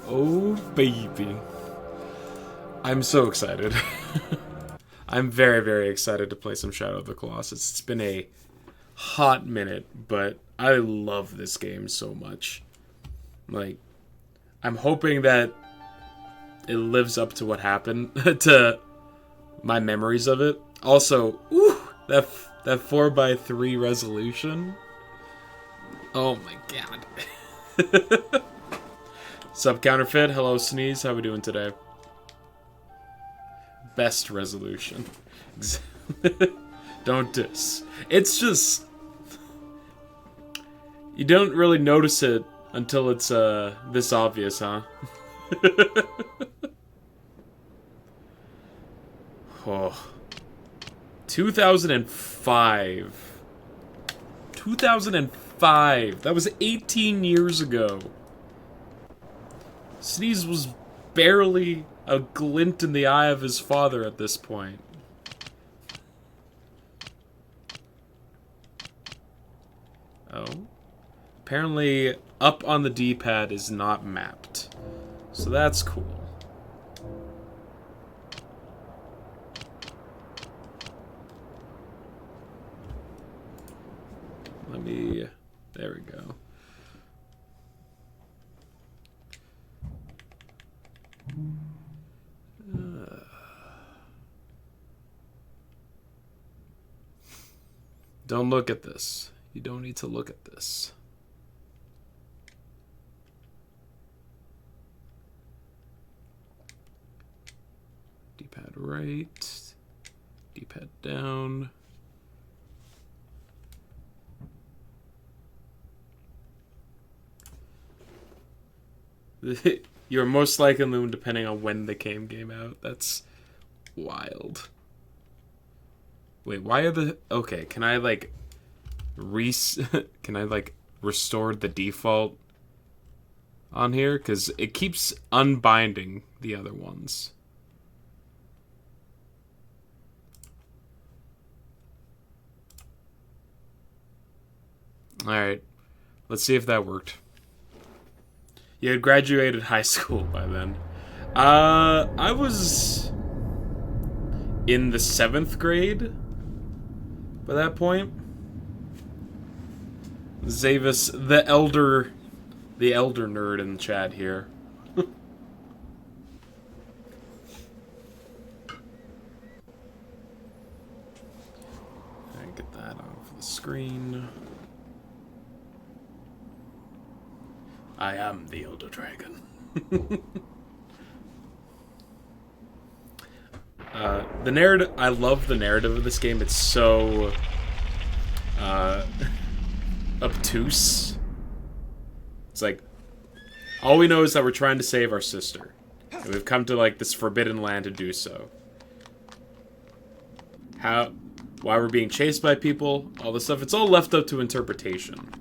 Oh, baby. I'm so excited. I'm very, very excited to play some Shadow of the Colossus. It's been a hot minute, but I love this game so much. Like, I'm hoping that it lives up to what happened, to my memories of it. Also, that 4x3 resolution. Oh my god. Sub Counterfeit, hello Sneeze, how we doing today? Best resolution. Don't diss. It's just... You don't really notice it until it's this obvious, huh? Oh. 2005. 2005. That was 18 years ago. Sneeze was barely a glint in the eye of his father at this point. Oh. Apparently, up on the D-pad is not mapped. So that's cool. Let me... There we go. Don't look at this. You don't need to look at this. D-pad right. D-pad down. You're most likely Loon depending on when the game came out. That's wild. Wait, why are the... Okay, can I, like... Can I, like, restore the default on here? Because it keeps unbinding the other ones. Alright. Let's see if that worked. You had graduated high school by then. I was in the 7th grade by that point. Zavis, the elder nerd in the chat here. Get that off the screen. I am the Elder Dragon. The narrative, I love the narrative of this game. It's so obtuse. It's like, all we know is that we're trying to save our sister. And we've come to, like, this forbidden land to do so. Why we're being chased by people, all this stuff, it's all left up to interpretation.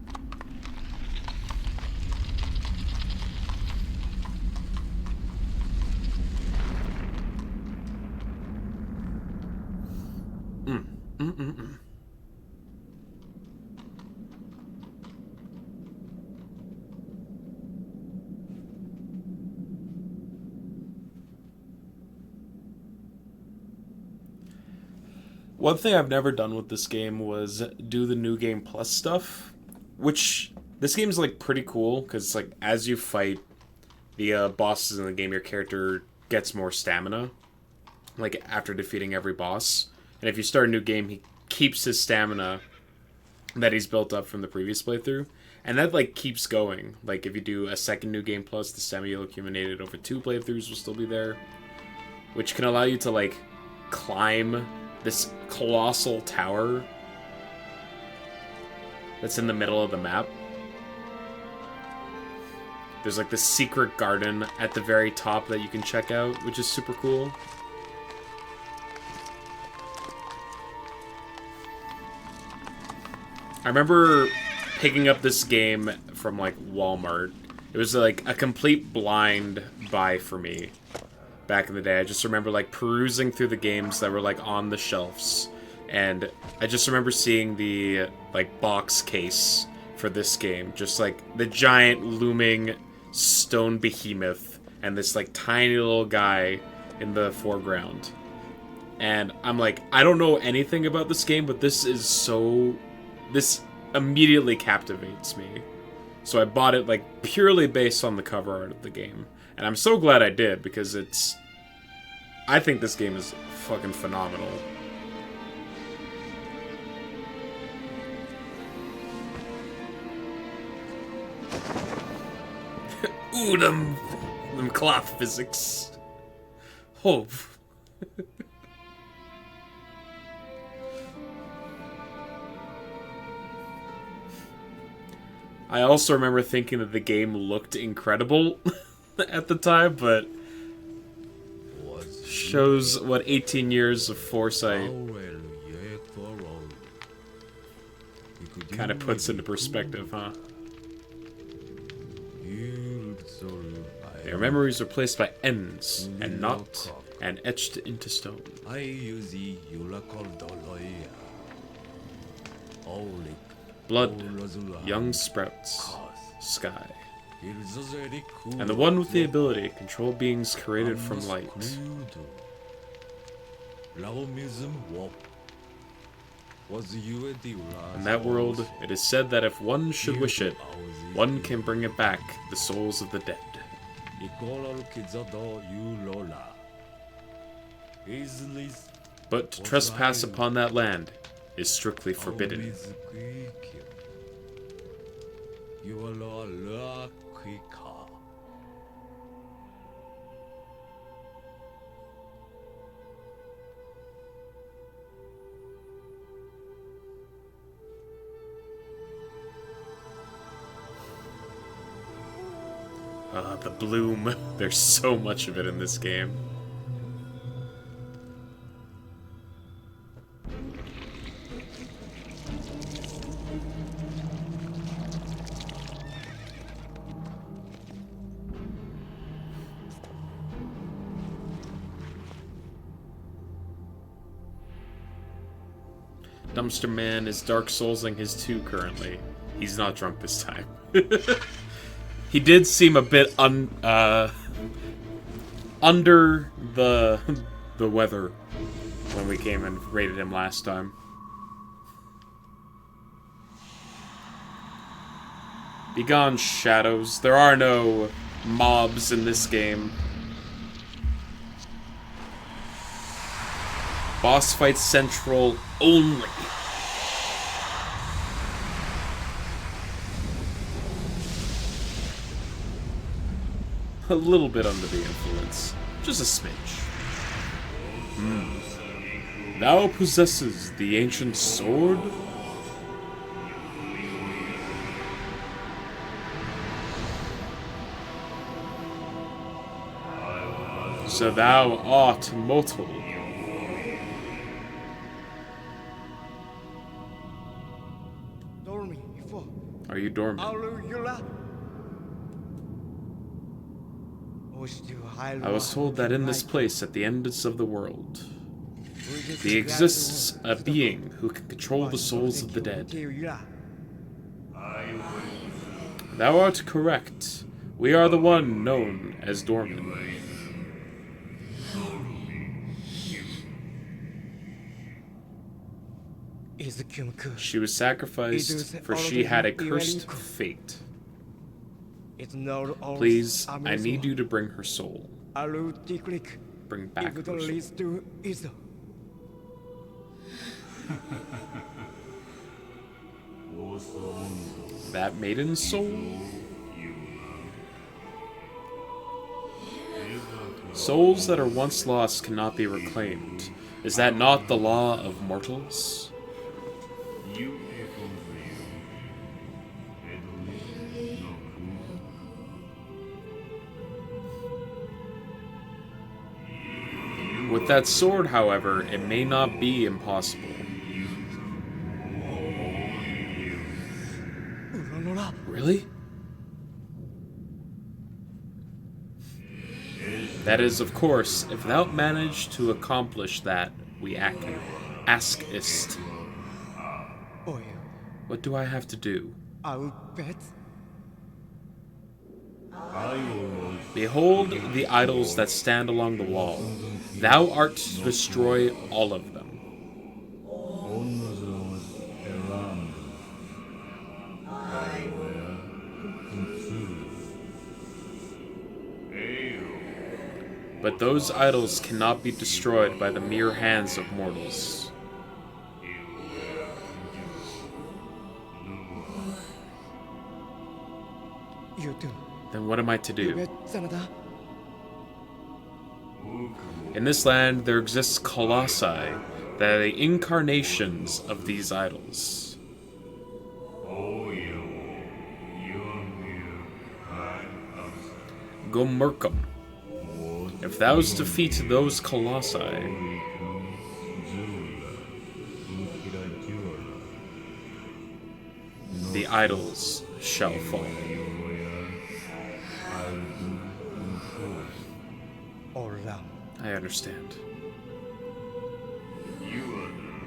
One thing I've never done with this game was do the New Game Plus stuff, which this game's like pretty cool because like as you fight the bosses in the game, your character gets more stamina, like after defeating every boss. And if you start a new game, he keeps his stamina that he's built up from the previous playthrough, and that like keeps going. Like if you do a second New Game Plus, the stamina you'll accumulated over 2 playthroughs will still be there, which can allow you to like climb this colossal tower that's in the middle of the map. There's like this secret garden at the very top that you can check out, which is super cool. I remember picking up this game from like Walmart. It was like a complete blind buy for me. Back in the day, I just remember like perusing through the games that were like on the shelves, and I just remember seeing the like box case for this game, just like the giant looming stone behemoth and this like tiny little guy in the foreground. And I'm like, I don't know anything about this game, but this immediately captivates me. So I bought it like purely based on the cover art of the game. And I'm so glad I did, because I think this game is fucking phenomenal. Udam Them cloth physics. Hope. I also remember thinking that the game looked incredible at the time, but shows what 18 years of foresight kind of puts into perspective, huh? Their memories are placed by ends and not and etched into stone. Blood, young sprouts, sky. And the one with the ability to control beings created from light. In that world, it is said that if one should wish it, one can bring it back, the souls of the dead. But to trespass upon that land is strictly forbidden. The bloom. There's so much of it in this game. Dumpster Man is Dark Soulsing his 2 currently. He's not drunk this time. He did seem a bit under the weather when we came and raided him last time. Begone, shadows. There are no mobs in this game. Boss fight central only. A little bit under the influence. Just a smidge. Thou possesses the ancient sword? So thou art mortal. Are you dormant? I was told that in this place, at the ends of the world, there exists a being who can control the souls of the dead. Thou art correct. We are the one known as Dorman. She was sacrificed, for she had a cursed fate. Please, I need you to bring her soul. Bring back her soul. That maiden's soul? Souls that are once lost cannot be reclaimed. Is that not the law of mortals? With that sword, however, it may not be impossible. Really? That is, of course, if thou manage to accomplish that, we askest. What do I have to do? Behold the idols that stand along the wall. Thou art to destroy all of them. But those idols cannot be destroyed by the mere hands of mortals. Then what am I to do? In this land, there exists Colossi that are the incarnations of these idols. Go murk 'em. If thou's defeat those Colossi, the idols shall fall. I understand.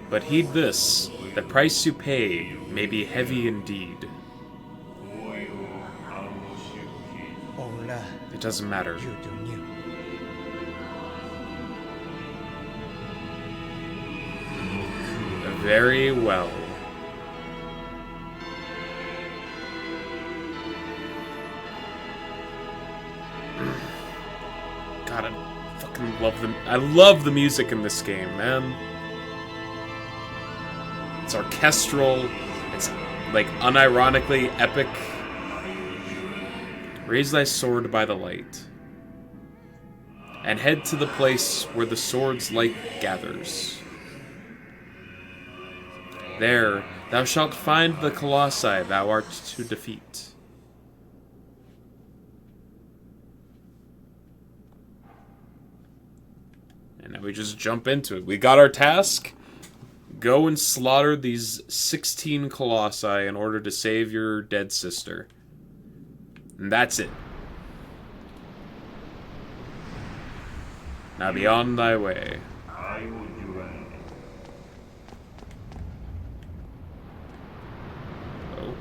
But heed this, the price you pay may be heavy indeed. It doesn't matter. Very well. God, I fucking love them. I love the music in this game, man. It's orchestral. It's like unironically epic. Raise thy sword by the light, and head to the place where the sword's light gathers. There thou shalt find the Colossi thou art to defeat. And now we just jump into it. We got our task. Go and slaughter these 16 Colossi in order to save your dead sister. And that's it. Now be on thy way. Oh.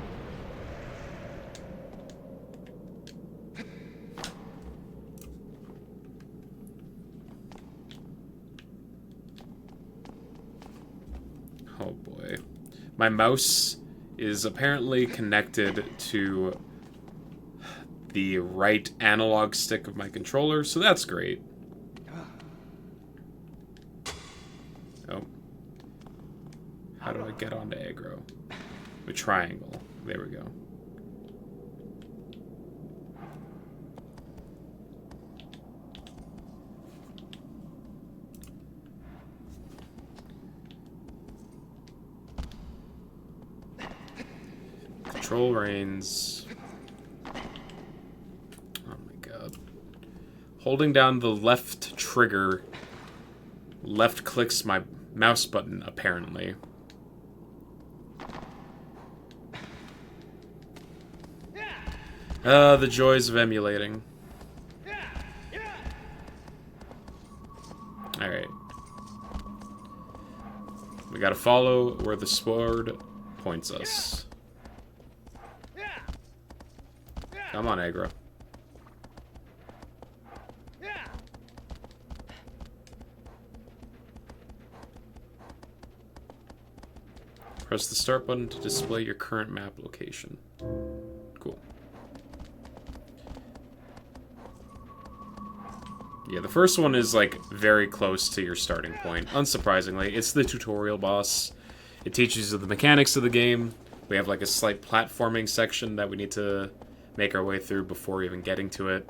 Oh boy. My mouse is apparently connected to the right analog stick of my controller, so that's great. Oh. How do I get onto aggro? With triangle. There we go. Control reins. Oh my god. Holding down the left trigger left clicks my mouse button, apparently. The joys of emulating. Alright. We gotta follow where the sword points us. Come on, aggro. Press the start button to display your current map location. Cool. Yeah, the first one is, like, very close to your starting point. Unsurprisingly, it's the tutorial boss. It teaches you the mechanics of the game. We have, like, a slight platforming section that we need to make our way through before even getting to it.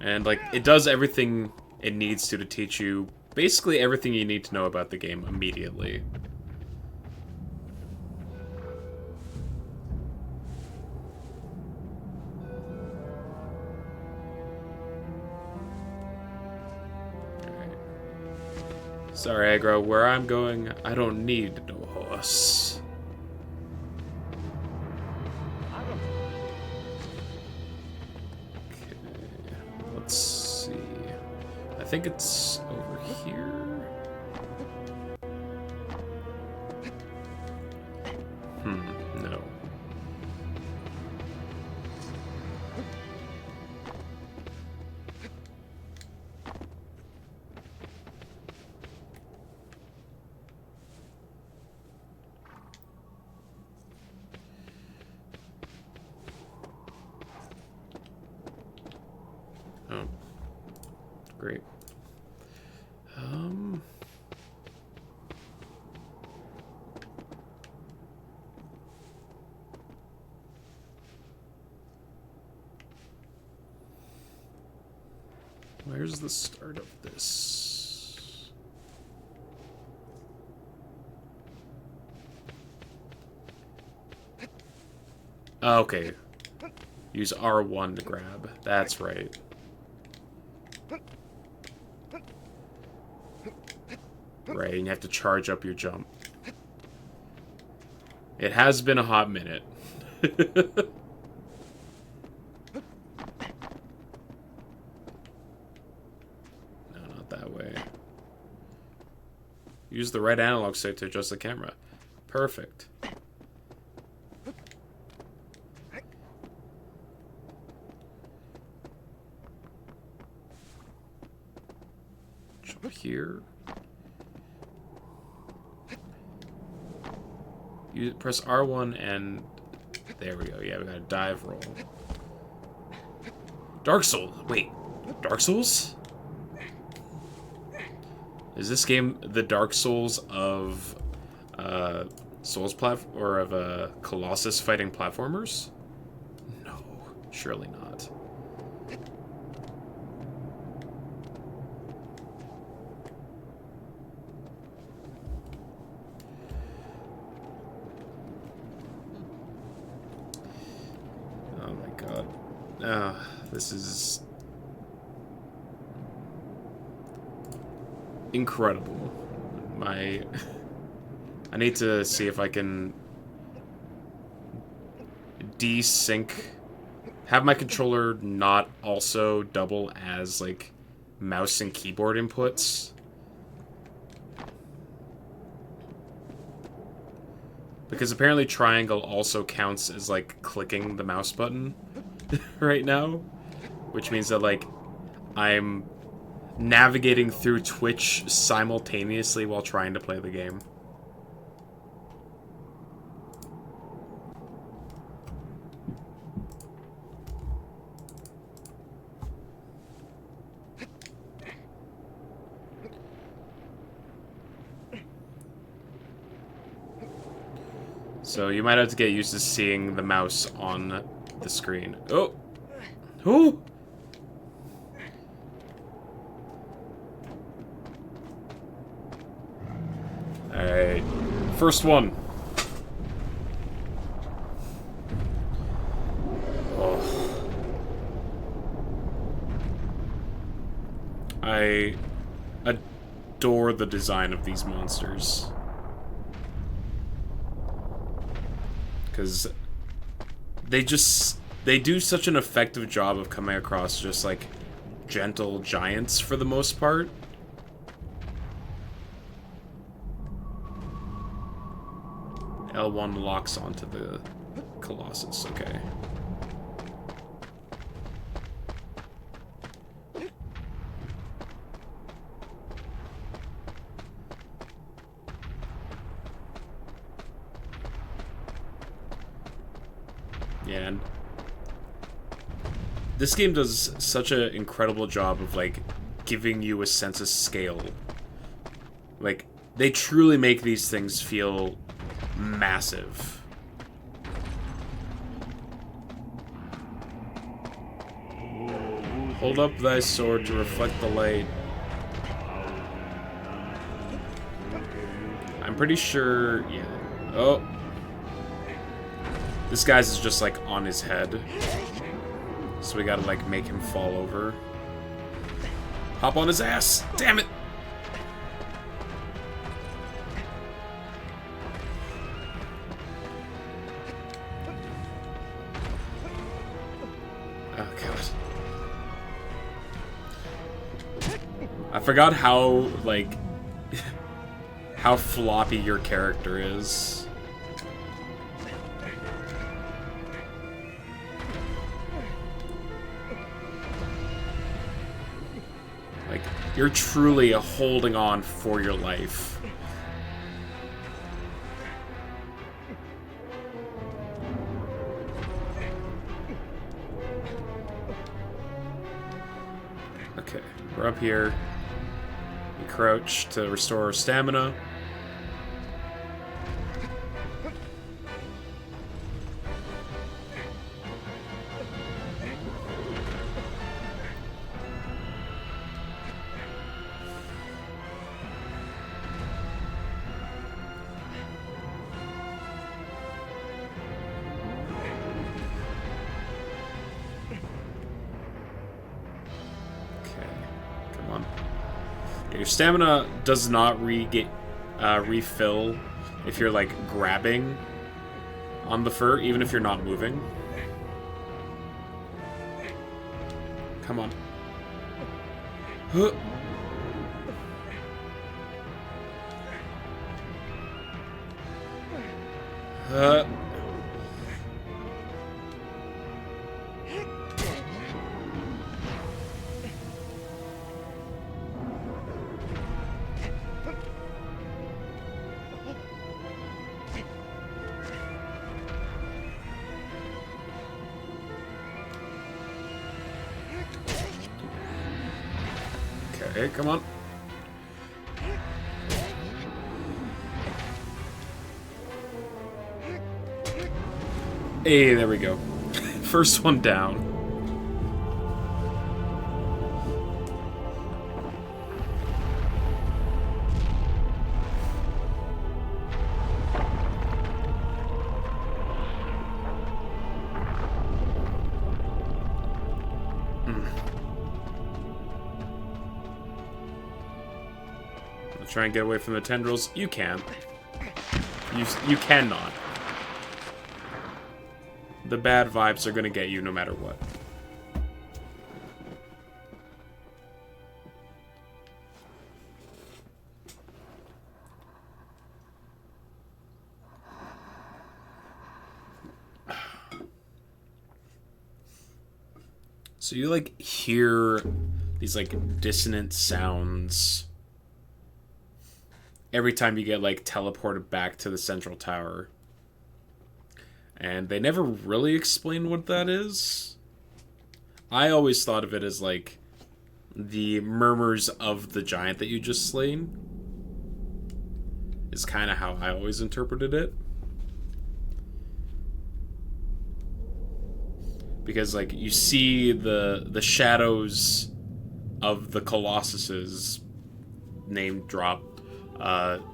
And, like, it does everything it needs to teach you basically everything you need to know about the game immediately. Sorry, aggro. Where I'm going, I don't need no horse. Okay, let's see. I think it's over here. No. Oh. Great. Where's the start of this? Okay. Use R1 to grab. That's right. Right, and you have to charge up your jump. It has been a hot minute. No, not that way. Use the right analog stick to adjust the camera. Perfect. Jump here. You press R1 and there we go. Yeah, we got a dive roll. Dark Souls. Wait, Dark Souls? Is this game the Dark Souls of Colossus fighting platformers? No, surely not. Oh my god. This is incredible. I need to see if I can desync, have my controller not also double as like mouse and keyboard inputs. Because apparently triangle also counts as like clicking the mouse button right now, which means that like I'm navigating through Twitch simultaneously while trying to play the game. So you might have to get used to seeing the mouse on the screen. Oh! Oh! Alright. First one. Oh. I adore the design of these monsters. Because they do such an effective job of coming across just like gentle giants for the most part. L1 locks onto the Colossus, okay. Yeah, and this game does such an incredible job of, like, giving you a sense of scale. Like, they truly make these things feel massive. Hold up thy sword to reflect the light. I'm pretty sure, yeah. Oh. This guy's is just, like, on his head. So we gotta, like, make him fall over. Hop on his ass! Damn it! Oh, God. I forgot how, like, how floppy your character is. You're truly holding on for your life. Okay, we're up here. We crouch to restore our stamina. Your stamina does not refill if you're, like, grabbing on the fur, even if you're not moving. Come on. Huh. Okay, come on. Hey, there we go. First one down. Try and get away from the tendrils. You can. You cannot. The bad vibes are gonna get you no matter what. So you, like, hear these, like, dissonant sounds every time you get, like, teleported back to the central tower. And they never really explain what that is. I always thought of it as, like, the murmurs of the giant that you just slain. Is kind of how I always interpreted it. Because, like, you see the shadows of the Colossuses name drop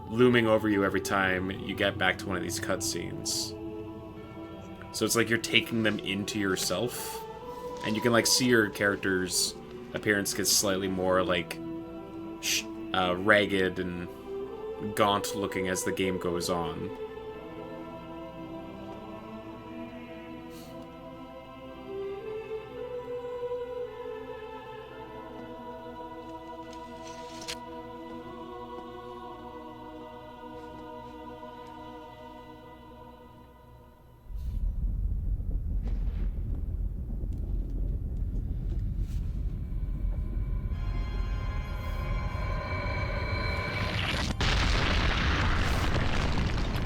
looming over you every time you get back to one of these cutscenes. So it's like you're taking them into yourself. And you can, like, see your character's appearance gets slightly more, like, ragged and gaunt looking as the game goes on.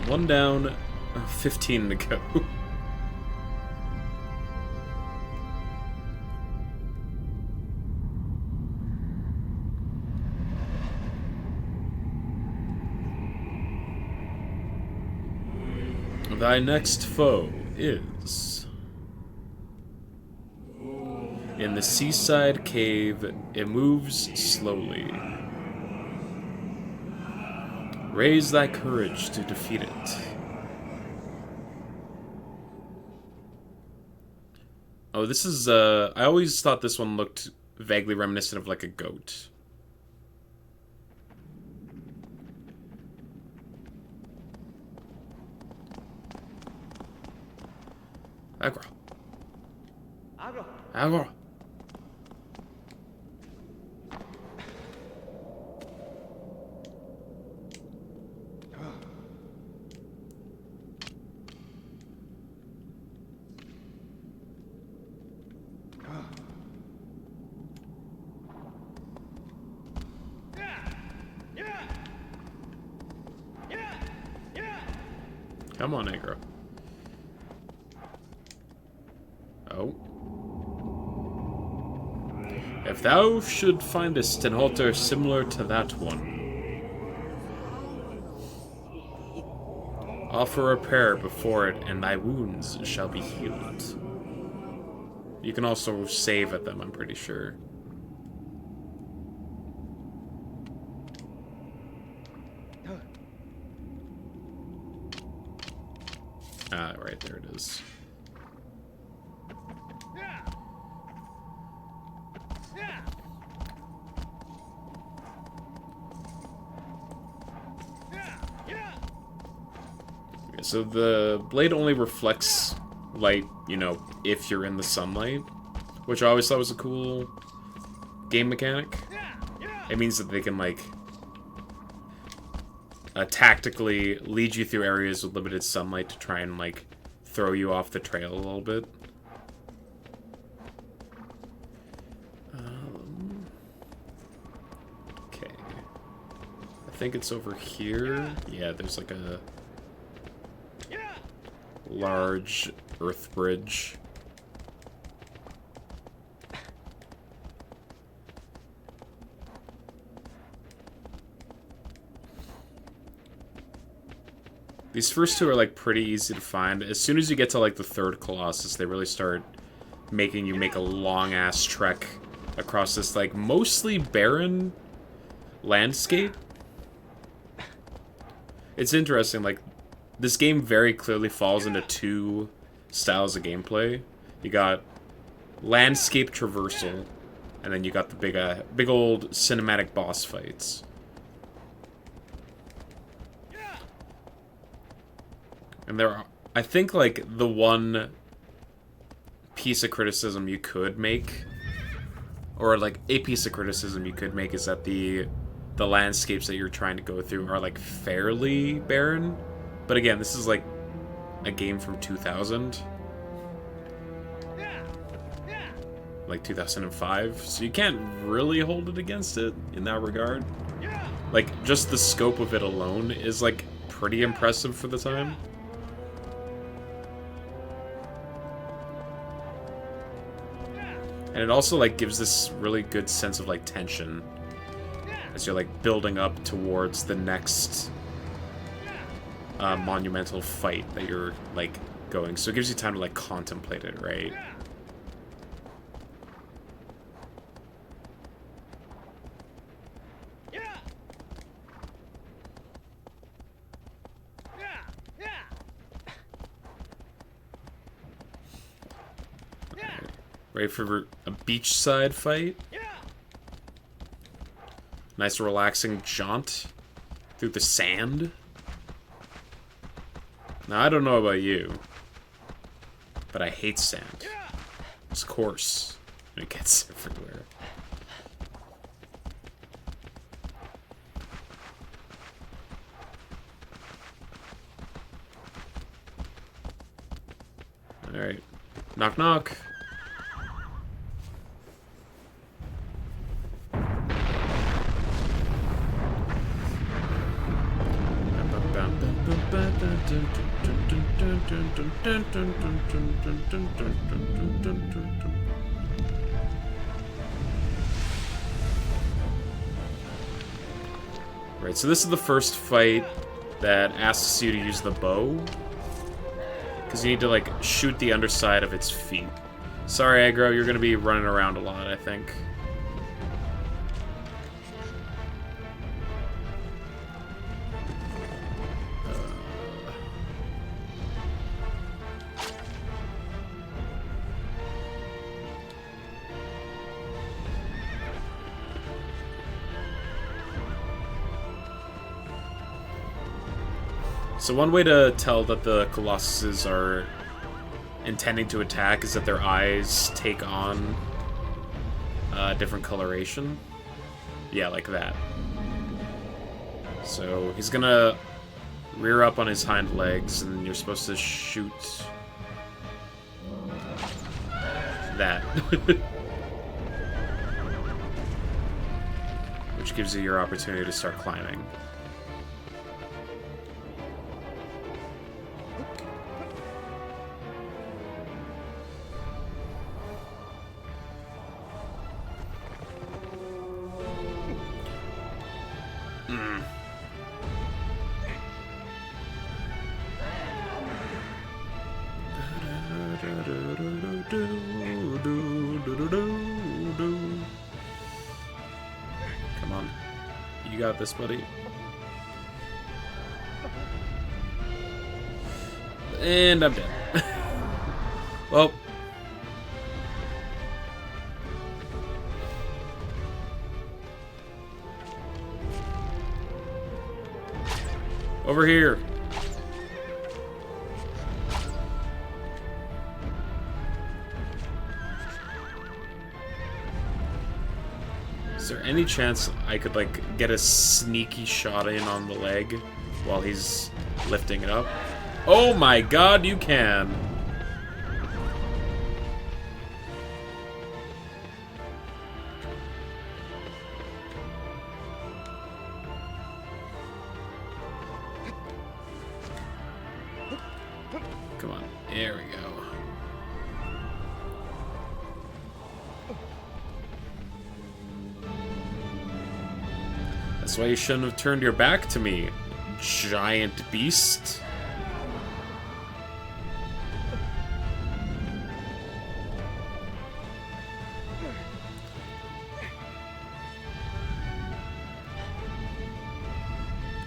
One down, 15 to go. Thy next foe is... In the seaside cave, it moves slowly. Raise thy courage to defeat it. Oh, this is, I always thought this one looked vaguely reminiscent of, like, a goat. Agro. Agro. Agro. Come on, Agro. Oh. If thou should findest an altar similar to that one, offer a prayer before it, and thy wounds shall be healed. You can also save at them, I'm pretty sure. Ah, right, there it is. so the blade only reflects light, you know, if you're in the sunlight, which I always thought was a cool game mechanic. It means that they can, like, tactically lead you through areas with limited sunlight to try and, like, throw you off the trail a little bit. Okay. I think it's over here. Yeah, there's, like, a large earth bridge. These first two are, like, pretty easy to find. As soon as you get to, like, the third Colossus, they really start making you make a long-ass trek across this, like, mostly barren landscape. It's interesting, like, this game very clearly falls into two styles of gameplay. You got landscape traversal, and then you got the big old cinematic boss fights. And there are, I think, like, the one piece of criticism you could make, or, like, a piece of criticism you could make is that the landscapes that you're trying to go through are, like, fairly barren. But again, this is, like, a game from 2000. Like, 2005. So you can't really hold it against it in that regard. Like, just the scope of it alone is, like, pretty impressive for the time. And it also, like, gives this really good sense of, like, tension as you're, like, building up towards the next monumental fight that you're, like, going. So it gives you time to, like, contemplate it, right? Ready for a beachside fight? Nice relaxing jaunt through the sand. Now, I don't know about you, but I hate sand. It's coarse, and it gets everywhere. Alright. Knock knock. Right, so this is the first fight that asks you to use the bow. Because you need to, like, shoot the underside of its feet. Sorry, Aggro, you're going to be running around a lot, I think. So one way to tell that the Colossuses are intending to attack is that their eyes take on different coloration. Yeah, like that. So he's gonna rear up on his hind legs, and you're supposed to shoot that. Which gives you your opportunity to start climbing. Come on. You got this, buddy. And I'm dead. Well. Over here. Is there any chance I could, like, get a sneaky shot in on the leg while he's lifting it up? Oh my god, you can! Come on, there we go. That's why you shouldn't have turned your back to me, giant beast.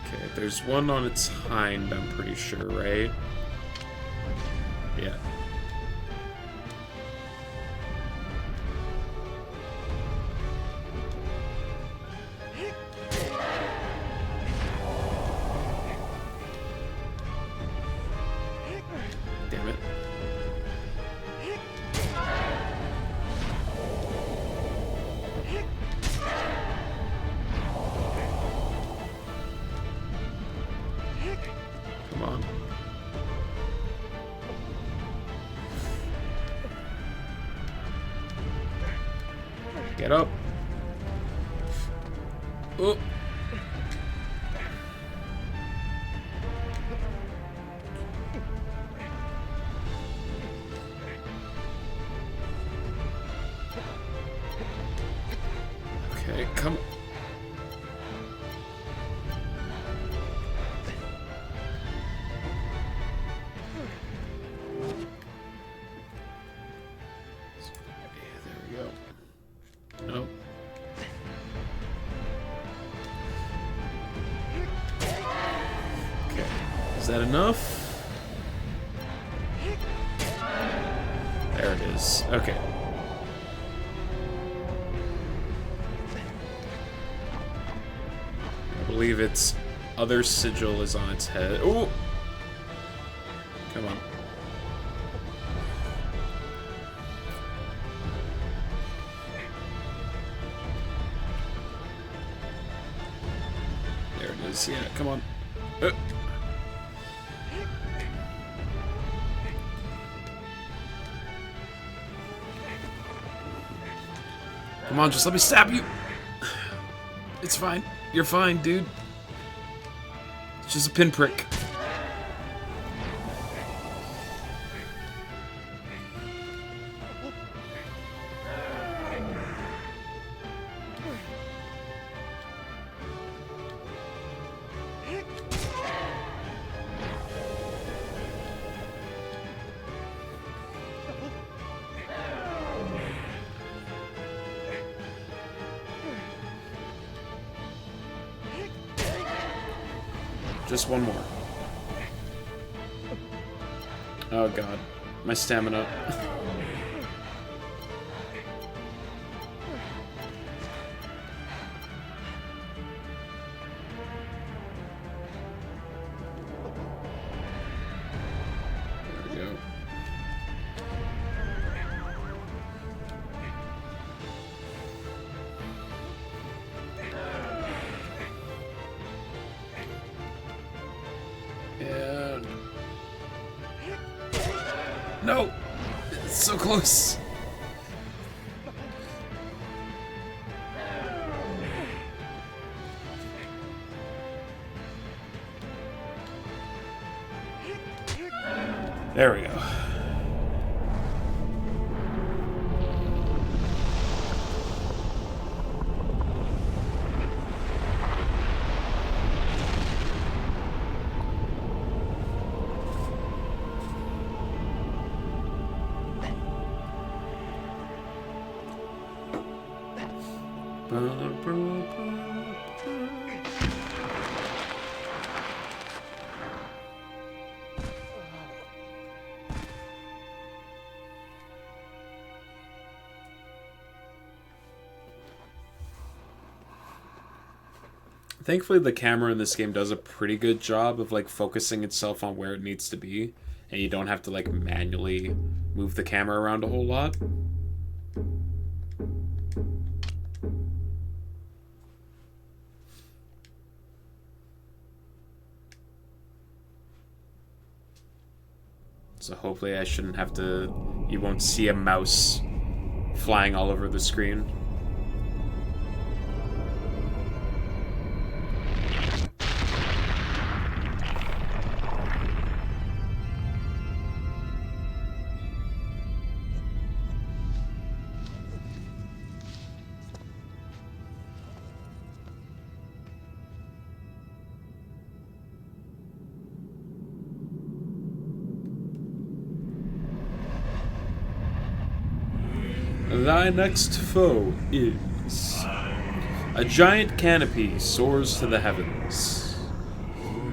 Okay, there's one on its hind, I'm pretty sure, right? Yeah. Damn it. Come on. Get up. Oh. Okay, come. There we go. Nope. Okay. Is that enough? There it is. Okay. I believe its other sigil is on its head. Ooh! Come on. There it is. Yeah, come on. Come on, just let me stab you. It's fine. You're fine, dude. It's just a pinprick. Just one more. Oh god. My stamina. There we go. And no, it's so close. There we go. Thankfully, the camera in this game does a pretty good job of like focusing itself on where it needs to be, and you don't have to like manually move the camera around a whole lot. So hopefully I shouldn't have to... You won't see a mouse flying all over the screen. Thy next foe is... A giant canopy soars to the heavens.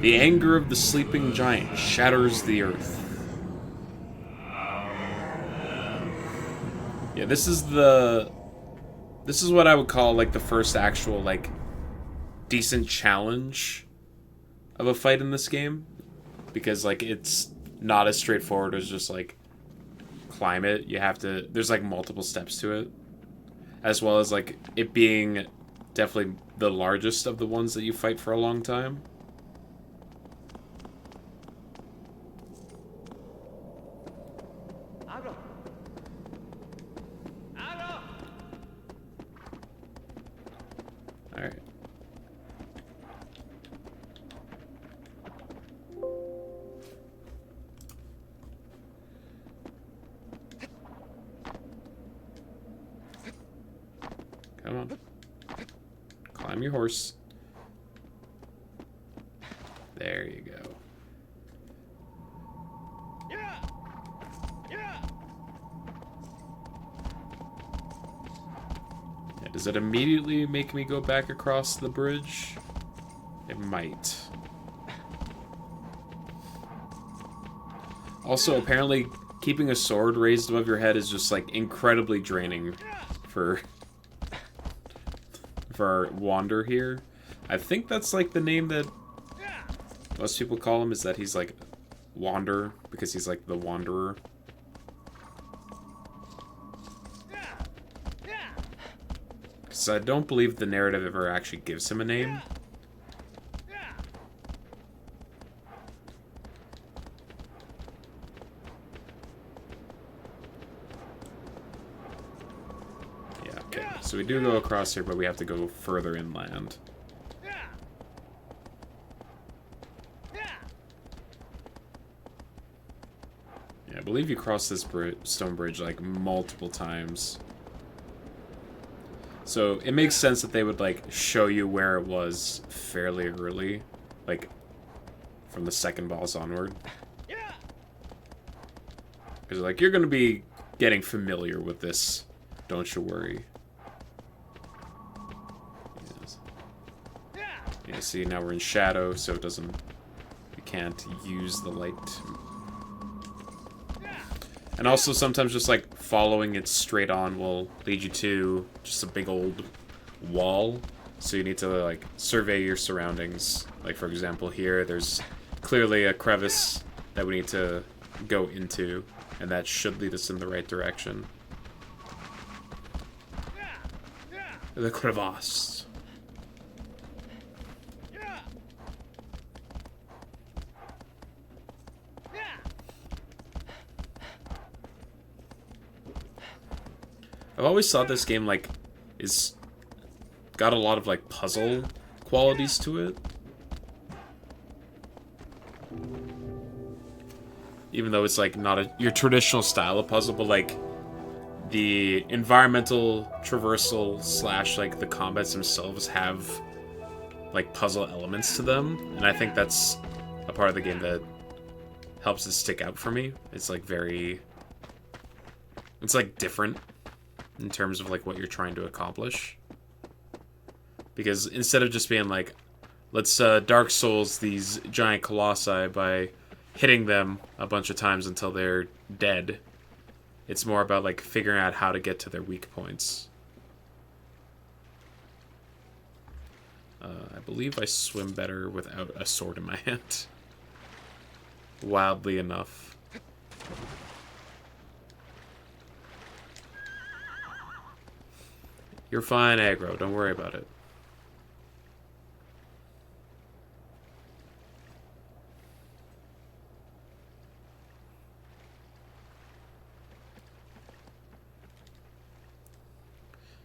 The anger of the sleeping giant shatters the earth. Yeah, this is what I would call, like, the first actual, like, decent challenge of a fight in this game. Because, like, it's not as straightforward as just, like, climb it. You have to... There's, like, multiple steps to it. As well as, like, it being definitely the largest of the ones that you fight for a long time. Alright. Come on. Climb your horse. There you go. Yeah, does it immediately make me go back across the bridge? It might. Also, apparently, keeping a sword raised above your head is just, like, incredibly draining for our Wander here. I think that's, like, the name that most people call him, is that he's, like, Wander, because he's, like, the Wanderer. Because I don't believe the narrative ever actually gives him a name. So we do go across here, but we have to go further inland. Yeah, I believe you cross this stone bridge, like, multiple times. So it makes sense that they would, like, show you where it was fairly early. Like, from the second boss onward. Because, like, you're going to be getting familiar with this. Don't you worry. Yeah, see, now we're in shadow, so it doesn't... You can't use the light. And also, sometimes just, like, following it straight on will lead you to just a big old wall. So you need to, like, survey your surroundings. Like, for example, here, there's clearly a crevice that we need to go into, and that should lead us in the right direction. The crevasse. I've always thought this game, like, is got a lot of, like, puzzle qualities to it. Even though it's, like, not your traditional style of puzzle, but, like, the environmental traversal / like, the combats themselves have, like, puzzle elements to them. And I think that's a part of the game that helps it stick out for me. It's, like, very... It's, like, different in terms of, like, what you're trying to accomplish. Because instead of just being like, let's Dark Souls these giant colossi by hitting them a bunch of times until they're dead, it's more about, like, figuring out how to get to their weak points. I believe I swim better without a sword in my hand. Wildly enough. You're fine, aggro. Don't worry about it.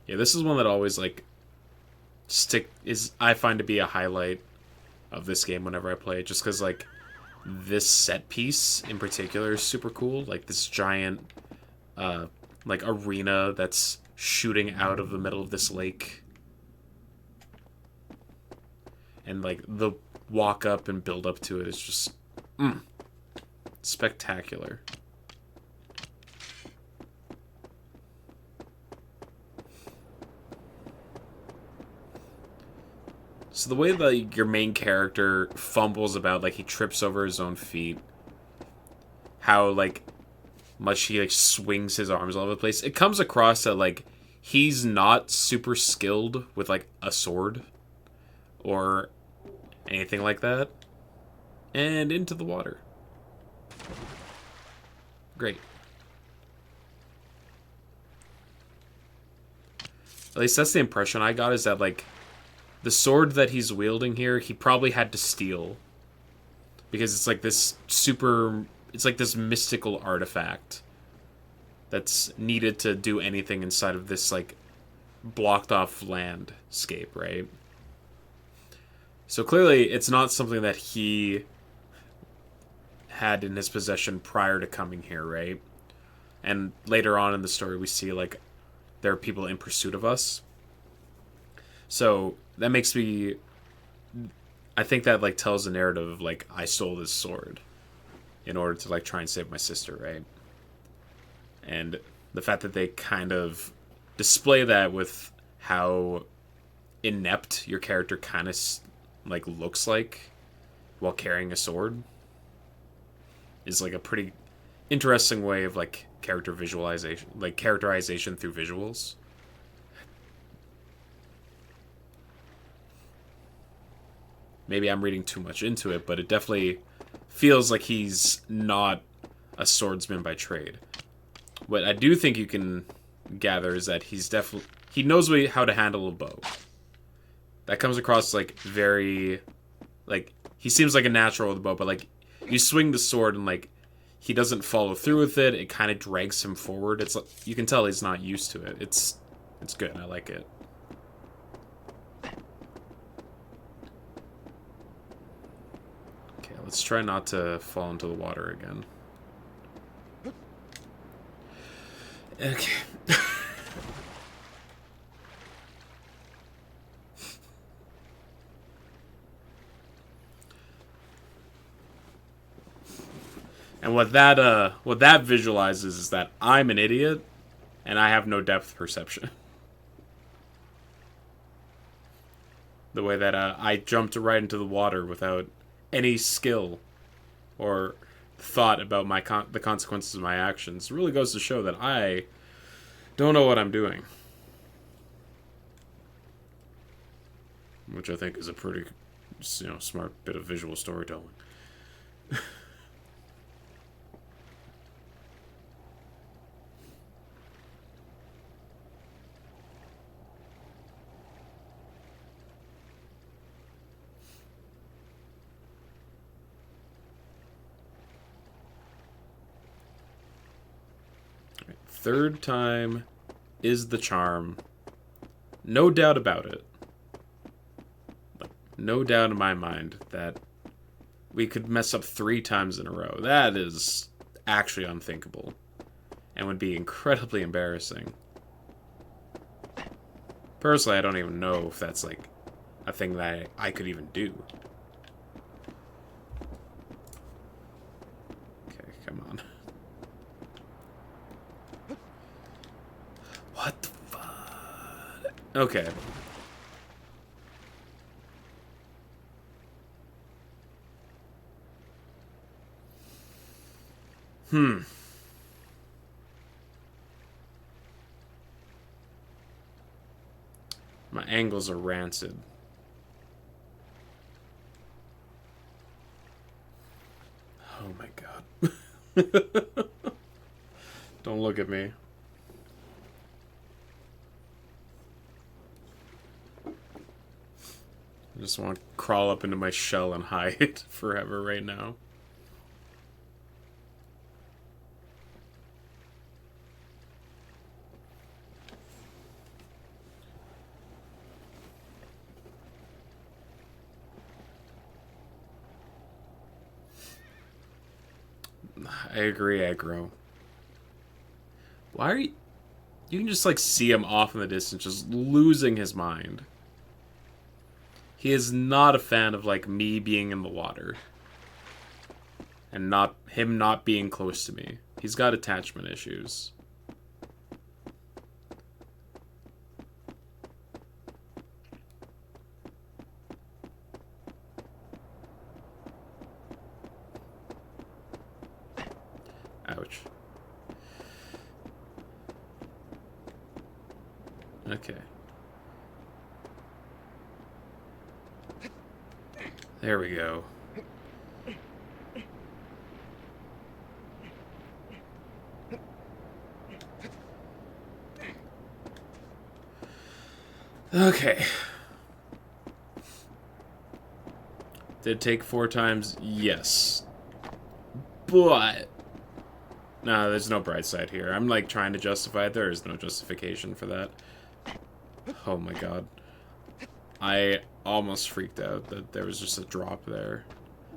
Yeah, this is one that always like I find to be a highlight of this game whenever I play it, just because like this set piece in particular is super cool. Like this giant uh like arena that's shooting out of the middle of this lake, and like the walk up and build up to it is just spectacular. So the way that your main character fumbles about, like he trips over his own feet, how like much he like swings his arms all over the place, it comes across that like he's not super skilled with like a sword or anything like that. And into the water. Great. At least that's the impression I got, is that like the sword that he's wielding here, he probably had to steal. Because it's like this it's like this mystical artifact that's needed to do anything inside of this like blocked off landscape, right? So clearly it's not something that he had in his possession prior to coming here, right? And later on in the story we see like there are people in pursuit of us. So that makes me, I think that like tells the narrative of like I stole this sword in order to like try and save my sister, right? And the fact that they kind of display that with how inept your character kind of like looks like while carrying a sword is like a pretty interesting way of like character visualization, like characterization through visuals. Maybe I'm reading too much into it, but it definitely feels like he's not a swordsman by trade. What I do think you can gather is that he knows how to handle a bow. That comes across like very, like he seems like a natural with a bow, but like you swing the sword and like he doesn't follow through with it. It kind of drags him forward. It's like, you can tell he's not used to it. It's good. I like it. Okay, let's try not to fall into the water again. Okay. And what that visualizes is that I'm an idiot and I have no depth perception. The way that I jumped right into the water without any skill or thought about the consequences of my actions really goes to show that I don't know what I'm doing. Which I think is a pretty, smart bit of visual storytelling. Third time is the charm. No doubt about it. No doubt in my mind that we could mess up 3 times in a row. That is actually unthinkable and would be incredibly embarrassing. Personally, I don't even know if that's like a thing that I could even do. Okay, come on. What the fuck? Okay. My angles are rancid. Oh my god. Don't look at me. I just want to crawl up into my shell and hide forever right now. I agree, aggro. Why are you... You can just, like, see him off in the distance, just losing his mind. He is not a fan of, like, me being in the water. And him not being close to me. He's got attachment issues. Ouch. Okay. There we go. Okay. Did it take 4 times? Yes. But... no, there's no bright side here. I'm, like, trying to justify it. There is no justification for that. Oh my god. I almost freaked out that there was just a drop there.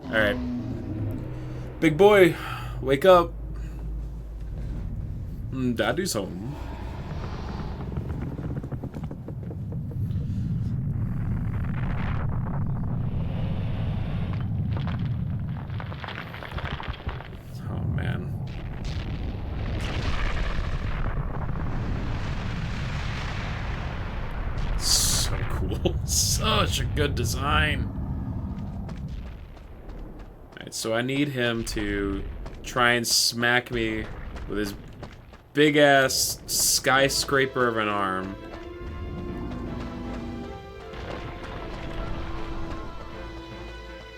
Alright. Big boy, wake up. Daddy's home. Oh man. So cool. Such a good design. Alright, so I need him to try and smack me with his big-ass skyscraper of an arm.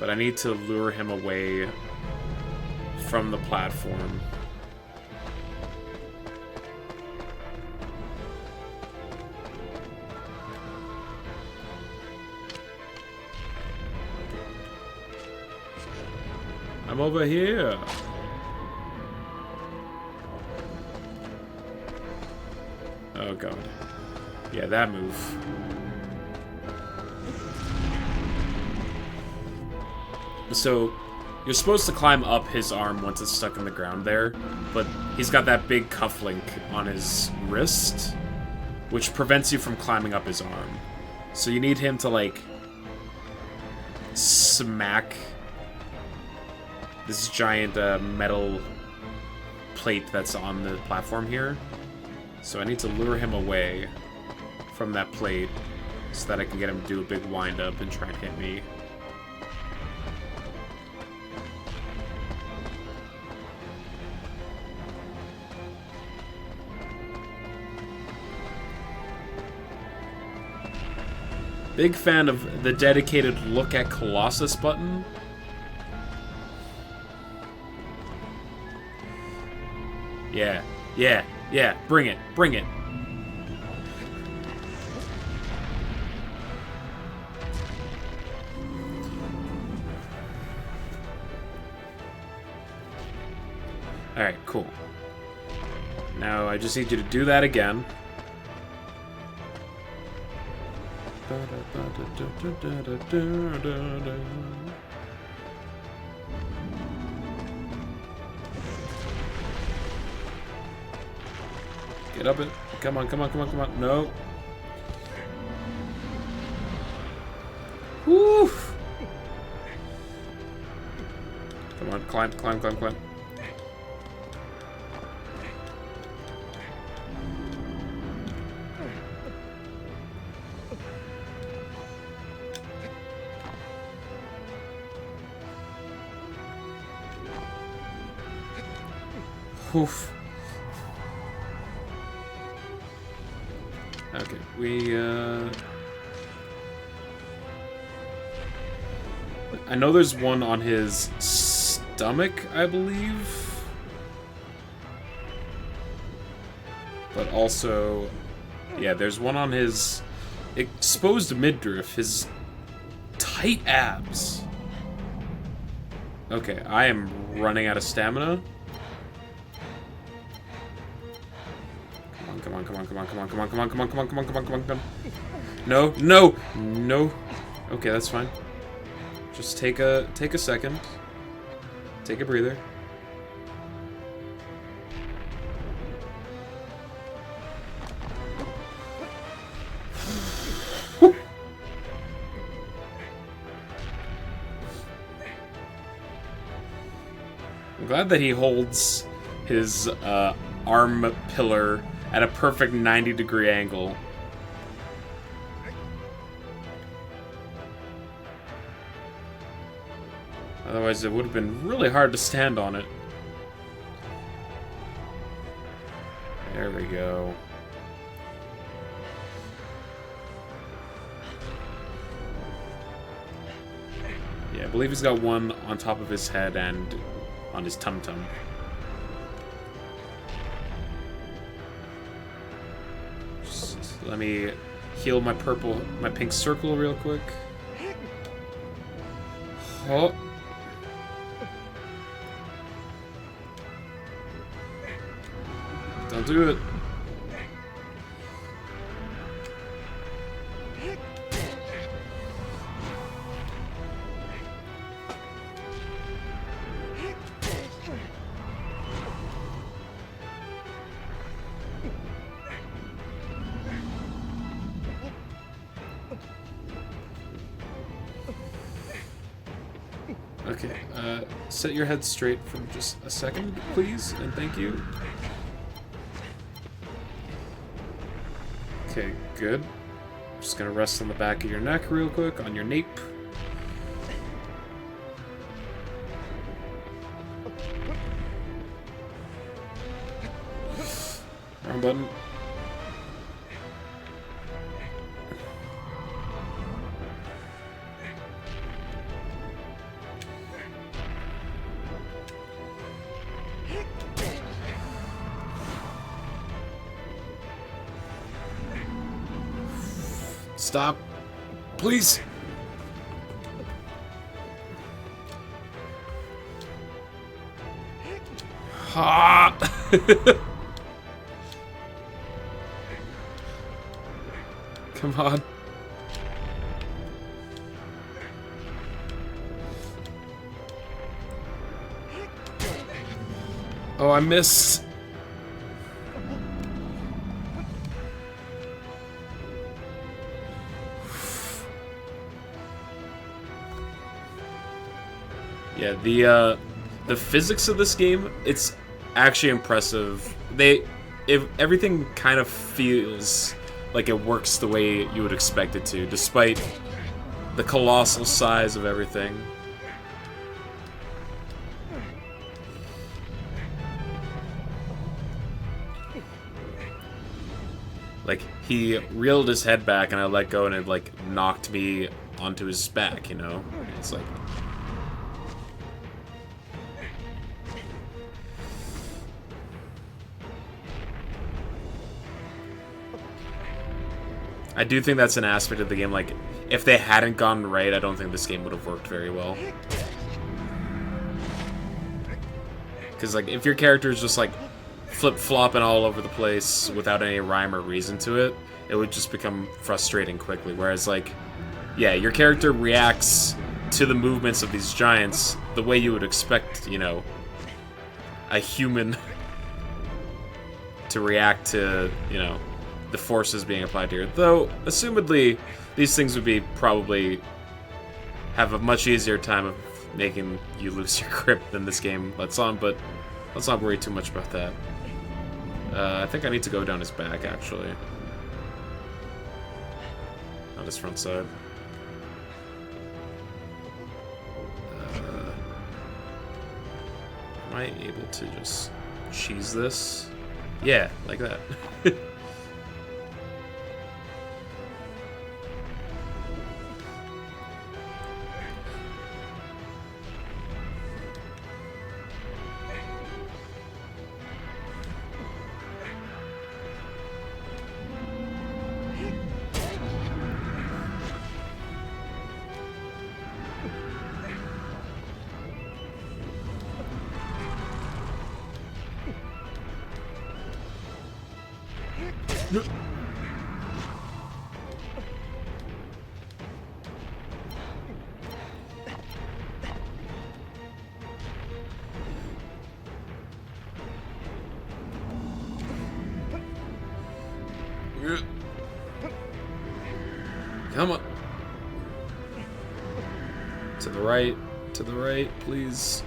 But I need to lure him away from the platform. I'm over here. Oh god. Yeah, that move. So, you're supposed to climb up his arm once it's stuck in the ground there, but he's got that big cufflink on his wrist, which prevents you from climbing up his arm. So you need him to, like, smack this giant metal plate that's on the platform here. So I need to lure him away from that plate so that I can get him to do a big wind-up and try and hit me. Big fan of the dedicated look at Colossus button. Yeah, yeah, yeah, bring it, bring it. Alright, cool. Now I just need you to do that again. Get up it. Come on, come on, come on, come on. No. Woo! Come on, climb, climb, climb, climb. Oof. Okay, I know there's one on his stomach, I believe. But also, yeah, there's one on his exposed midriff, his tight abs. Okay, I am running out of stamina. Come on, come on, come on, come on, come on, come on, come on, come on, come on, come on, come on, come on. No, no, no. Okay, that's fine. Just take a second. Take a breather. glad that he holds his arm pillar at a perfect 90-degree angle. Otherwise, it would have been really hard to stand on it. There we go. Yeah, I believe he's got one on top of his head and on his tum-tum. Just let me heal my pink circle real quick. Oh. Don't do it. Okay, set your head straight for just a second, please, and thank you. Okay, good. Just gonna rest on the back of your neck real quick, on your nape. Wrong button. Stop. Please. Ha! Come on. Oh, I missed. Yeah, the physics of this game, it's actually impressive. Everything kind of feels like it works the way you would expect it to, despite the colossal size of everything. Like, he reeled his head back and I let go and it, like, knocked me onto his back, you know? It's like... I do think that's an aspect of the game, like, if they hadn't gone right, I don't think this game would have worked very well. Because, like, if your character is just, like, flip-flopping all over the place without any rhyme or reason to it, it would just become frustrating quickly. Whereas, like, yeah, your character reacts to the movements of these giants the way you would expect, you know, a human to react to, you know, the forces being applied here. Though, assumedly, these things would be probably have a much easier time of making you lose your grip than this game lets on, but let's not worry too much about that. I think I need to go down his back, actually. Not his front side. Am I able to just cheese this? Yeah, like that. Come on. To the right, please.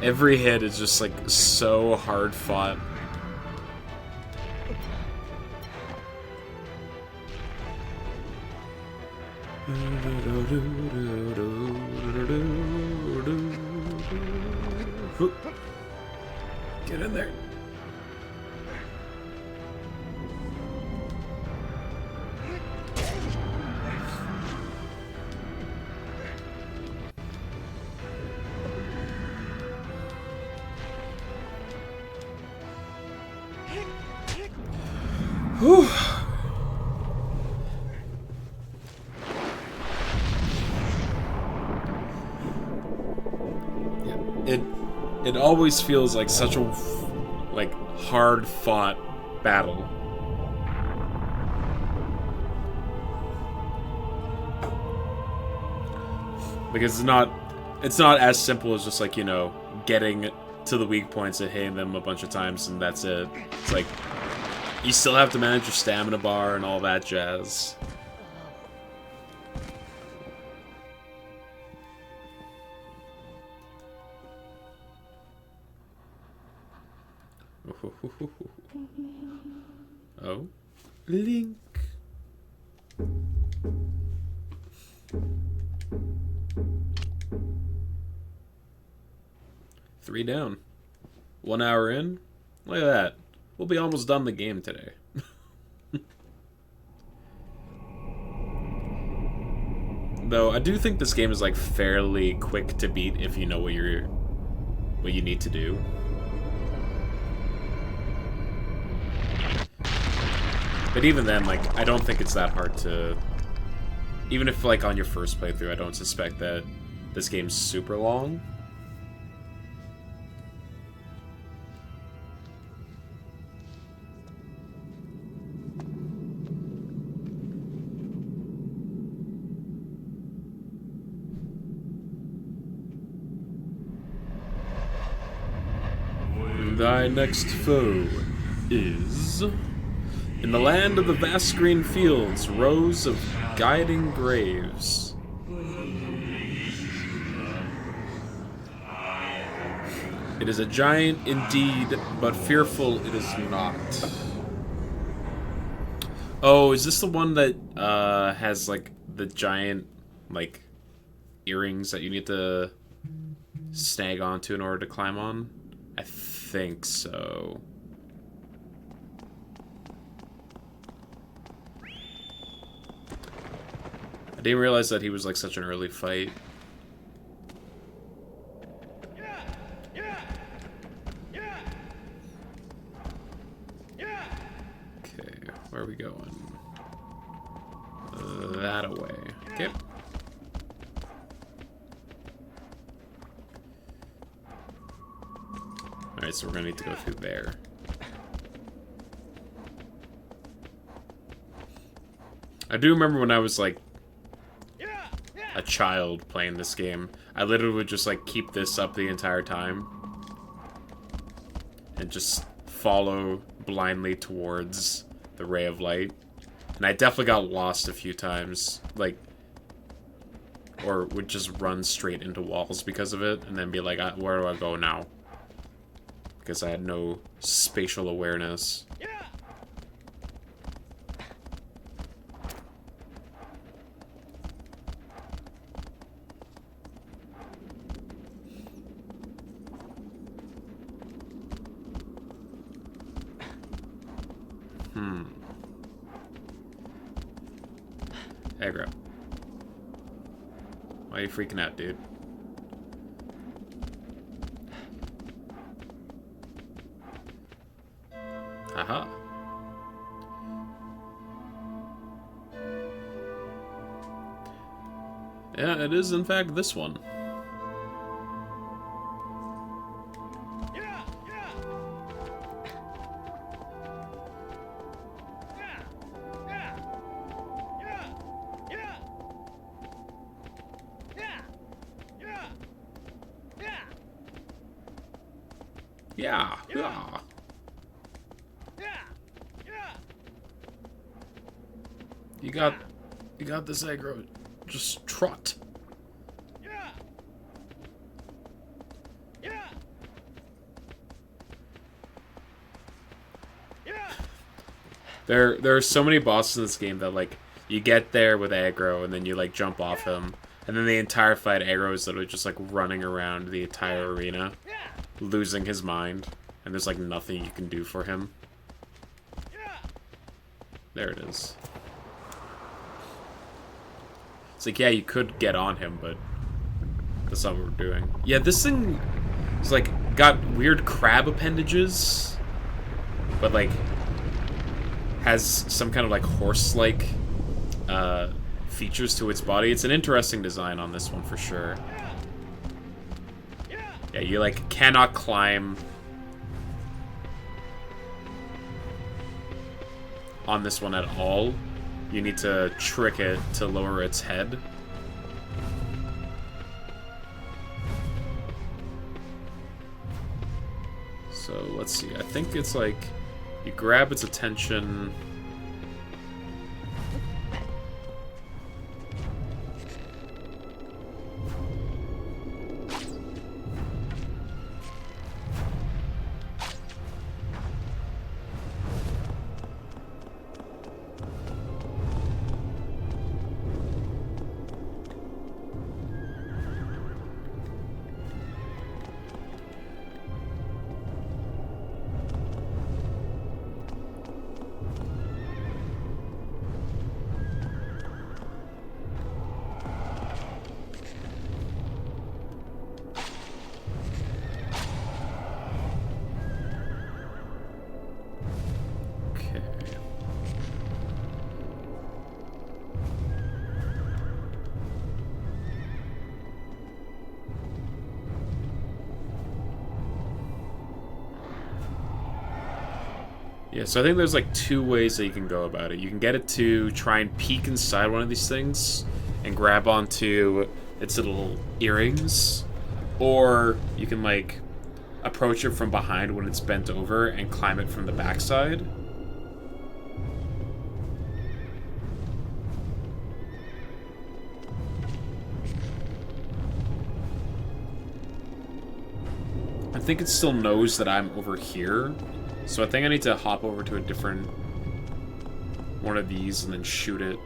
Every hit is just like so hard fought. Get in there. Whew. It always feels like such a hard fought battle. Because it's not as simple as just like, you know, getting to the weak points and hitting them a bunch of times and that's it. It's like you still have to manage your stamina bar and all that jazz. Oh, Link. Three down. 1 hour in. Look at that. We'll be almost done the game today. Though I do think this game is like fairly quick to beat if you know what you need to do. But even then, like, I don't think it's that hard to... Even if, like, on your first playthrough, I don't suspect that this game's super long. Thy next foe is... In the land of the vast green fields, rows of guiding graves. It is a giant indeed, but fearful it is not. Oh, is this the one that has like the giant like earrings that you need to snag onto in order to climb on? I think so. I didn't realize that he was like such an early fight. Okay, where are we going? That away. Okay. Alright, so we're gonna need to go through there. I do remember when I was like a child playing this game, I literally would just like keep this up the entire time and just follow blindly towards the ray of light. And I definitely got lost a few times, like, or would just run straight into walls because of it and then be like, where do I go now? Because I had no spatial awareness. Aggro. Why are you freaking out, dude? Aha. Yeah, it is in fact this one. Yeah. Yeah. You got this aggro. Just trot. There are so many bosses in this game that like you get there with aggro and then you like jump off him, and then the entire fight aggro is literally just like running around the entire arena, losing his mind, and there's like nothing you can do for him. There it is. It's like, yeah, you could get on him, but that's not what we're doing. Yeah, this thing is like got weird crab appendages, but like has some kind of like horse-like features to its body. It's an interesting design on this one for sure. Yeah, you like cannot climb on this one at all. You need to trick it to lower its head. So let's see, I think it's like you grab its attention. Yeah, so I think there's like two ways that you can go about it. You can get it to try and peek inside one of these things and grab onto its little earrings, or you can like approach it from behind when it's bent over and climb it from the backside. I think it still knows that I'm over here. So I think I need to hop over to a different one of these and then shoot it.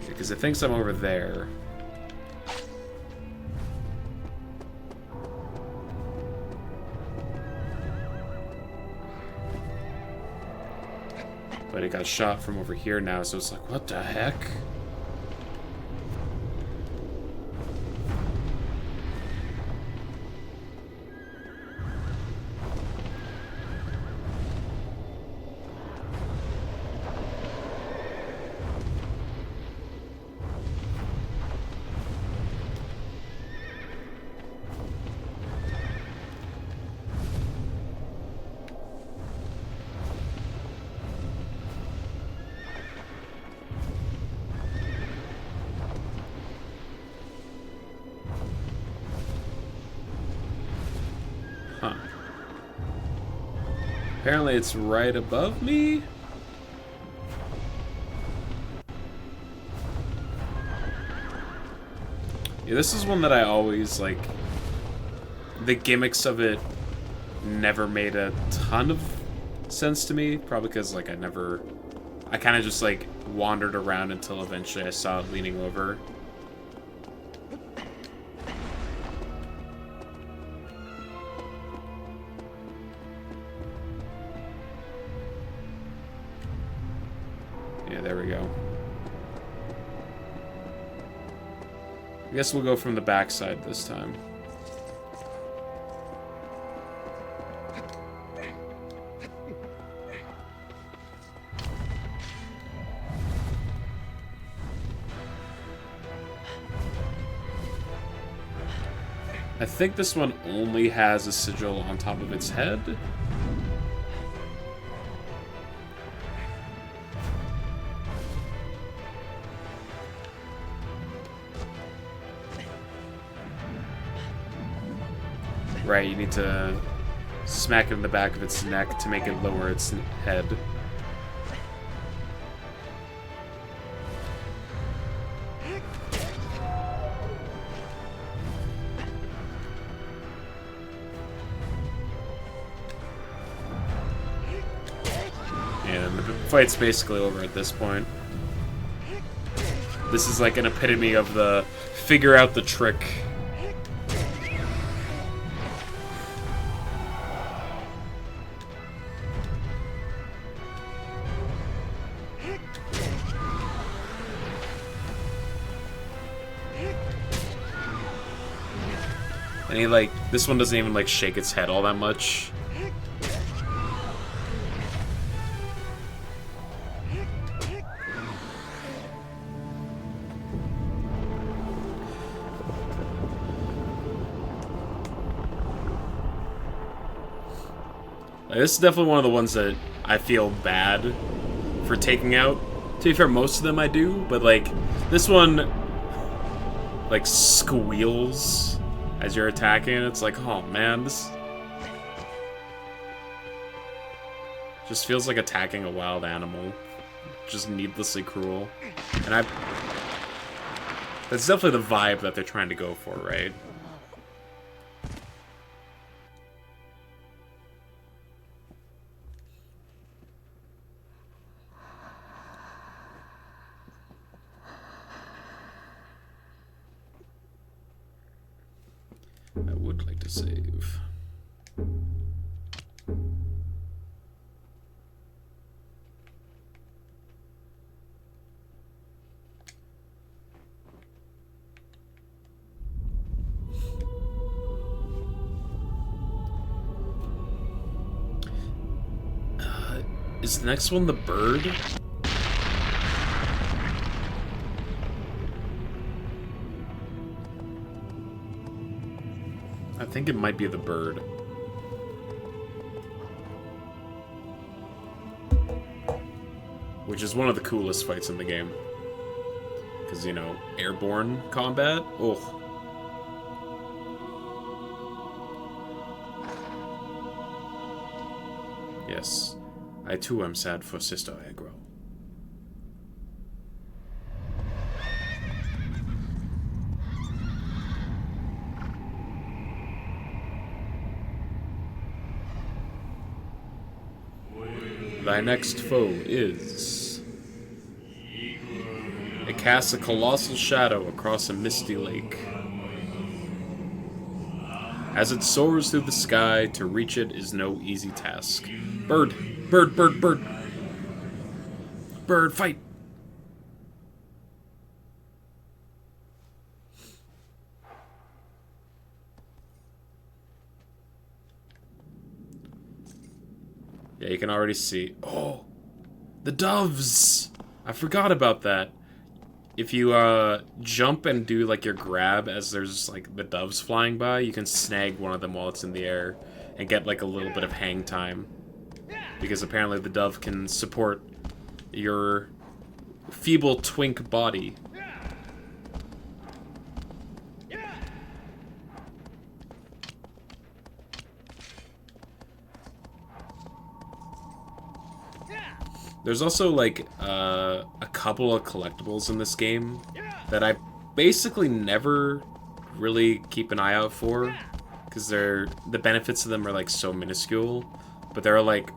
Because it thinks I'm over there. But it got shot from over here now, so it's like, what the heck? Huh. Apparently it's right above me? Yeah, this is one that I always, like... The gimmicks of it never made a ton of sense to me. Probably because, like, I kind of just, like, wandered around until eventually I saw it leaning over. Yeah, there we go. I guess we'll go from the backside this time. I think this one only has a sigil on top of its head. Right, you need to smack it in the back of its neck to make it lower its head. And the fight's basically over at this point. This is like an epitome of the figure out the trick. And he, like, this one doesn't even, like, shake its head all that much. Like, this is definitely one of the ones that I feel bad for taking out. To be fair, most of them I do, but, like, this one, like, squeals as you're attacking. It's like, oh man, this just feels like attacking a wild animal. Just needlessly cruel. And that's definitely the vibe that they're trying to go for, right? I would like to save. Is the next one the bird? I think it might be the bird. Which is one of the coolest fights in the game. Because, you know, airborne combat? Oh. Yes. I too am sad for Sister Agro. Thy next foe is... It casts a colossal shadow across a misty lake. As it soars through the sky, to reach it is no easy task. Bird! Bird, bird, bird! Bird, fight! Yeah, you can already see... Oh! The doves! I forgot about that. If you, jump and do, like, your grab as there's, like, the doves flying by, you can snag one of them while it's in the air and get, like, a little bit of hang time. Because apparently the dove can support your feeble twink body. There's also, like, a couple of collectibles in this game that I basically never really keep an eye out for, because the benefits of them are, like, so minuscule. But there are, like,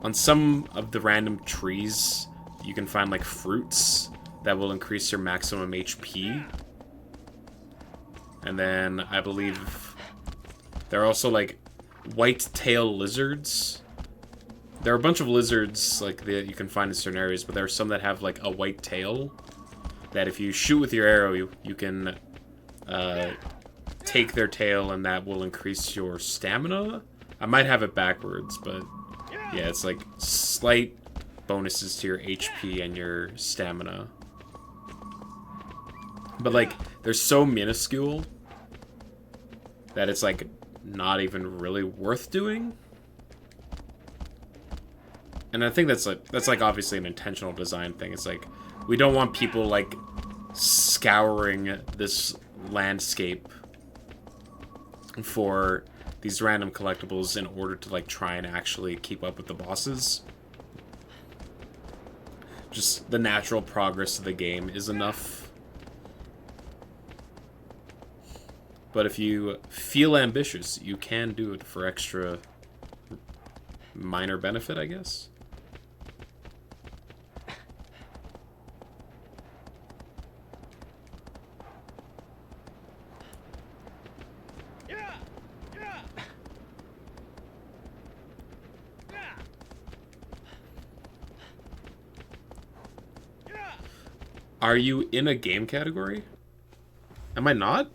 on some of the random trees, you can find, like, fruits that will increase your maximum HP. And then, I believe, there are also, like, white-tail lizards. There are a bunch of lizards, like, that you can find in certain areas, but there are some that have, like, a white tail, that if you shoot with your arrow, you can, take their tail, and that will increase your stamina? I might have it backwards, but, yeah, it's, like, slight bonuses to your HP and your stamina. But, like, they're so minuscule that it's, like, not even really worth doing. And I think that's like obviously an intentional design thing. It's like, we don't want people, like, scouring this landscape for these random collectibles in order to like try and actually keep up with the bosses. Just the natural progress of the game is enough. But if you feel ambitious, you can do it for extra minor benefit, I guess. Are you in a game category? Am I not?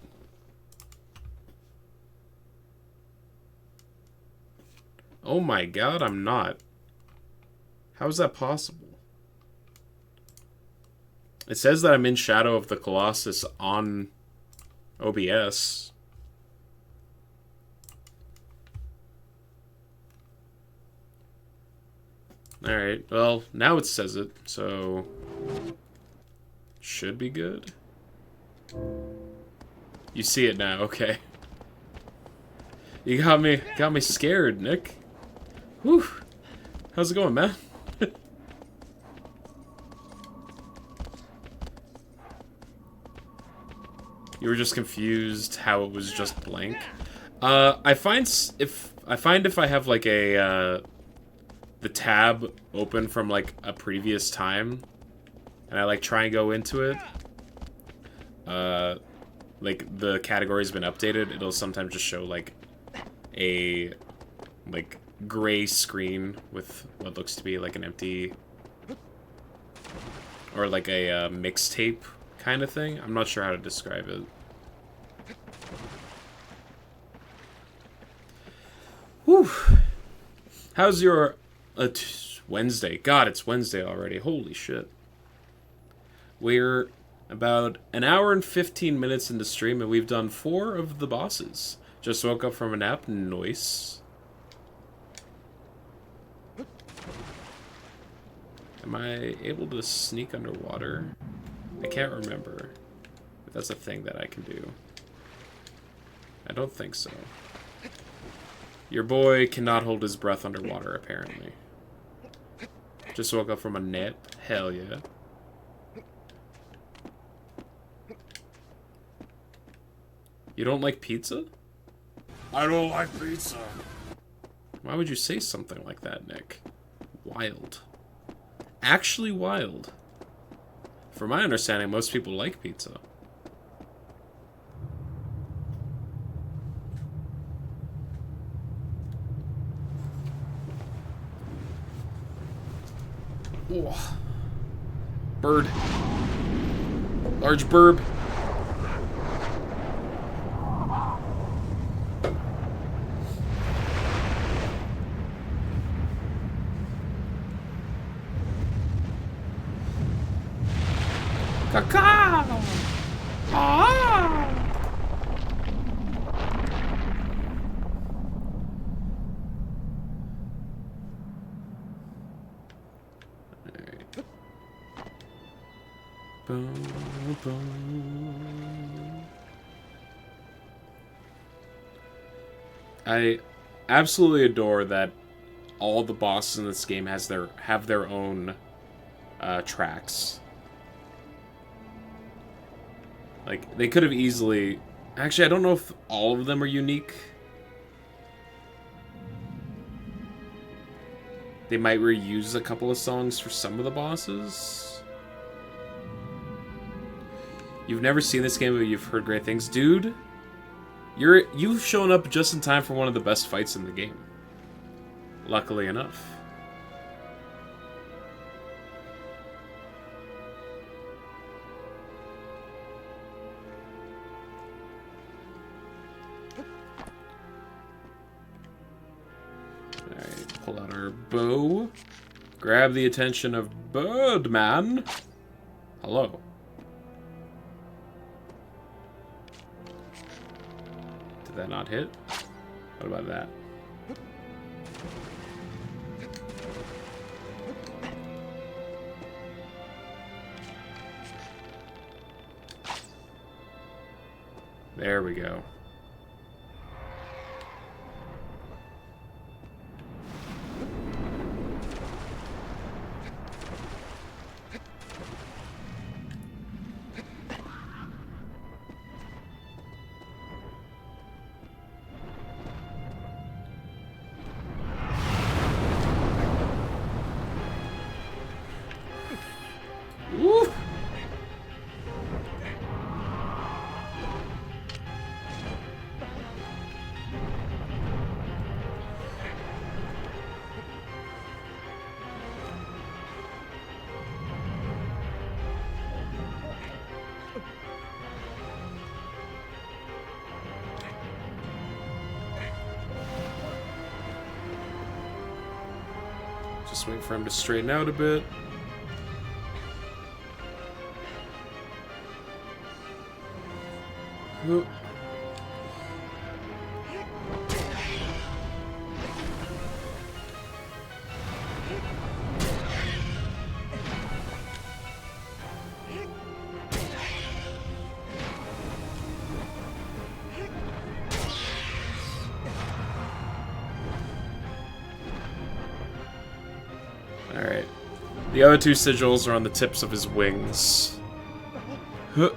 Oh my god, I'm not. How is that possible? It says that I'm in Shadow of the Colossus on OBS. Alright, well, now it says it, so... should be good. You see it now, okay. You got me scared, Nick. Whew. How's it going, man? You were just confused how it was just blank. I find if I have like a the tab open from like a previous time, and I like try and go into it, like the category's been updated, it'll sometimes just show like a like gray screen with what looks to be like an empty or like a mixtape kind of thing. I'm not sure how to describe it. Whew. How's your Wednesday? God, it's Wednesday already. Holy shit. We're about an hour and 15 minutes into stream, and we've done 4 of the bosses. Just woke up from a nap. Nice. Am I able to sneak underwater? I can't remember if that's a thing that I can do. I don't think so. Your boy cannot hold his breath underwater, apparently. Just woke up from a nap. Hell yeah. You don't like pizza? I don't like pizza. Why would you say something like that, Nick? Wild. Actually wild. From my understanding, most people like pizza. Ooh. Bird. Large burb. Cacao! Ah! Alright. Boom, boom. I absolutely adore that all the bosses in this game have their own tracks. Like, they could have easily... Actually, I don't know if all of them are unique. They might reuse a couple of songs for some of the bosses. You've never seen this game, but you've heard great things. Dude, you've shown up just in time for one of the best fights in the game. Luckily enough. Pull out our bow. Grab the attention of Birdman. Hello. Did that not hit? What about that? There we go. Just wait for him to straighten out a bit. Ooh. Alright. The other two sigils are on the tips of his wings. Huh.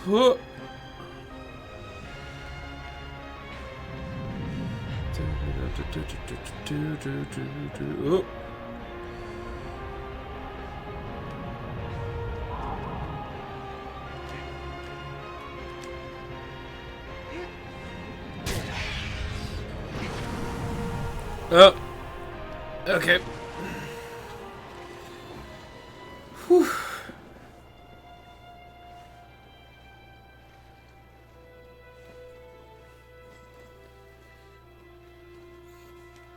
Huh. Oh. Oh. Okay. Whew.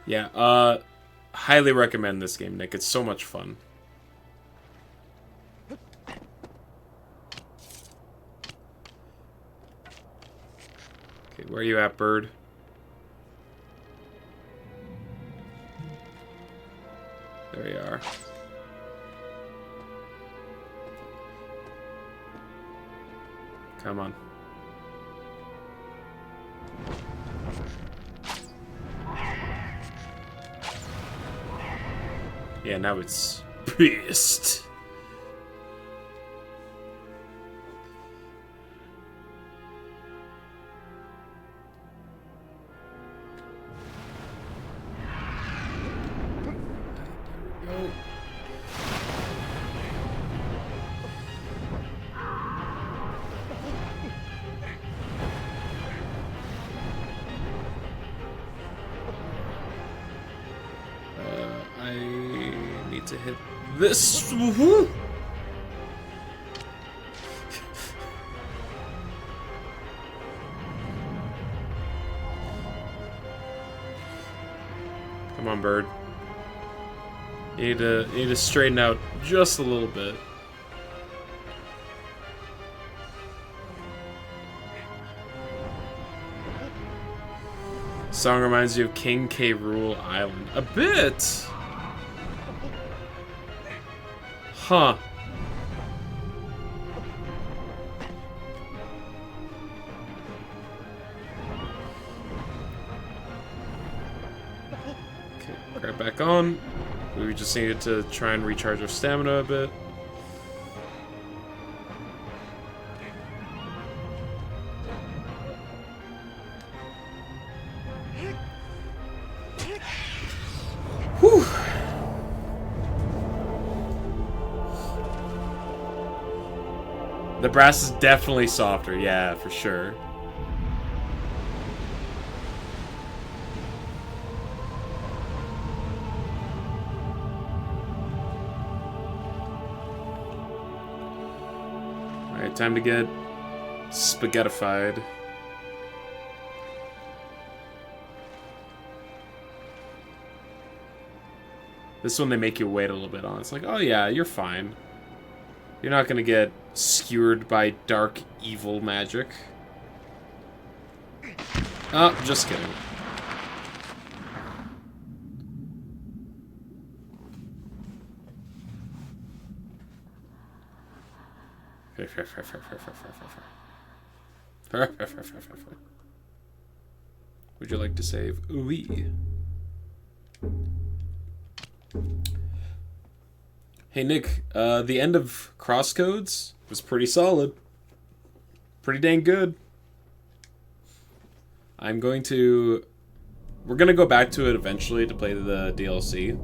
Yeah, highly recommend this game, Nick. It's so much fun. Okay, where are you at, bird? There you are. Come on. Yeah, now it's pissed. There we go. I need to hit this. Woohoo! Come on, bird. You need to straighten out just a little bit. Song reminds you of King K. Rool Island. A bit! Huh. Okay, right back on. We just needed to try and recharge our stamina a bit. Whew. The brass is definitely softer, yeah, for sure. Alright, time to get spaghettified. This one they make you wait a little bit on. It's like, oh yeah, you're fine. You're not gonna get skewered by dark, evil magic. Oh, just kidding. Would you like to save? Oui. Hey Nick, the end of Crosscodes was pretty solid. Pretty dang good. We're gonna go back to it eventually to play the DLC.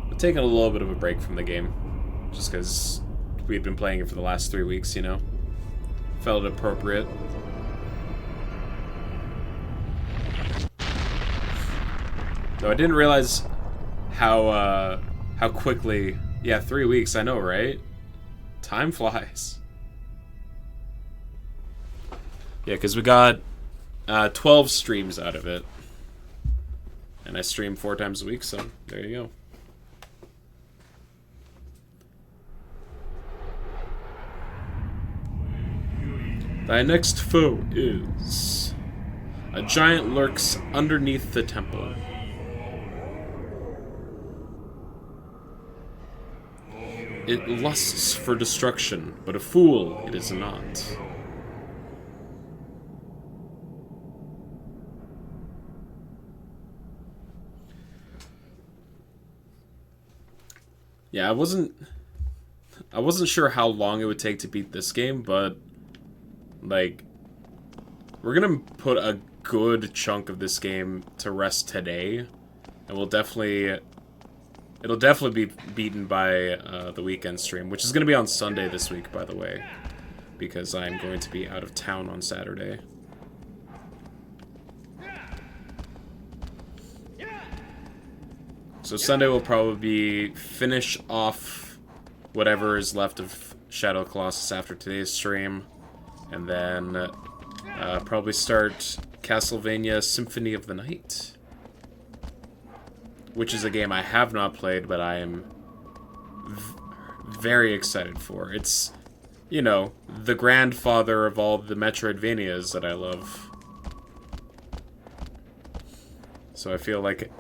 We're taking a little bit of a break from the game. Just because we've been playing it for the last 3 weeks, you know? Felt appropriate. Though I didn't realize how quickly... Yeah, 3 weeks, I know, right? Time flies. Yeah, because we got 12 streams out of it. And I stream 4 times a week, so there you go. Thy next foe is... A giant lurks underneath the temple. It lusts for destruction, but a fool it is not. Yeah, I wasn't sure how long it would take to beat this game, but like we're gonna put a good chunk of this game to rest today, and it'll definitely be beaten by the weekend stream, which is gonna be on Sunday this week, by the way, because I'm going to be out of town on Saturday. So Sunday will probably finish off whatever is left of Shadow Colossus after today's stream, and then probably start Castlevania Symphony of the Night, which is a game I have not played, but I am very excited for. It's, you know, the grandfather of all the Metroidvanias that I love. So I feel like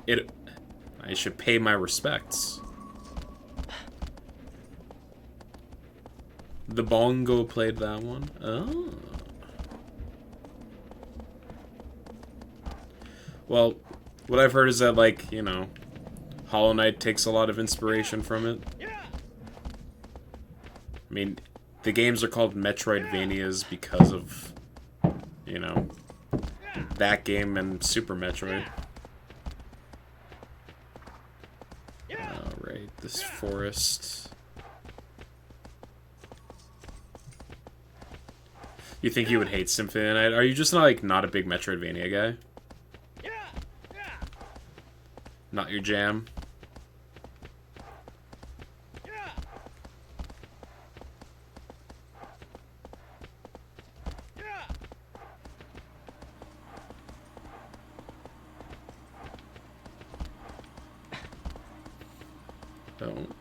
I should pay my respects. The Bongo played that one. Oh. Well, what I've heard is that, like, you know, Hollow Knight takes a lot of inspiration from it. I mean, the games are called Metroidvanias because of, you know, that game and Super Metroid. Alright, this forest. You think you would hate Symphony of the Night? Are you just not a big Metroidvania guy? Not your jam? Don't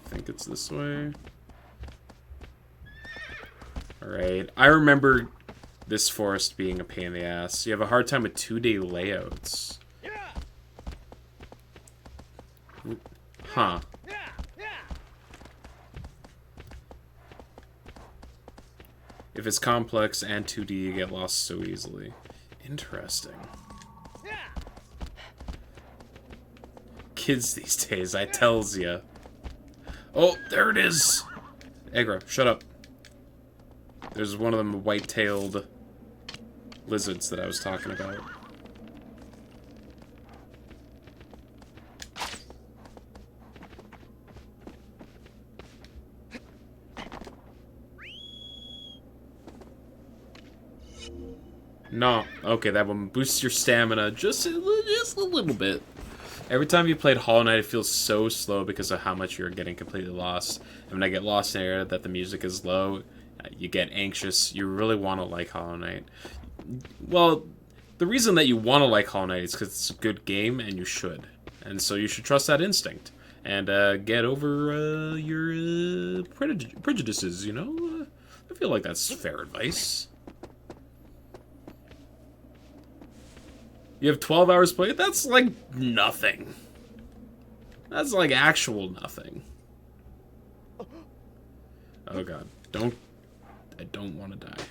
think it's this way. Alright, I remember this forest being a pain in the ass. You have a hard time with 2D layouts. Huh. If it's complex and 2D, you get lost so easily. Interesting. Kids these days, I tells ya. Oh, there it is! Agra, shut up. There's one of them white-tailed lizards that I was talking about. No. Okay, that one boosts your stamina just a little bit. Every time you played Hollow Knight, it feels so slow because of how much you're getting completely lost. And when I get lost in an area that the music is low, you get anxious. You really want to like Hollow Knight. Well, the reason that you want to like Hollow Knight is because it's a good game, and you should. And so you should trust that instinct. And get over your prejudices, you know? I feel like that's fair advice. You have 12 hours played? That's like nothing. That's like actual nothing. Oh god. I don't want to die.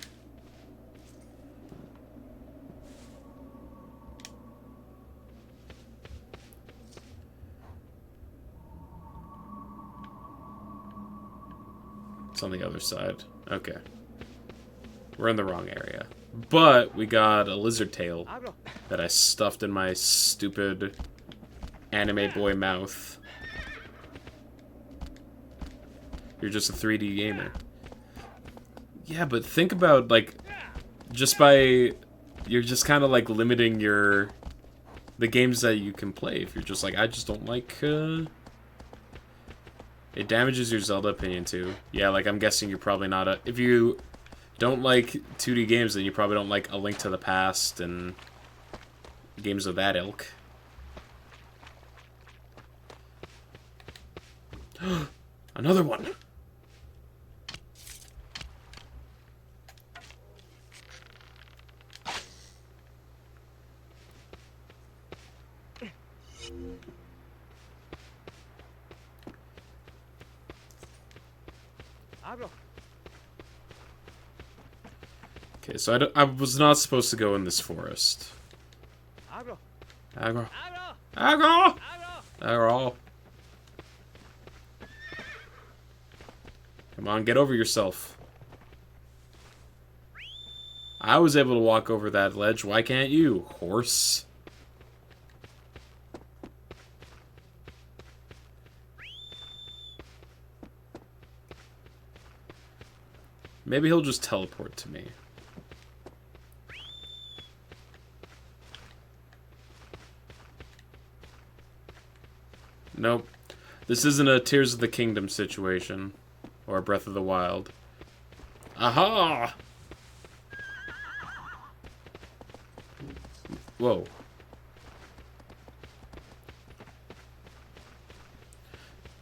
It's on the other side. Okay. We're in the wrong area. But we got a lizard tail that I stuffed in my stupid anime boy mouth. You're just a 3D gamer. Yeah, but think about, like, just by... You're just kind of, like, limiting the games that you can play. If you're just like, I just don't like, It damages your Zelda opinion, too. Yeah, like, I'm guessing you're probably not a... If you don't like 2D games, then you probably don't like A Link to the Past and games of that ilk. Another one! Okay, so I was not supposed to go in this forest. Aggro. Aggro! Aggro! Come on, get over yourself. I was able to walk over that ledge. Why can't you, horse? Maybe he'll just teleport to me. Nope. This isn't a Tears of the Kingdom situation. Or Breath of the Wild. Aha! Whoa.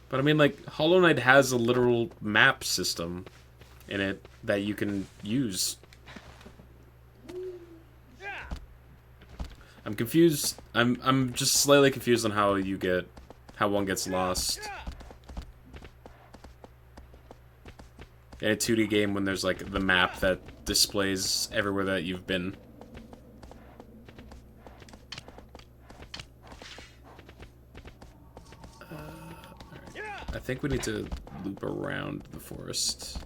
But I mean, like, Hollow Knight has a literal map system in it that you can use. I'm confused. I'm just slightly confused on how one gets lost in a 2D game when there's like the map that displays everywhere that you've been. Right. I think we need to loop around the forest.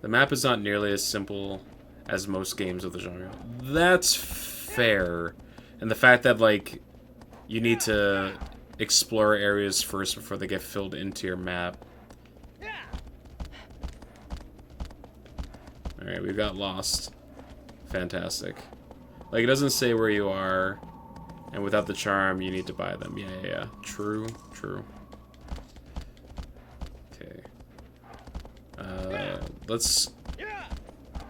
The map is not nearly as simple as most games of the genre. That's fair. And the fact that, like, you need to explore areas first before they get filled into your map. Alright, we got lost. Fantastic. Like, it doesn't say where you are, and without the charm, you need to buy them. Yeah. True. Okay. Let's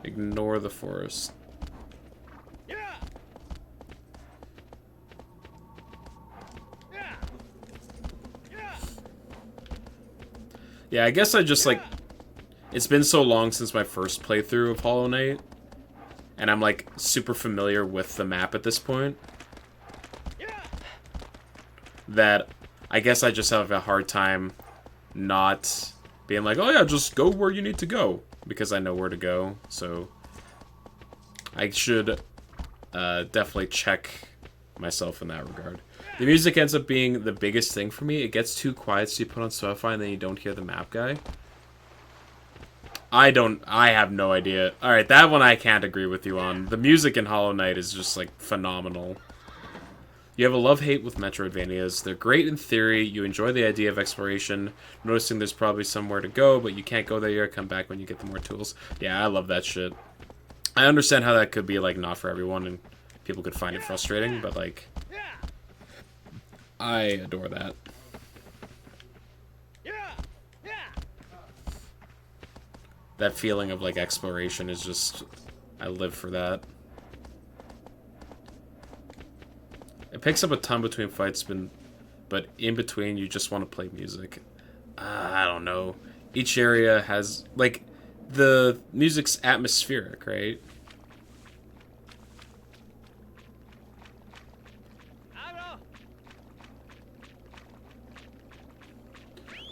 ignore the forest. Yeah, I guess I just, like... It's been so long since my first playthrough of Hollow Knight, and I'm, like, super familiar with the map at this point, that I guess I just have a hard time not being like, oh yeah, just go where you need to go, because I know where to go, so I should definitely check myself in that regard. The music ends up being the biggest thing for me. It gets too quiet, so you put on Spotify and then you don't hear the map guy. I have no idea. Alright, that one I can't agree with you on. The music in Hollow Knight is just, like, phenomenal. You have a love-hate with Metroidvanias. They're great in theory. You enjoy the idea of exploration, noticing there's probably somewhere to go, but you can't go there. Come back when you get the more tools. Yeah, I love that shit. I understand how that could be, like, not for everyone, and people could find it frustrating, but, like... I adore that. That feeling of, like, exploration is just... I live for that. It picks up a ton between fights, but in between, you just want to play music. I don't know. Each area has... Like, the music's atmospheric, right?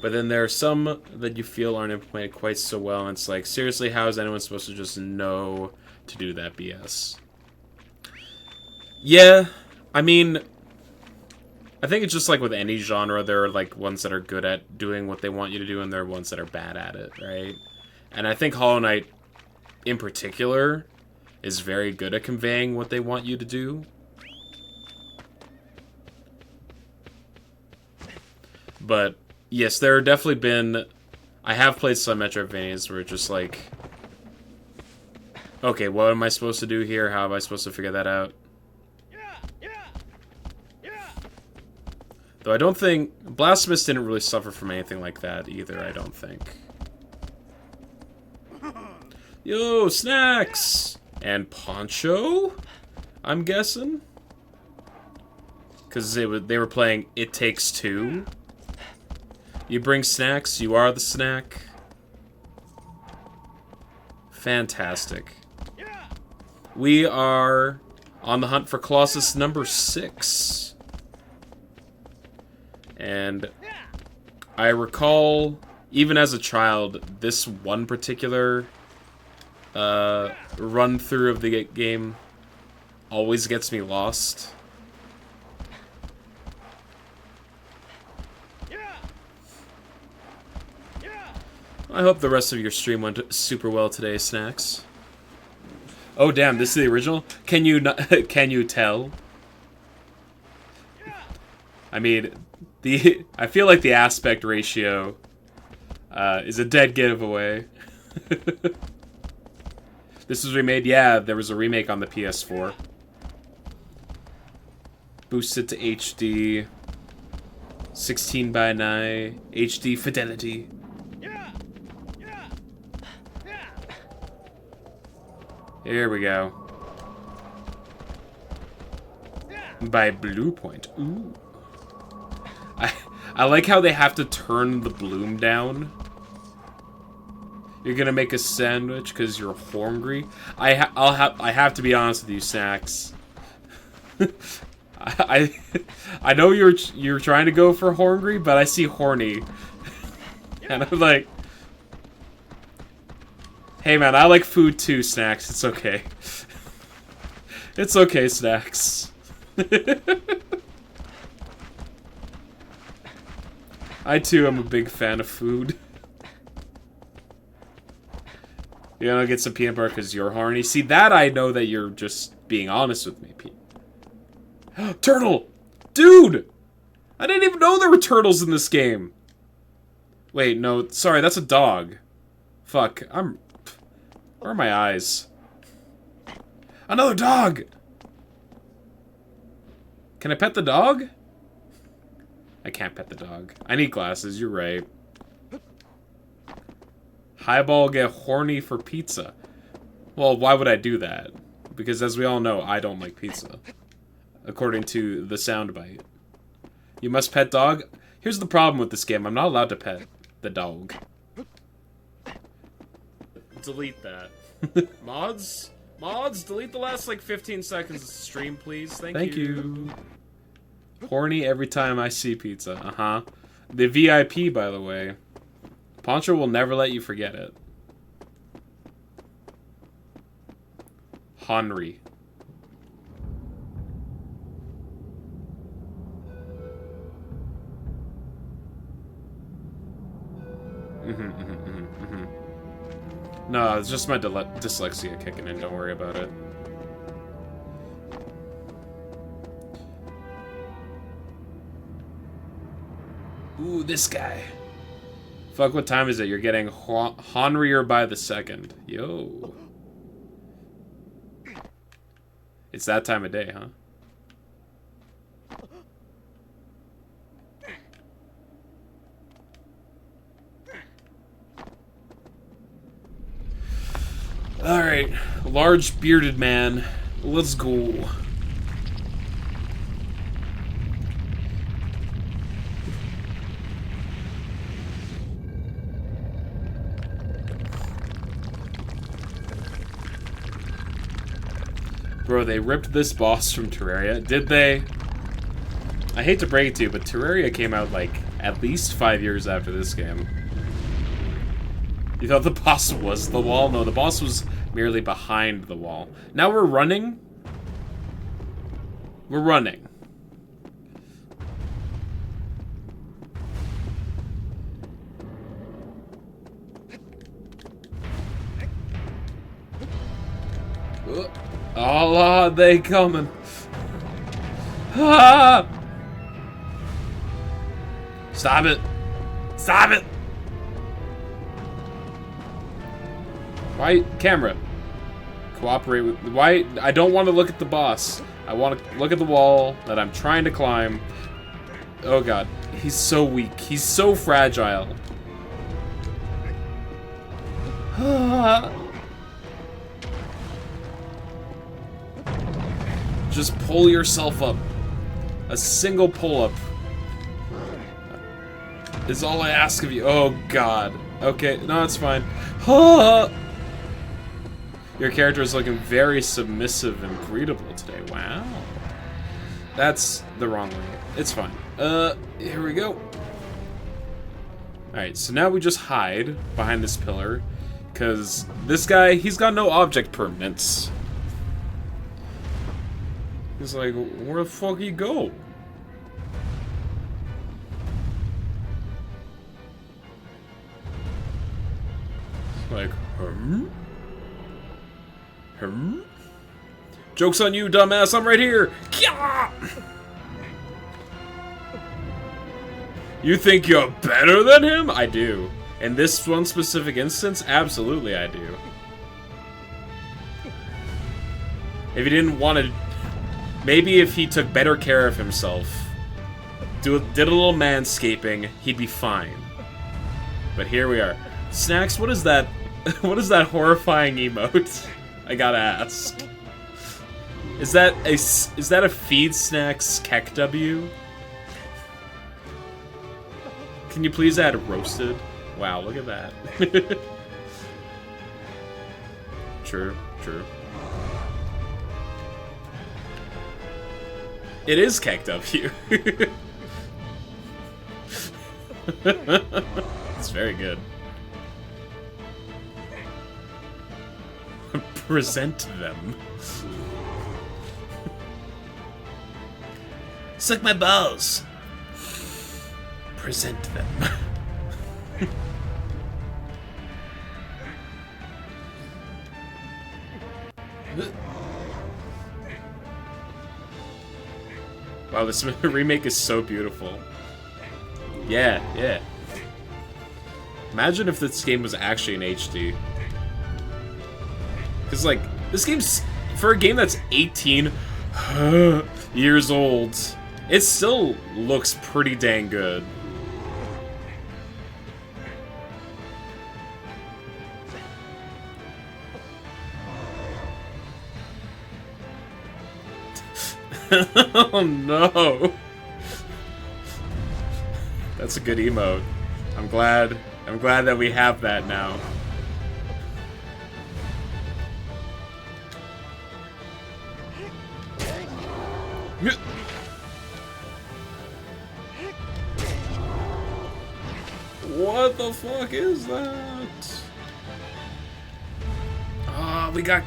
But then there are some that you feel aren't implemented quite so well, and it's like, seriously, how is anyone supposed to just know to do that BS? Yeah, I mean, I think it's just like with any genre, there are like ones that are good at doing what they want you to do, and there are ones that are bad at it, right? And I think Hollow Knight, in particular, is very good at conveying what they want you to do. But... yes, there have definitely been... I have played some Metroidvanias where it's just like... okay, what am I supposed to do here? How am I supposed to figure that out? Though I don't think... Blasphemous didn't really suffer from anything like that either, I don't think. Yo, snacks! And Poncho? I'm guessing? Because they were playing It Takes Two. You bring snacks, you are the snack. Fantastic. We are on the hunt for Colossus number 6. And I recall, even as a child, this one particular run-through of the game always gets me lost. I hope the rest of your stream went super well today, Snacks. Oh damn, this is the original? Can you not, can you tell? I mean, I feel like the aspect ratio is a dead giveaway. This was remade? Yeah, there was a remake on the PS4. Boosted to HD. 16:9. HD fidelity. Here we go. By Blue Point. Ooh. I like how they have to turn the bloom down. You're gonna make a sandwich because you're hungry. I have to be honest with you, Snacks. I know you're trying to go for hungry, but I see horny, and I'm like, hey man, I like food too, Snacks. It's okay. It's okay, Snacks. I too am a big fan of food. You know, get some peanut butter because you're horny. See, that I know that you're just being honest with me, Pete. Turtle! Dude! I didn't even know there were turtles in this game. Wait, no, sorry, that's a dog. Fuck, where are my eyes? Another dog! Can I pet the dog? I can't pet the dog. I need glasses, you're right. Highball get horny for pizza. Well, why would I do that? Because as we all know, I don't like pizza. According to the soundbite. You must pet dog? Here's the problem with this game. I'm not allowed to pet the dog. Delete that. Mods? Mods, delete the last, like, 15 seconds of stream, please. Thank you. Horny every time I see pizza. Uh-huh. The VIP, by the way. Poncho will never let you forget it. Henry. No, it's just my dyslexia kicking in. Don't worry about it. Ooh, this guy. Fuck, what time is it? You're getting Honrier by the second. Yo. It's that time of day, huh? Alright. Large bearded man. Let's go. Bro, they ripped this boss from Terraria. Did they? I hate to break it to you, but Terraria came out, like, at least 5 years after this game. You thought the boss was the wall? No, the boss was merely behind the wall. Now we're running? We're running. Allah, they coming. Ah! Stop it. Stop it. Why, camera? Cooperate with, why? I don't want to look at the boss. I want to look at the wall that I'm trying to climb. Oh god. He's so weak. He's so fragile. Just pull yourself up. A single pull-up is all I ask of you. Oh god. Okay, no, it's fine. Your character is looking very submissive and breedable today. Wow. That's the wrong way. It's fine. Here we go. Alright, so now we just hide behind this pillar. Because this guy, he's got no object permanence. He's like, where the fuck he go? Like, Joke's on you, dumbass, I'm right here! Kya! You think you're better than him? I do. In this one specific instance, absolutely I do. If he didn't want to... Maybe if he took better care of himself, did a little manscaping, he'd be fine. But here we are. Snacks, what is that? What is that horrifying emote? I gotta ask. Is that a feed snacks kek W? Can you please add roasted? Wow, look at that. True, true. It is kek W. It's very good. Present them. Suck my balls. Present them. Wow, this remake is so beautiful. Yeah, yeah. Imagine if this game was actually in HD. Because, like, this game's... For a game that's 18 years old, it still looks pretty dang good. Oh no! That's a good emote. I'm glad that we have that now. What the fuck is that? Ah, we got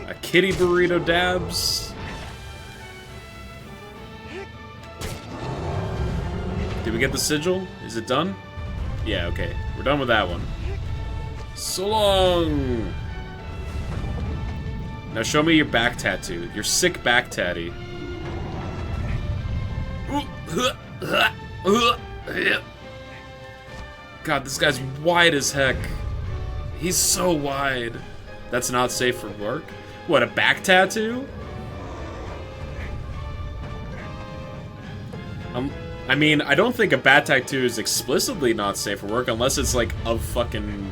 a kitty burrito dabs. Did we get the sigil? Is it done? Yeah, okay. We're done with that one. So long! Now show me your back tattoo. Your sick back tatty. God, this guy's wide as heck. He's so wide. That's not safe for work? What, a back tattoo? I mean, I don't think a bat tattoo is explicitly not safe for work unless it's like of fucking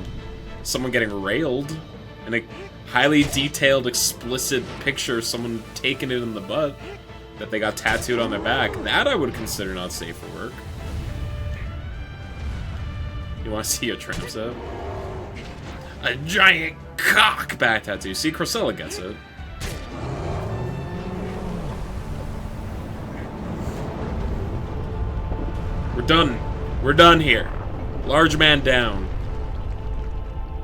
someone getting railed and a highly detailed, explicit picture of someone taking it in the butt that they got tattooed on their back. That I would consider not safe for work. You want to see a tramp set? A giant cock back tattoo. See, Cressella gets it. We're done. We're done here. Large man down.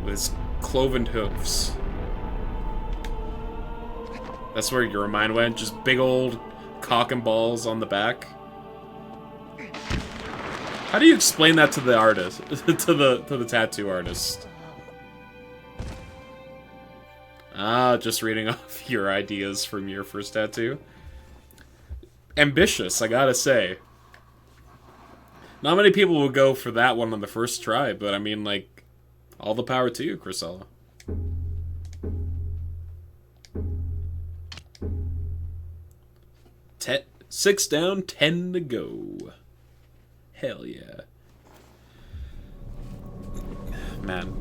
With his cloven hoofs. That's where your mind went? Just big old cock and balls on the back? How do you explain that to the artist? to the tattoo artist? Ah, just reading off your ideas from your first tattoo. Ambitious, I gotta say. Not many people will go for that one on the first try, but I mean, like, all the power to you, Cressella. 6 down, 10 to go. Hell yeah. Man,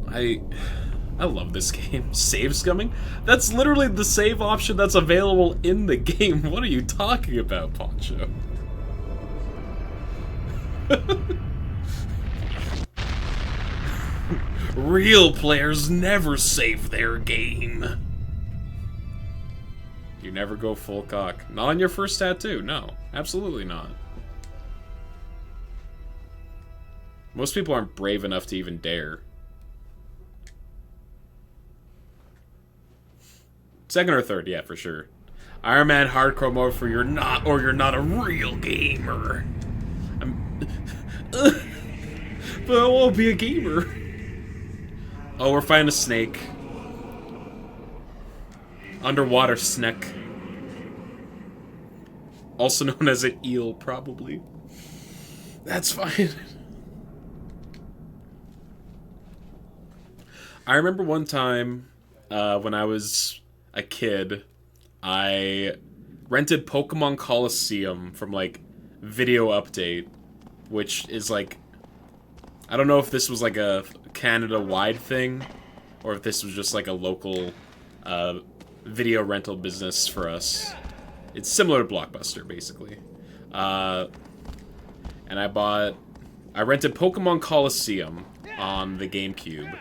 I love this game. Save scumming? That's literally the save option that's available in the game. What are you talking about, Poncho? Real players never save their game. You never go full cock. Not on your first tattoo, no. Absolutely not. Most people aren't brave enough to even dare. Second or third, yeah, for sure. Iron Man hardcore mode for you're not a real gamer. But I won't be a gamer. Oh, we're fighting a snake. Underwater snake. Also known as an eel, probably. That's fine. I remember one time when I was a kid, I rented Pokemon Colosseum from, like, Video Update, which is, like, I don't know if this was, like, a Canada-wide thing, or if this was just, like, a local video rental business for us. It's similar to Blockbuster, basically. And I rented Pokemon Colosseum on the GameCube,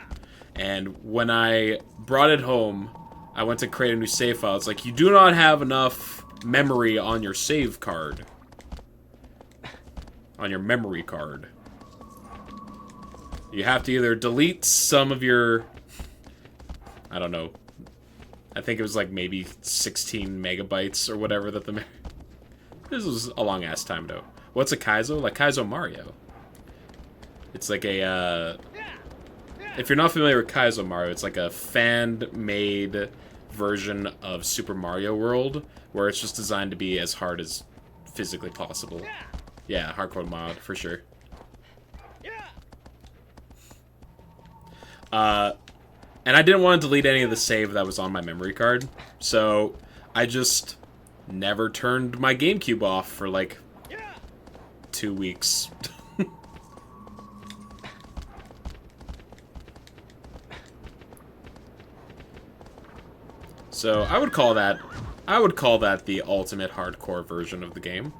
and when I brought it home, I went to create a new save file. It's like, you do not have enough memory on your save card. On your memory card. You have to either delete some of your... I don't know. I think it was like maybe 16 megabytes or whatever that the... This was a long-ass time, though. What's a Kaizo? Like Kaizo Mario. It's like a, If you're not familiar with Kaizo Mario, it's like a fan-made version of Super Mario World, where it's just designed to be as hard as physically possible. Yeah, hardcore mod, for sure. And I didn't want to delete any of the save that was on my memory card, so I just never turned my GameCube off for, like, 2 weeks. So I would call that the ultimate hardcore version of the game.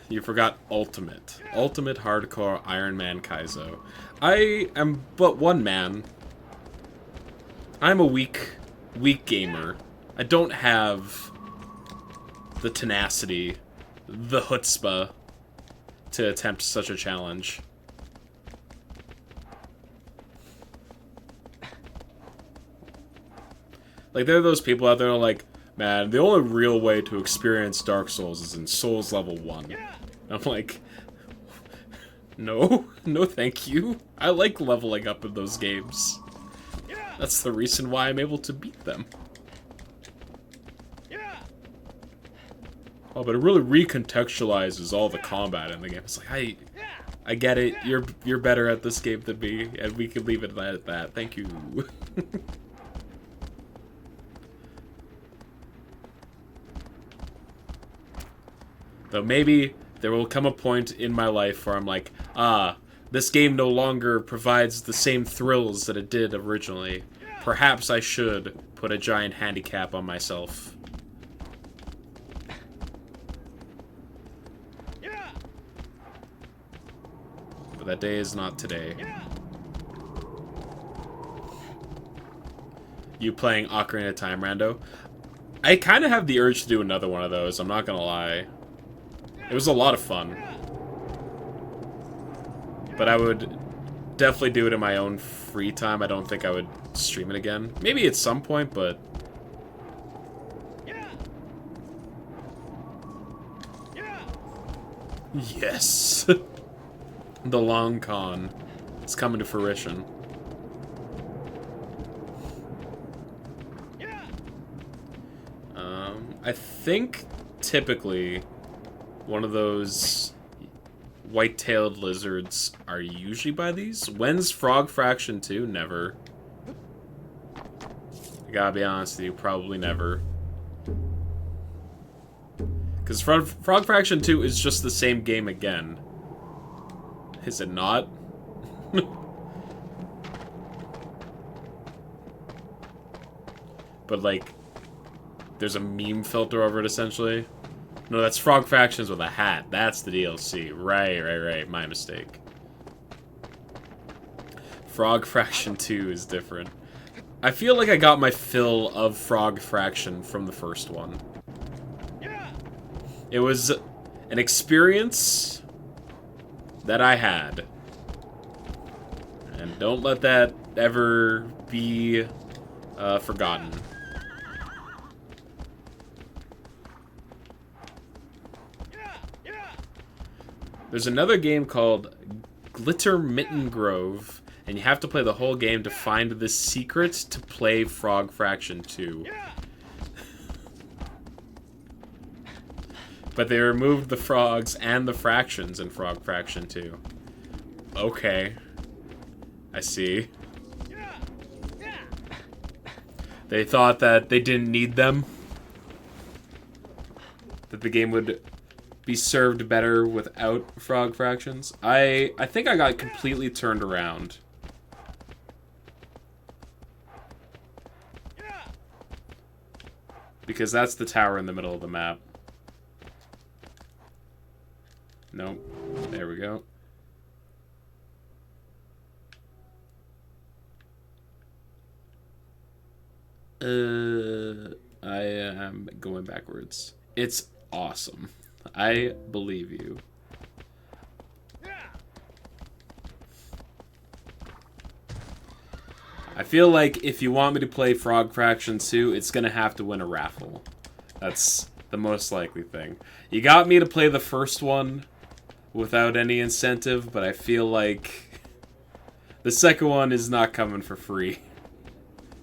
You forgot ultimate. Ultimate hardcore Iron Man Kaizo. I am but one man. I'm a weak gamer. I don't have the tenacity, the chutzpah to attempt such a challenge. Like, there are those people out there like, man, the only real way to experience Dark Souls is in Souls level 1. I'm like, no, no thank you. I like leveling up in those games. That's the reason why I'm able to beat them. Oh, but it really recontextualizes all the combat in the game. It's like, I get it. You're better at this game than me, and we can leave it at that. Thank you. Though maybe there will come a point in my life where I'm like, this game no longer provides the same thrills that it did originally. Perhaps I should put a giant handicap on myself. But that day is not today. You playing Ocarina of Time, Rando? I kind of have the urge to do another one of those, I'm not gonna lie. It was a lot of fun. But I would definitely do it in my own free time. I don't think I would stream it again. Maybe at some point, but... Yes! The long con. It's coming to fruition. I think typically one of those white-tailed lizards are usually by these. When's Frog Fraction 2? Never. I gotta be honest with you, probably never. Because Frog Fraction 2 is just the same game again. Is it not? But, like, there's a meme filter over it, essentially. No, that's Frog Fractions with a hat. That's the DLC. Right. My mistake. Frog Fraction 2 is different. I feel like I got my fill of Frog Fraction from the first one. It was an experience that I had. And don't let that ever be forgotten. There's another game called Glitter Mitten Grove, and you have to play the whole game to find the secret to play Frog Fraction 2. But they removed the frogs and the fractions in Frog Fraction 2. Okay. I see. They thought that they didn't need them. That the game would be served better without frog fractions. I think I got completely turned around. Because that's the tower in the middle of the map. Nope. There we go. I am going backwards. It's awesome. I believe you. I feel like if you want me to play Frog Fraction 2, it's gonna have to win a raffle. That's the most likely thing. You got me to play the first one without any incentive, but I feel like the second one is not coming for free.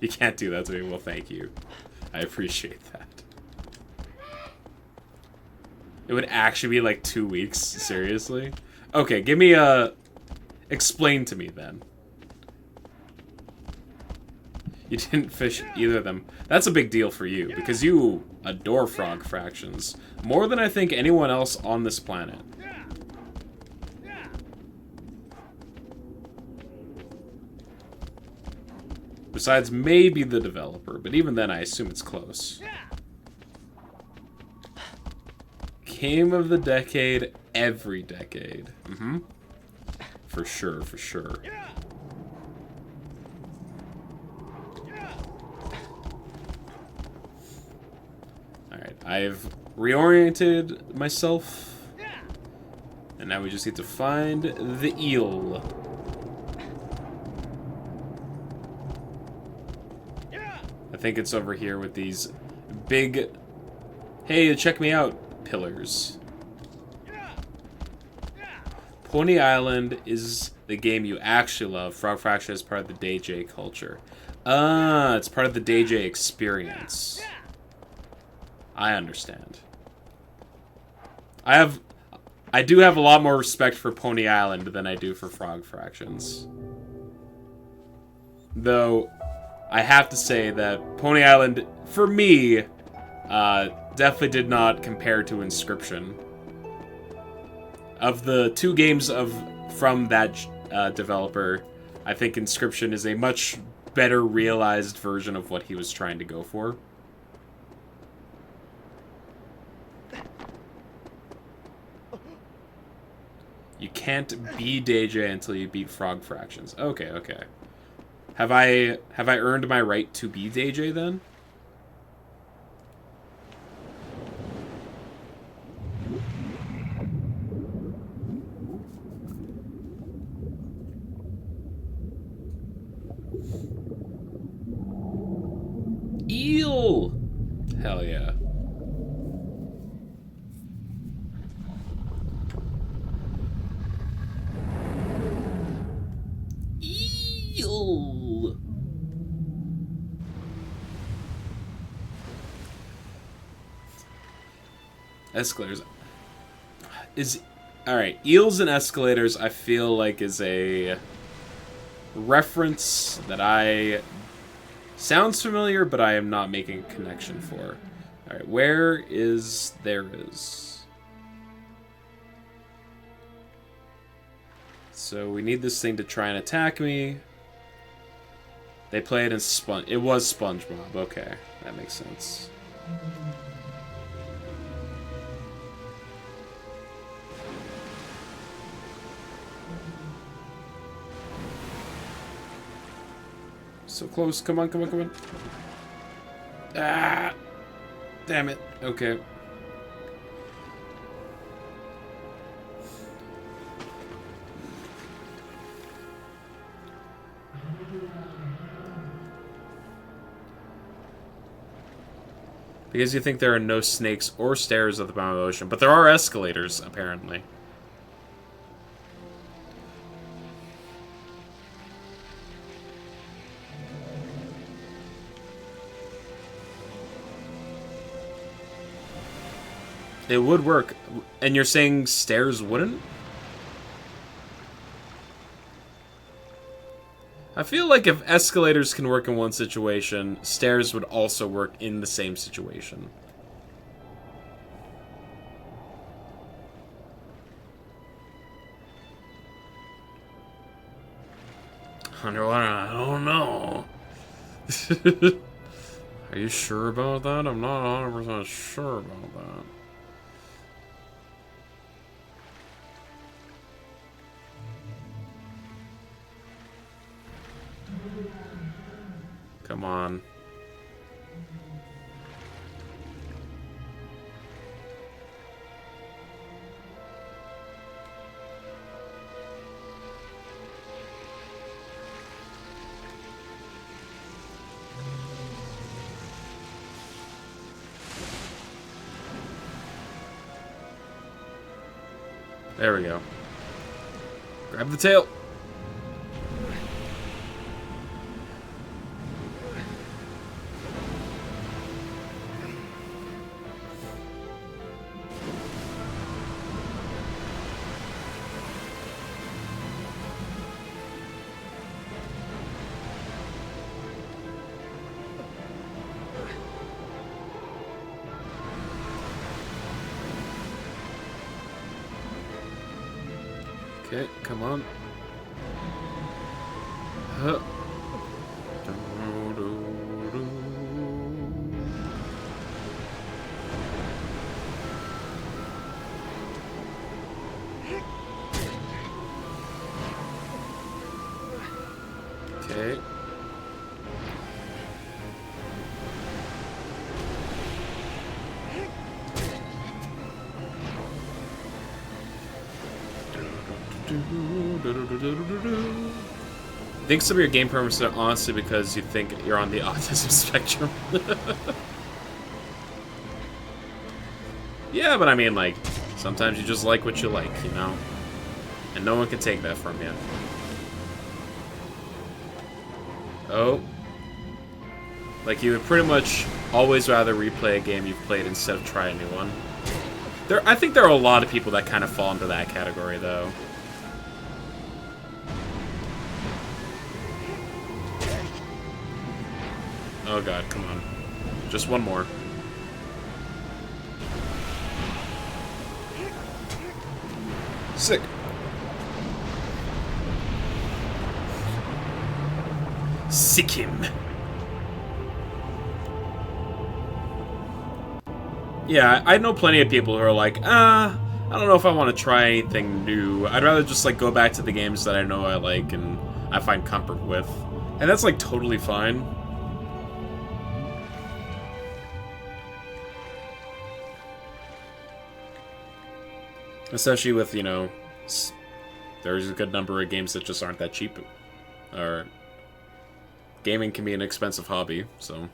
You can't do that to me. Well, thank you. I appreciate that. It would actually be like 2 weeks? Seriously? Okay, give me a... Explain to me, then. You didn't fish either of them. That's a big deal for you, because you adore frog fractions. More than I think anyone else on this planet. Besides maybe the developer, but even then I assume it's close. Game of the decade, every decade. Mm-hmm. For sure, for sure. Alright, I've reoriented myself. And now we just need to find the eel. I think it's over here with these big, hey, check me out, pillars. Pony Island is the game you actually love. Frog Fraction is part of the DJ culture. Ah, it's part of the DJ experience. I understand. I do have a lot more respect for Pony Island than I do for Frog Fractions. Though, I have to say that Pony Island, for me, definitely did not compare to Inscription. Of the two games from that developer, I think Inscription is a much better realized version of what he was trying to go for. You can't be DJ until you beat Frog Fractions. Okay, okay. Have I earned my right to be DJ then? Eel! Hell yeah. Eel! Escalators. Alright, eels and escalators, I feel like is a reference that I... sounds familiar, but I am not making a connection for. Alright, where is... there is. So we need this thing to try and attack me. They play it in it was SpongeBob, okay. That makes sense. So close. Come on, come on, come on. Ah! Damn it. Okay. Because you think there are no snakes or stairs at the bottom of the ocean. But there are escalators, apparently. It would work. And you're saying stairs wouldn't? I feel like if escalators can work in one situation, stairs would also work in the same situation. Underwater, I don't know. Are you sure about that? I'm not 100% sure about that. Come on. There we go. Grab the tail. Okay, come on. Huh. Okay. I think some of your game permits are honestly because you think you're on the autism spectrum. Yeah, but I mean, like, sometimes you just like what you like, you know? And no one can take that from you. Oh. Like, you would pretty much always rather replay a game you've played instead of try a new one. I think there are a lot of people that kind of fall into that category, though. Oh god, come on. Just one more. Sick. Sick him. Yeah, I know plenty of people who are like, I don't know if I want to try anything new. I'd rather just, like, go back to the games that I know I like and I find comfort with. And that's, like, totally fine. Especially with, you know, there's a good number of games that just aren't that cheap. Or gaming can be an expensive hobby, so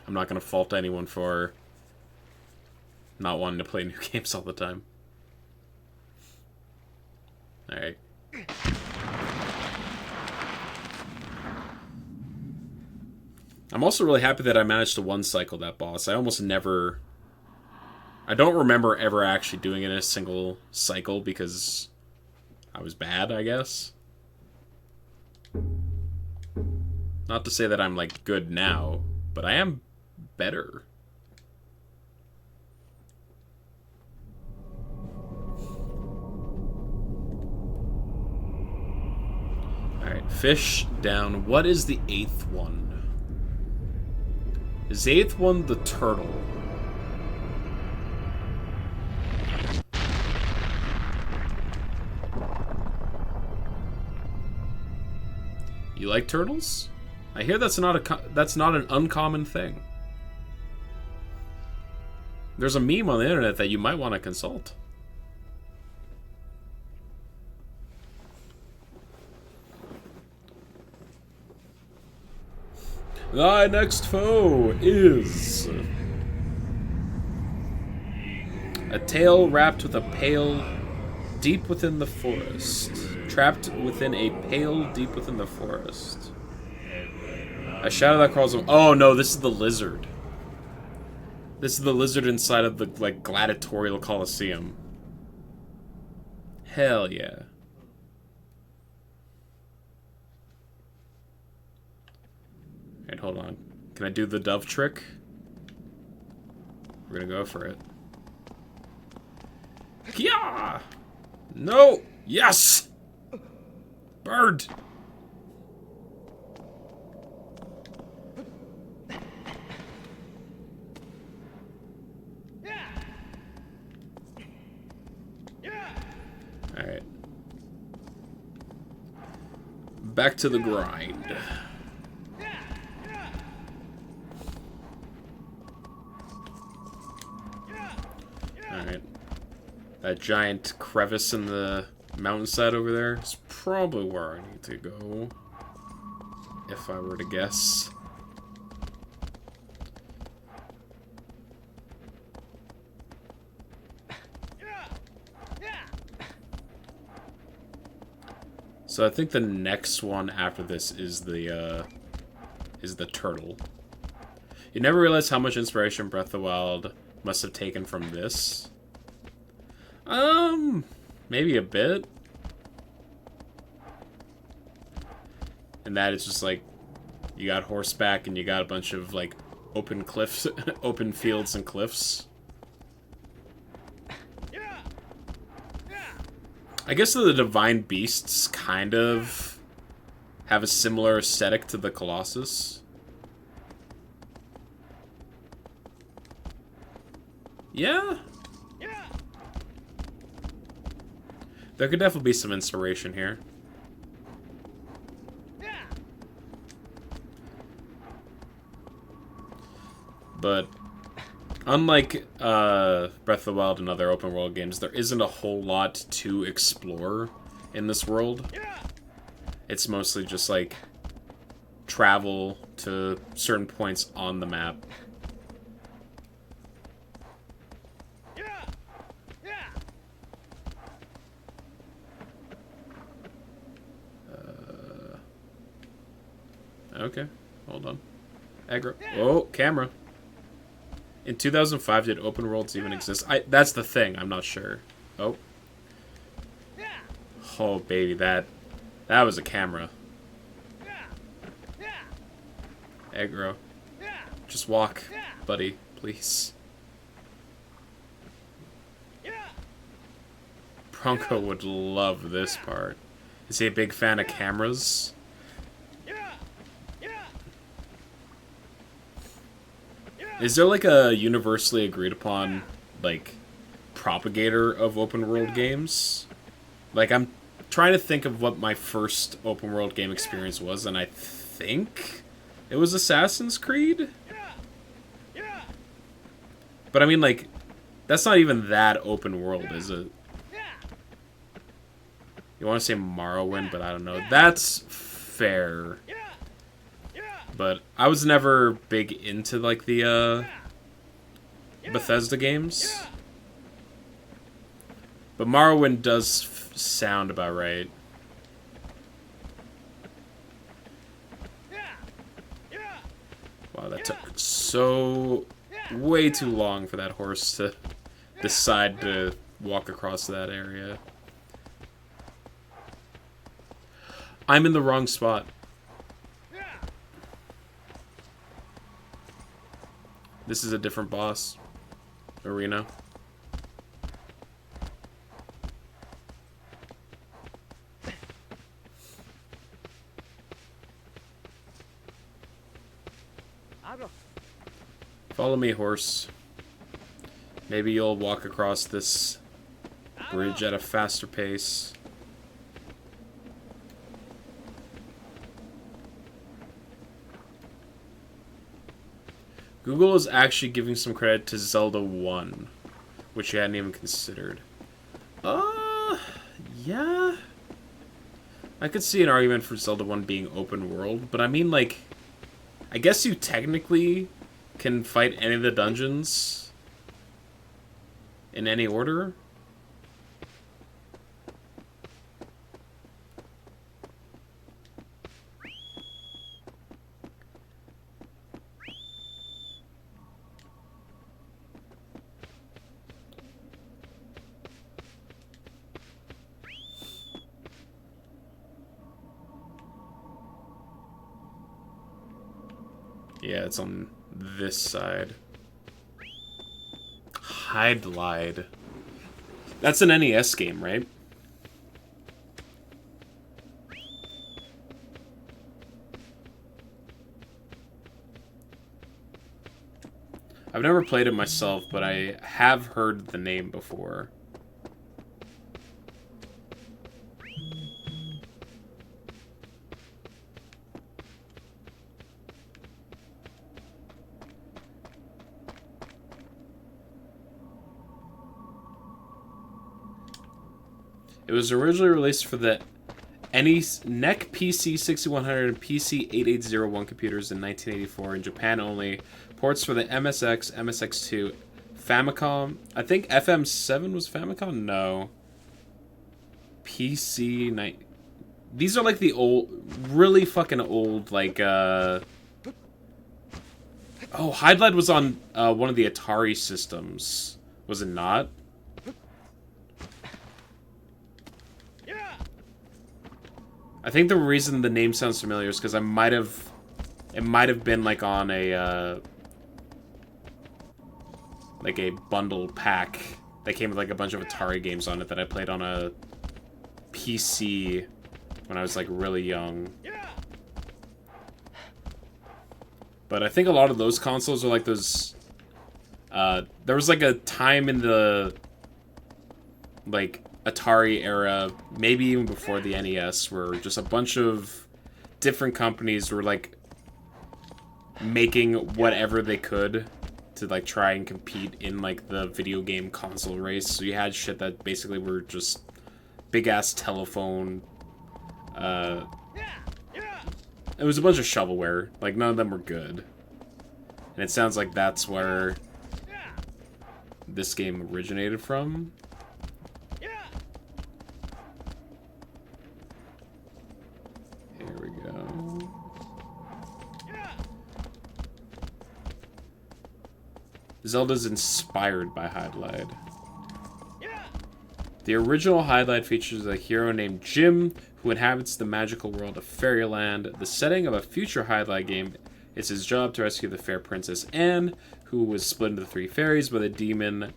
I'm not going to fault anyone for not wanting to play new games all the time. Alright. I'm also really happy that I managed to one-cycle that boss. I I don't remember ever actually doing it in a single cycle because I was bad, I guess. Not to say that I'm, like, good now, but I am better. Alright, fish down. What is the 8th one? Is the 8th one the turtle? You like turtles? I hear that's not an uncommon thing. There's a meme on the internet that you might want to consult. Thy next foe is a tail wrapped with a pail deep within the forest. Trapped within a pail deep within the forest. A shadow that crawls. Oh no, this is the lizard. This is the lizard inside of the like gladiatorial Colosseum. Hell yeah. Alright, hold on. Can I do the dove trick? We're gonna go for it. Yeah! No! Yes! Bird! Alright. Back to the grind. Alright. That giant crevice in the mountainside over there is probably where I need to go. If I were to guess. So I think the next one after this is the turtle. You never realize how much inspiration Breath of the Wild must have taken from this. Maybe a bit. And that is just like, you got horseback and you got a bunch of like open cliffs, open fields and cliffs. I guess the Divine Beasts kind of have a similar aesthetic to the Colossus. Yeah. There could definitely be some inspiration here. But unlike Breath of the Wild and other open world games, there isn't a whole lot to explore in this world. It's mostly just like travel to certain points on the map. Okay, hold on. Aggro. Oh, camera. In 2005, did open worlds even exist? That's the thing. I'm not sure. Oh. Oh, baby, that was a camera. Aggro. Just walk, buddy, please. Bronco would love this part. Is he a big fan of cameras? Is there like a universally agreed upon like propagator of open world games? Like I'm trying to think of what my first open world game experience was, and I think it was Assassin's Creed. But I mean, like, that's not even that open world, is it? You want to say Morrowind, but I don't know. That's fair. But I was never big into, like, the, Bethesda games. But Morrowind does sound about right. Wow, that took so... way too long for that horse to decide to walk across that area. I'm in the wrong spot. This is a different boss arena. Follow me, horse. Maybe you'll walk across this bridge at a faster pace. Google is actually giving some credit to Zelda 1, which you hadn't even considered. Yeah. I could see an argument for Zelda 1 being open world, but I mean, like, I guess you technically can fight any of the dungeons in any order. Yeah, it's on this side. Hide Lied. That's an NES game, right? I've never played it myself, but I have heard the name before. It was originally released for the NEC PC 6100 and PC 8801 computers in 1984 in Japan only. Ports for the MSX, MSX2, Famicom. I think FM7 was Famicom? No. PC 9. These are like the old, really fucking old, like, Oh, Hide Light was on one of the Atari systems. Was it not? I think the reason the name sounds familiar is because it might have been like on a bundle pack that came with like a bunch of Atari games on it that I played on a PC when I was like really young. But I think a lot of those consoles are like those. There was like a time in the like Atari era, maybe even before the NES, where just a bunch of different companies were like making whatever they could to like try and compete in like the video game console race. So you had shit that basically were just big ass telephone. It was a bunch of shovelware. Like none of them were good, and it sounds like that's where this game originated from. Here we go. Zelda's inspired by Hide Light. The original Hide Light features a hero named Jim who inhabits the magical world of Fairyland. The setting of a future Hide Light game is his job to rescue the fair Princess Anne, who was split into three fairies by the demon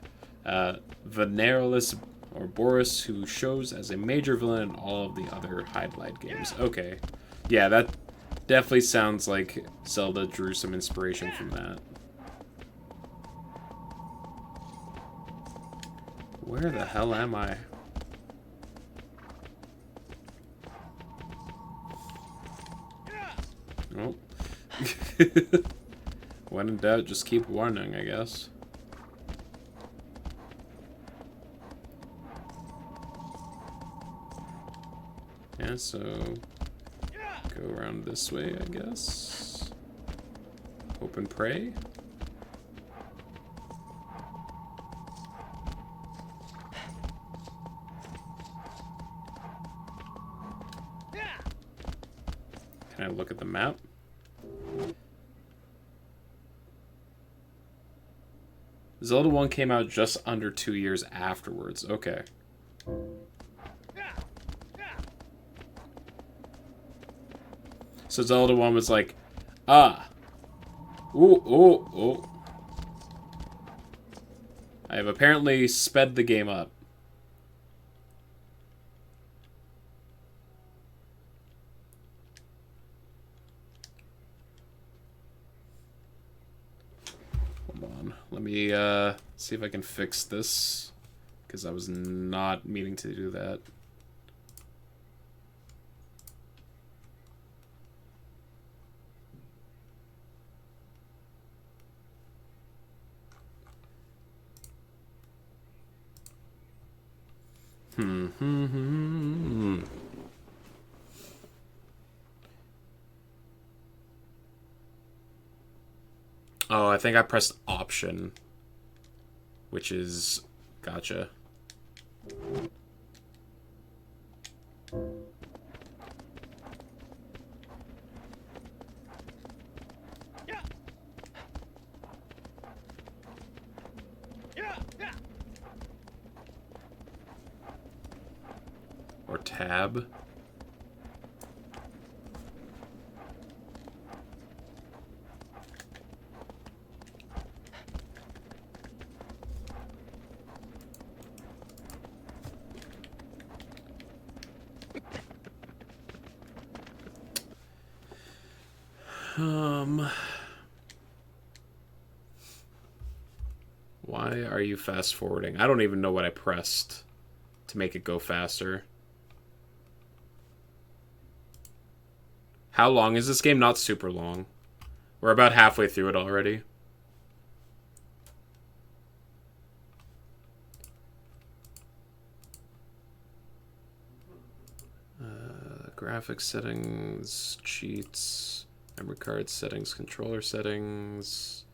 Veneralis or Boris, who shows as a major villain in all of the other Hide Light games. Okay. Yeah, that definitely sounds like Zelda drew some inspiration from that. Where the hell am I? Oh. When in doubt, just keep warning, I guess. Yeah, so go around this way, I guess. Hope and pray. Can I look at the map? Zelda 1 came out just under 2 years afterwards. Okay. So Zelda 1 was like, ah. Ooh, ooh, ooh. I have apparently sped the game up. Hold on. Let me see if I can fix this. Because I was not meaning to do that. Oh, I think I pressed option. Which is... Gotcha. Or tab. Why are you fast forwarding? I don't even know what I pressed to make it go faster. How long is this game? Not super long. We're about halfway through it already. Graphics settings, cheats, memory card settings, controller settings.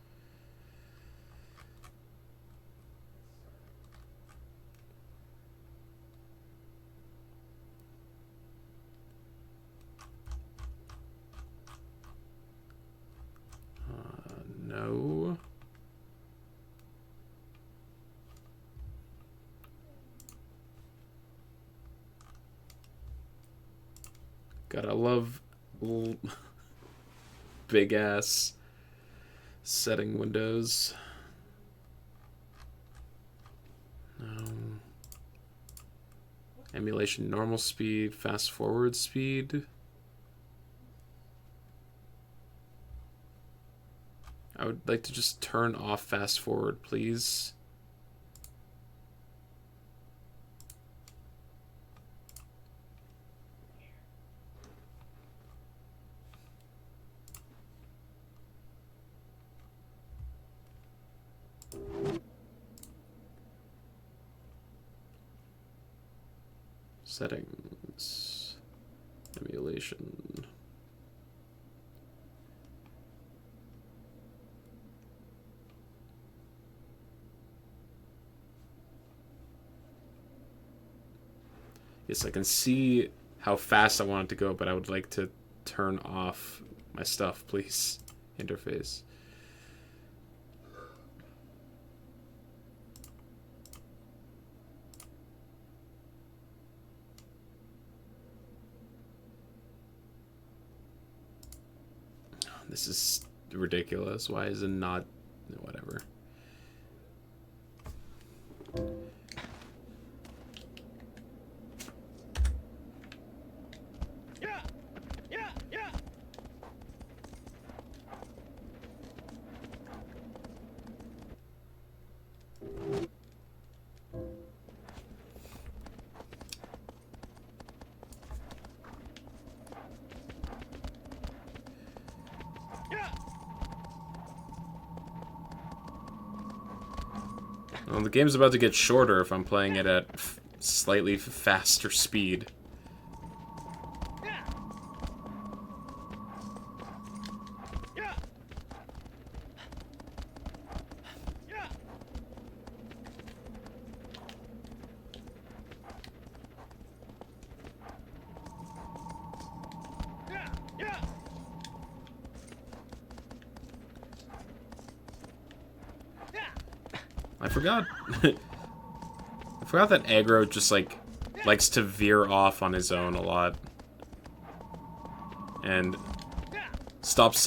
No. Gotta love big ass setting windows. Emulation normal speed, fast forward speed. I would like to just turn off fast forward, please. Settings, emulation. Yes, I can see how fast I want it to go, but I would like to turn off my stuff, please. Interface. This is ridiculous. Why is it not... Whatever. Well, the game's about to get shorter if I'm playing it at slightly faster speed. forgot. I forgot that aggro just, like, likes to veer off on his own a lot. And stops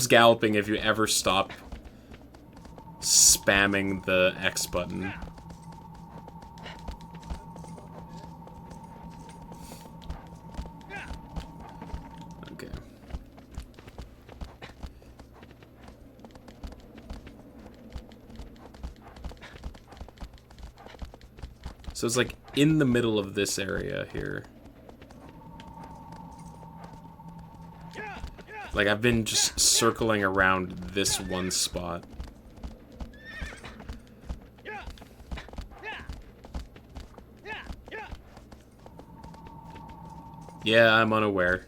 galloping if you ever stop spamming the X button. Okay. So it's like in the middle of this area here. Like I've been just circling around this one spot. Yeah, I'm unaware.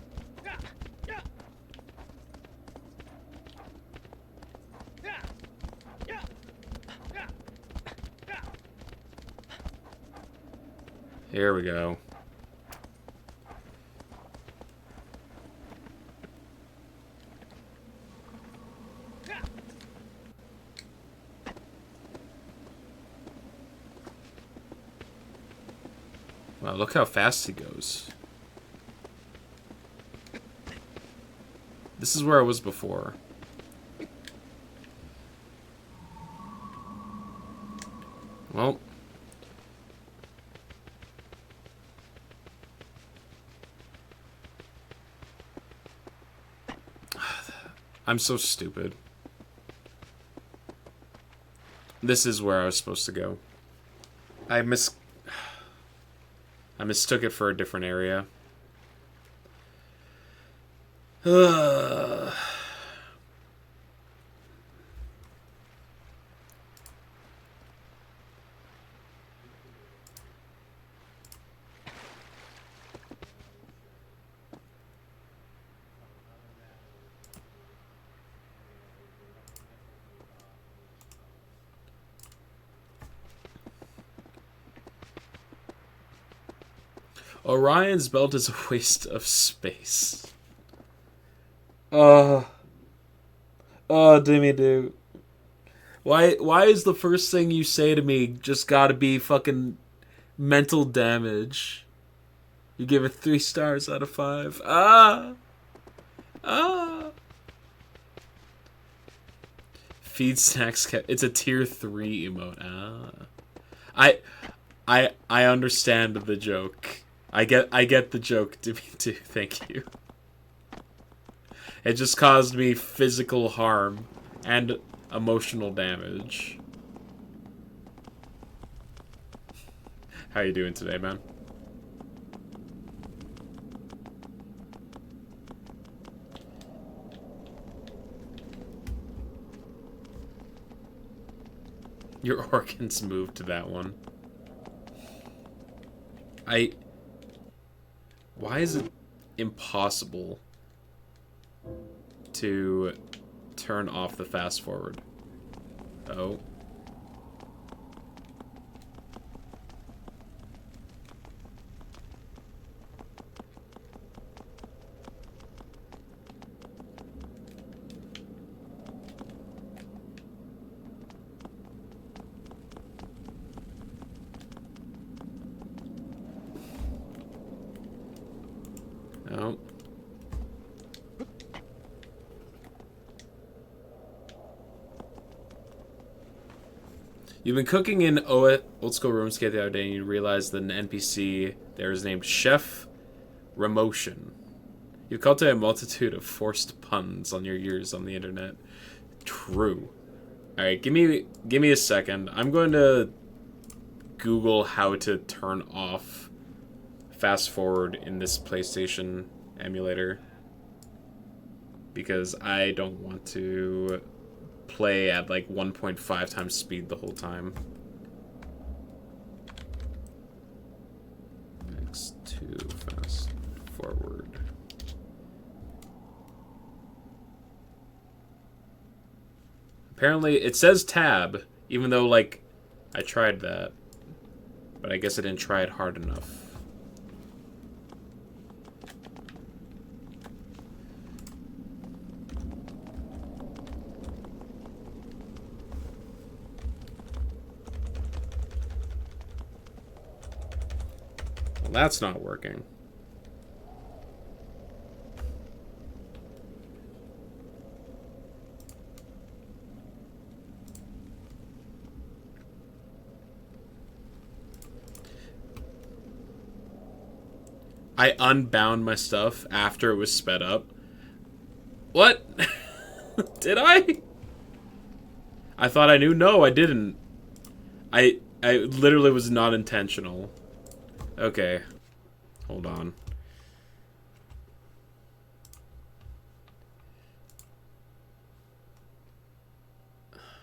Here we go. Wow, look how fast he goes. This is where I was before. Well. I'm so stupid. This is where I was supposed to go. I mistook it for a different area. Orion's belt is a waste of space. Dimmy dude. Why is the first thing you say to me just gotta be fucking mental damage? You give it 3 stars out of 5. Feed snacks. It's a tier 3 emote. I understand the joke. I get the joke, Dimmy too. Thank you. It just caused me physical harm and emotional damage. How you doing today, man? Your organs moved to that one. Why is it impossible to turn off the fast forward? Oh. No. You've been cooking in Old School RuneScape the other day and you realize that an NPC there is named Chef Remotion. You cultivate a multitude of forced puns on your years on the internet. True. Alright, give me a second. I'm going to Google how to turn off fast forward in this PlayStation emulator. Because I don't want to play at like 1.5 times speed the whole time. X2 fast forward. Apparently it says tab, even though like I tried that. But I guess I didn't try it hard enough. Well, that's not working. I unbound my stuff after it was sped up. What? Did I? I thought I knew. No, I didn't. I literally was not intentional. Okay. Hold on.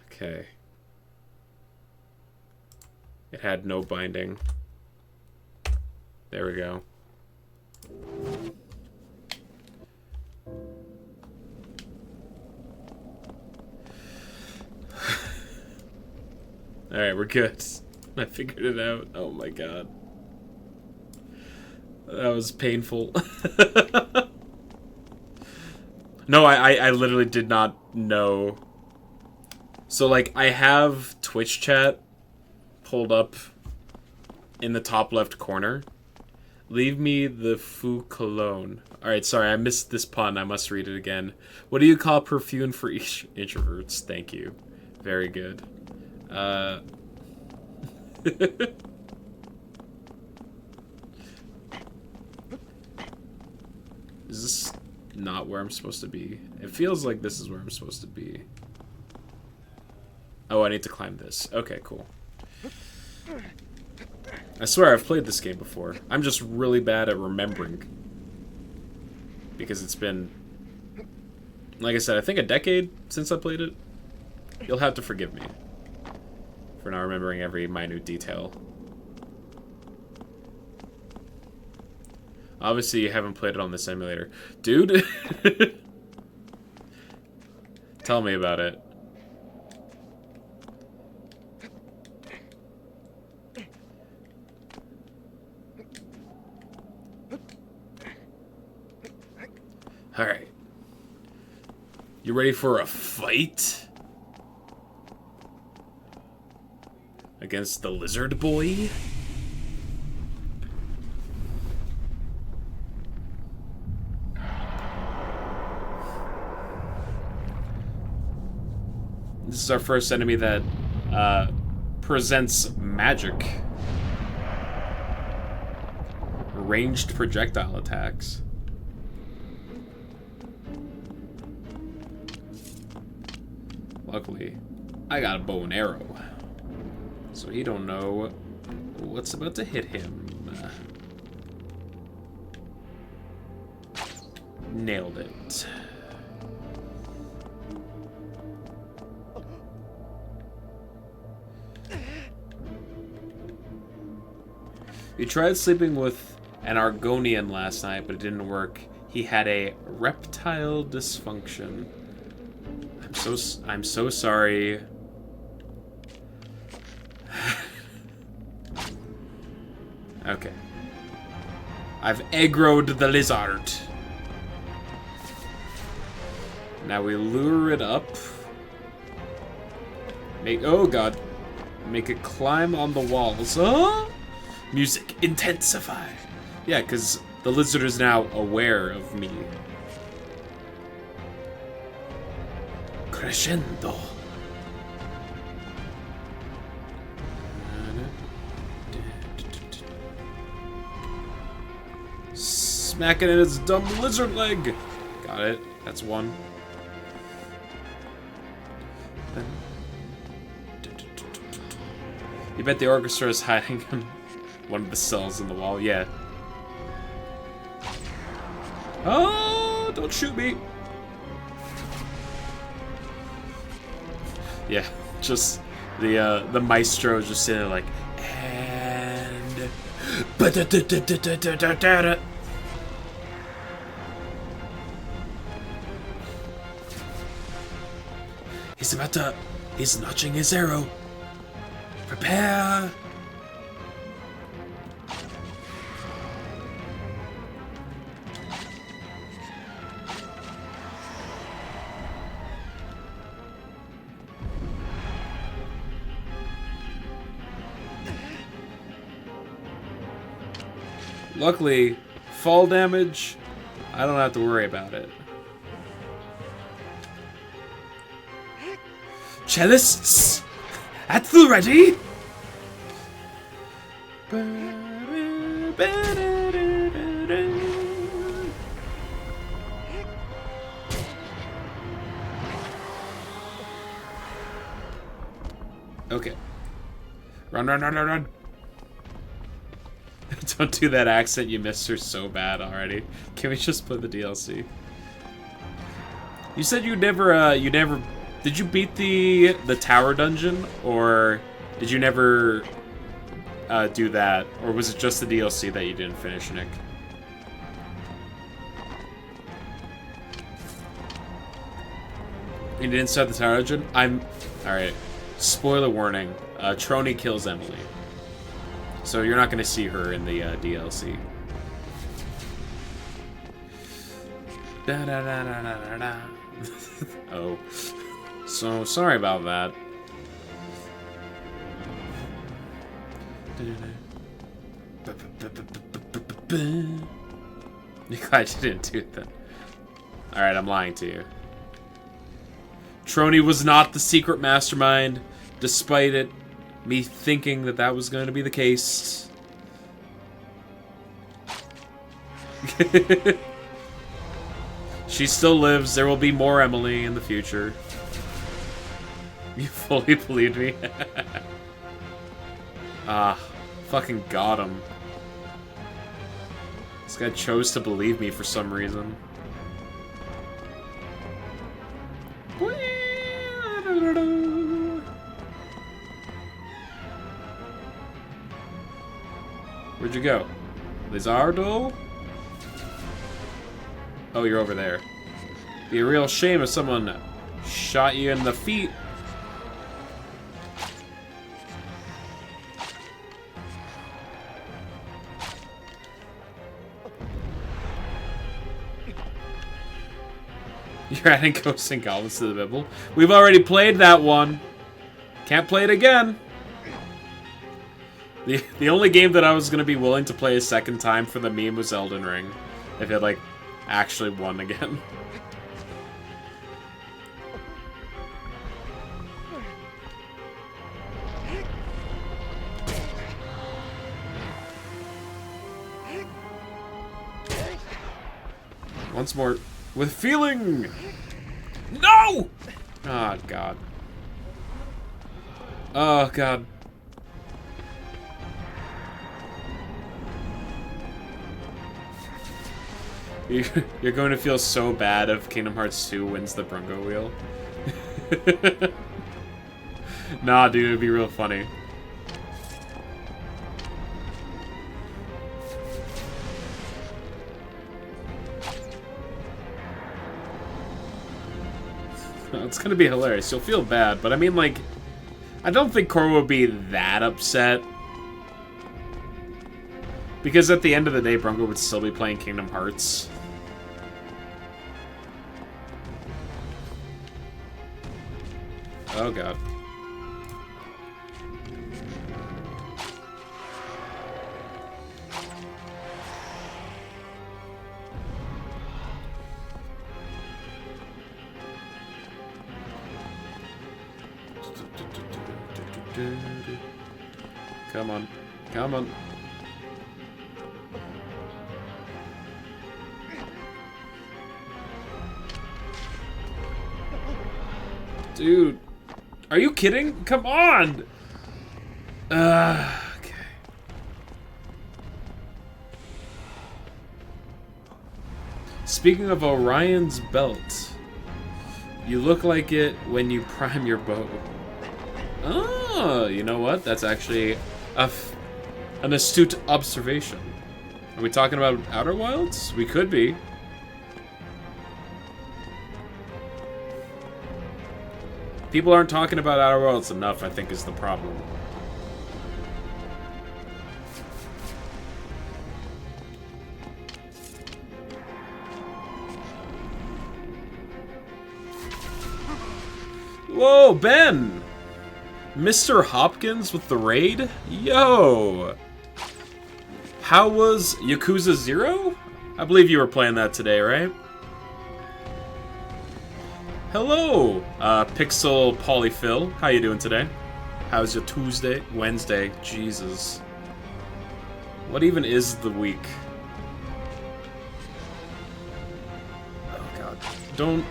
Okay. It had no binding. There we go. Alright, we're good. I figured it out. Oh my god. That was painful. No, I literally did not know. So, like, I have Twitch chat pulled up in the top left corner. Leave me the fou cologne. Alright, sorry, I missed this pun. I must read it again. What do you call perfume for introverts? Thank you. Very good. Is this not where I'm supposed to be? It feels like this is where I'm supposed to be. Oh, I need to climb this. Okay, cool. I swear I've played this game before. I'm just really bad at remembering. Because it's been, like I said, I think a decade since I played it. You'll have to forgive me for not remembering every minute detail. Obviously, you haven't played it on the simulator. Dude! Tell me about it. Alright. You ready for a fight? Against the lizard boy? This is our first enemy that presents magic. Ranged projectile attacks. Luckily, I got a bow and arrow. So he don't know what's about to hit him. Nailed it. We tried sleeping with an Argonian last night, but it didn't work. He had a reptile dysfunction. I'm so sorry. Okay. I've aggroed the lizard. Now we lure it up. Oh god. Make it climb on the walls. Huh? Music intensify. Yeah, because the lizard is now aware of me. Crescendo. Smack it in its dumb lizard leg. Got it. That's one. You bet the orchestra is hiding in one of the cells in the wall. Yeah. Oh, don't shoot me. Yeah, just the maestro is just sitting there like, and he's notching his arrow. Prepare. Luckily, fall damage, I don't have to worry about it. Cellists, at the ready! Okay. Run, run, run, run, run. Don't do that accent, you missed her so bad already. Can we just play the DLC? You said you never, did you beat the tower dungeon? Or did you never do that? Or was it just the DLC that you didn't finish, Nick? You didn't start the tower dungeon? Alright. Spoiler warning. Trony kills Emily. So you're not going to see her in the DLC. Da, da, da, da, da, da. Oh. So, sorry about that. You glad you didn't do that. Alright, I'm lying to you. Trony was not the secret mastermind, despite it me thinking that that was going to be the case. She still lives. There will be more Emily in the future. You fully believed me? Ah, fucking got him. This guy chose to believe me for some reason. Where'd you go? Lizardo? Oh, you're over there. Be a real shame if someone shot you in the feet. You're adding Ghosts and Goblins to the Bible. We've already played that one. Can't play it again. The only game that I was going to be willing to play a second time for the meme was Elden Ring. If it, like, actually won again. Once more. With feeling! No! Oh, God. Oh, God. You're going to feel so bad if Kingdom Hearts 2 wins the Bronco Wheel. Nah, dude, it'd be real funny. It's gonna be hilarious. You'll feel bad, but I mean, like, I don't think Cora would be that upset. Because at the end of the day, Bronco would still be playing Kingdom Hearts. Oh, God. Come on. Come on. Dude. Are you kidding? Come on! Okay. Speaking of Orion's belt, you look like it when you prime your bow. Oh, you know what? That's actually an astute observation. Are we talking about Outer Wilds? We could be. People aren't talking about Outer Worlds enough, I think, is the problem. Whoa, Ben! Mr. Hopkins with the raid? Yo! How was Yakuza 0? I believe you were playing that today, right? Hello, Pixel Polyfill. How you doing today? How's your Tuesday? Wednesday? Jesus. What even is the week? Oh god. Don't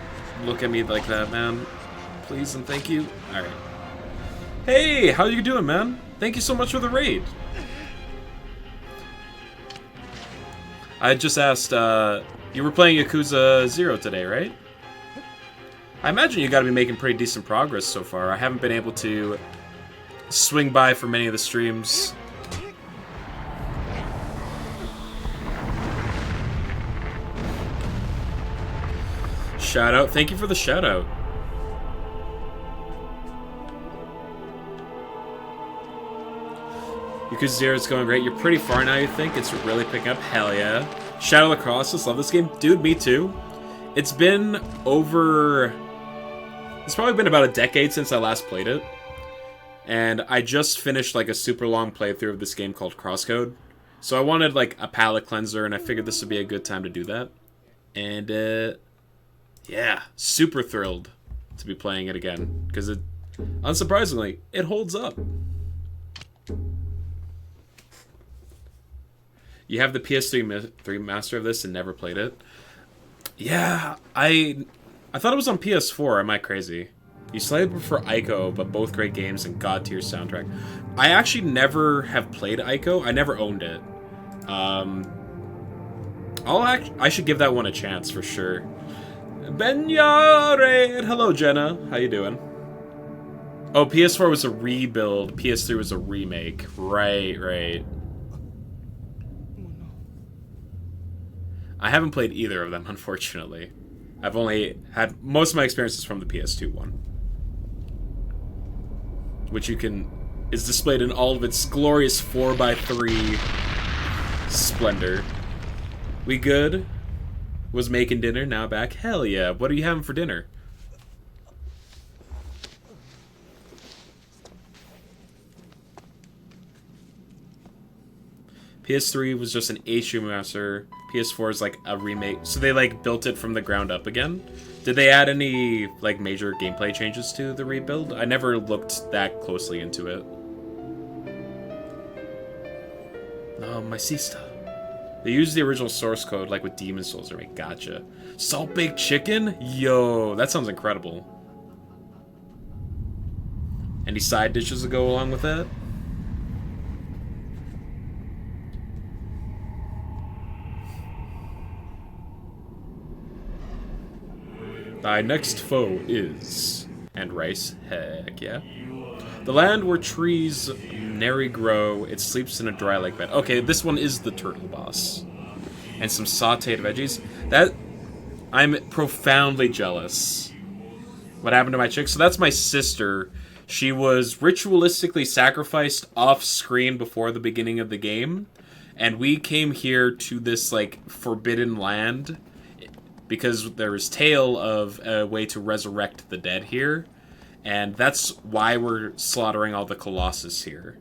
look at me like that, man. Please and thank you. Alright. Hey, how you doing, man? Thank you so much for the raid. I just asked, you were playing Yakuza 0 today, right? I imagine you gotta be making pretty decent progress so far. I haven't been able to swing by for many of the streams. Shout out. Thank you for the shout out. Yakuza 0 is going great. You're pretty far now, you think? It's really picking up. Hell yeah. Shadow of the Colossus. Love this game. Dude, me too. It's been over... It's probably been about a decade since I last played it. And I just finished like a super long playthrough of this game called Crosscode. So I wanted like a palate cleanser, and I figured this would be a good time to do that. And yeah, super thrilled to be playing it again. Because it, unsurprisingly, it holds up. You have the PS3 master of this and never played it? Yeah, I thought it was on PS4. Am I crazy? You slightly prefer Ico, but both great games and god tier soundtrack. I actually never have played Ico. I never owned it. I should give that one a chance for sure. Benyare! Hello, Jenna. How you doing? Oh, PS4 was a rebuild. PS3 was a remake. Right. I haven't played either of them, unfortunately. I've only had most of my experiences from the PS2 one, which is displayed in all of its glorious 4x3 splendor. We good? Was making dinner, now back. Hell yeah. What are you having for dinner? PS3 was just an HD remaster. PS4 is like a remake. So they like built it from the ground up again. Did they add any like major gameplay changes to the rebuild? I never looked that closely into it. Oh, my sister. They used the original source code like with Demon Souls remake. Gotcha. Salt baked chicken? Yo, that sounds incredible. Any side dishes to go along with that? Thy next foe is... And rice. Heck yeah. The land where trees nary grow, it sleeps in a dry lake bed. Okay, this one is the turtle boss. And some sauteed veggies. I'm profoundly jealous. What happened to my chick? So that's my sister. She was ritualistically sacrificed off screen before the beginning of the game. And we came here to this, like, forbidden land because there is tale of a way to resurrect the dead here. And that's why we're slaughtering all the Colossus here.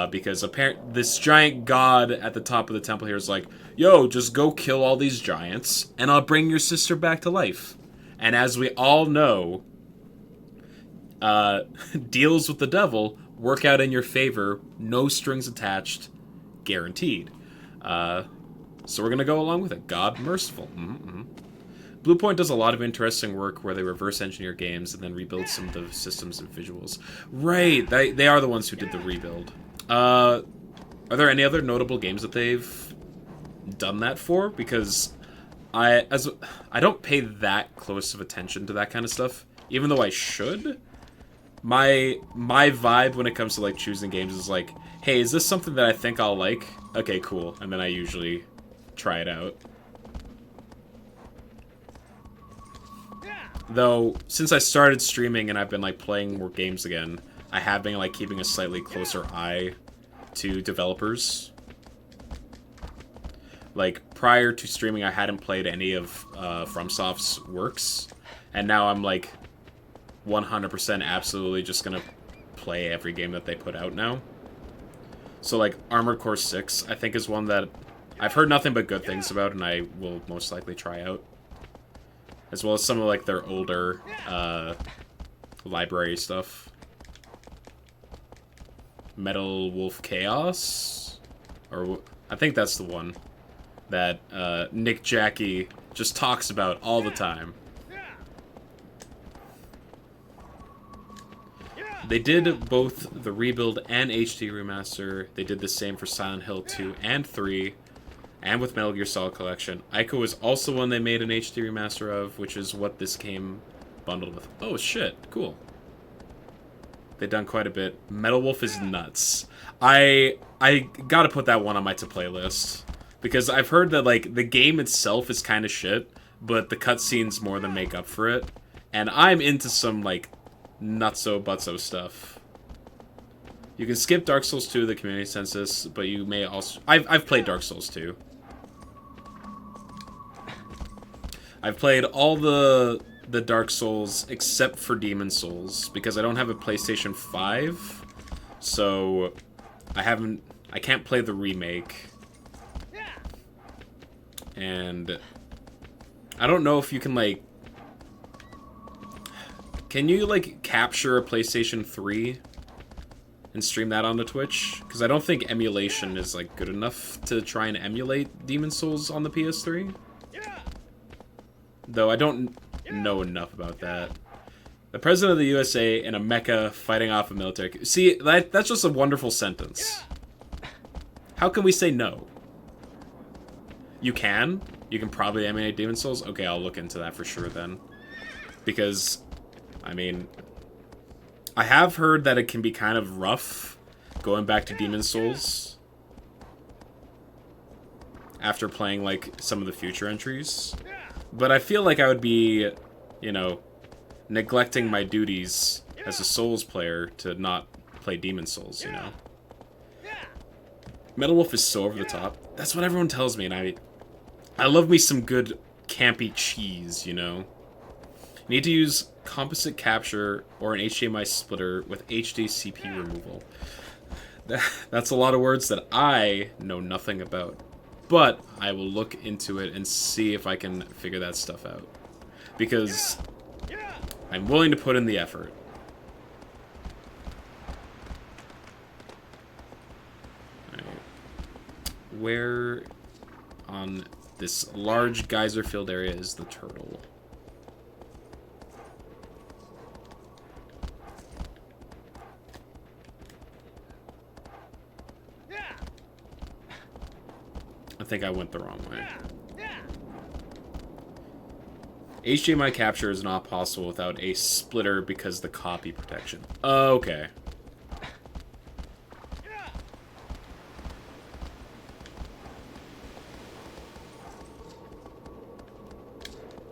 Because apparently this giant god at the top of the temple here is like, yo, just go kill all these giants, and I'll bring your sister back to life. And as we all know, deals with the devil work out in your favor, no strings attached, guaranteed. So we're going to go along with it. God merciful. Bluepoint does a lot of interesting work where they reverse engineer games and then rebuild some of the systems and visuals. Right, they are the ones who did the rebuild. Are there any other notable games that they've done that for? Because I don't pay that close of attention to that kind of stuff, even though I should. My vibe when it comes to like choosing games is like, hey, is this something that I think I'll like? Okay, cool. And then I usually try it out. Though, since I started streaming and I've been like playing more games again, I have been like keeping a slightly closer eye to developers. Like, prior to streaming, I hadn't played any of FromSoft's works, and now I'm like 100% absolutely just gonna play every game that they put out now. So, like, Armored Core 6, I think, is one that I've heard nothing but good things about, and I will most likely try out. As well as some of, like, their older library stuff. Metal Wolf Chaos? Or, I think that's the one that Nick Jackie just talks about all the time. They did both the Rebuild and HD Remaster. They did the same for Silent Hill 2 and 3, and with Metal Gear Solid Collection. Ico was also one they made an HD Remaster of, which is what this came bundled with. Oh shit, cool. They've done quite a bit. Metal Wolf is nuts. I gotta put that one on my to-play list. Because I've heard that, like, the game itself is kind of shit, but the cutscenes more than make up for it. And I'm into some, like, nutso-butso stuff. You can skip Dark Souls 2, the community census, but you may also... I've played Dark Souls 2. I've played all the Dark Souls except for Demon Souls, because I don't have a PlayStation 5, so I can't play the remake. And I don't know if you can, like... Can you, like, capture a PlayStation 3 and stream that onto Twitch? Because I don't think emulation is, like, good enough to try and emulate Demon Souls on the PS3. Though I don't know enough about that. The President of the USA in a mecha fighting off a military... See, that's just a wonderful sentence. How can we say no? You can? You can probably emulate Demon Souls? Okay, I'll look into that for sure then. Because... I mean, I have heard that it can be kind of rough going back to Demon Souls after playing, like, some of the future entries. But I feel like I would be, you know, neglecting my duties as a Souls player to not play Demon Souls, you know? Metal Wolf is so over the top. That's what everyone tells me, and I love me some good campy cheese, you know? You need to use composite capture or an HDMI splitter with HD CPU removal. That's a lot of words that I know nothing about. But I will look into it and see if I can figure that stuff out. Because I'm willing to put in the effort. Right. Where on this large geyser-filled area is the turtle? I think I went the wrong way. HDMI capture is not possible without a splitter because the copy protection. Okay.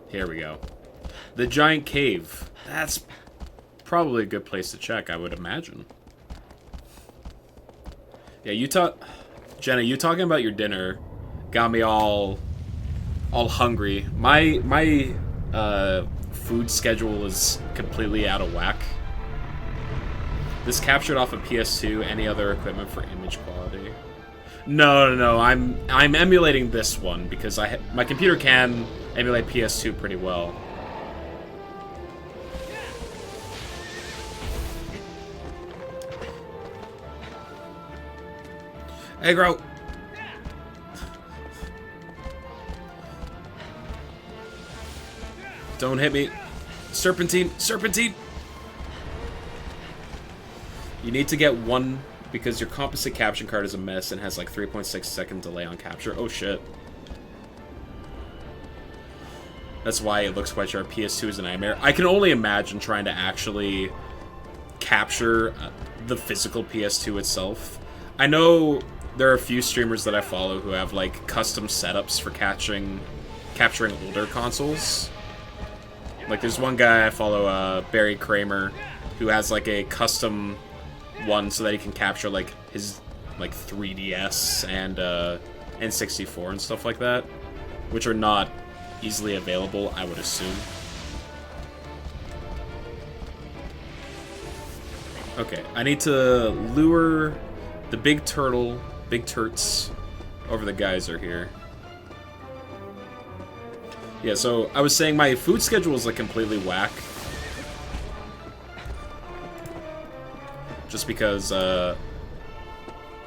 Here we go. The giant cave. That's probably a good place to check, I would imagine. Yeah, Jenna, you talking about your dinner got me all hungry. My food schedule is completely out of whack. This captured off of PS2. Any other equipment for image quality? No. I'm emulating this one because my computer can emulate PS2 pretty well. Hey, Gro. Don't hit me. Serpentine. Serpentine. You need to get one because your composite caption card is a mess and has like 3.6 second delay on capture. Oh shit. That's why it looks quite sharp. PS2 is a nightmare. I can only imagine trying to actually capture the physical PS2 itself. I know there are a few streamers that I follow who have like custom setups for capturing older consoles. Like there's one guy I follow, Barry Kramer, who has like a custom one so that he can capture like his like 3DS and N64 and stuff like that, which are not easily available, I would assume. Okay, I need to lure the big turtle, big turts over the geyser here. Yeah, so I was saying my food schedule is like completely whack. Just because the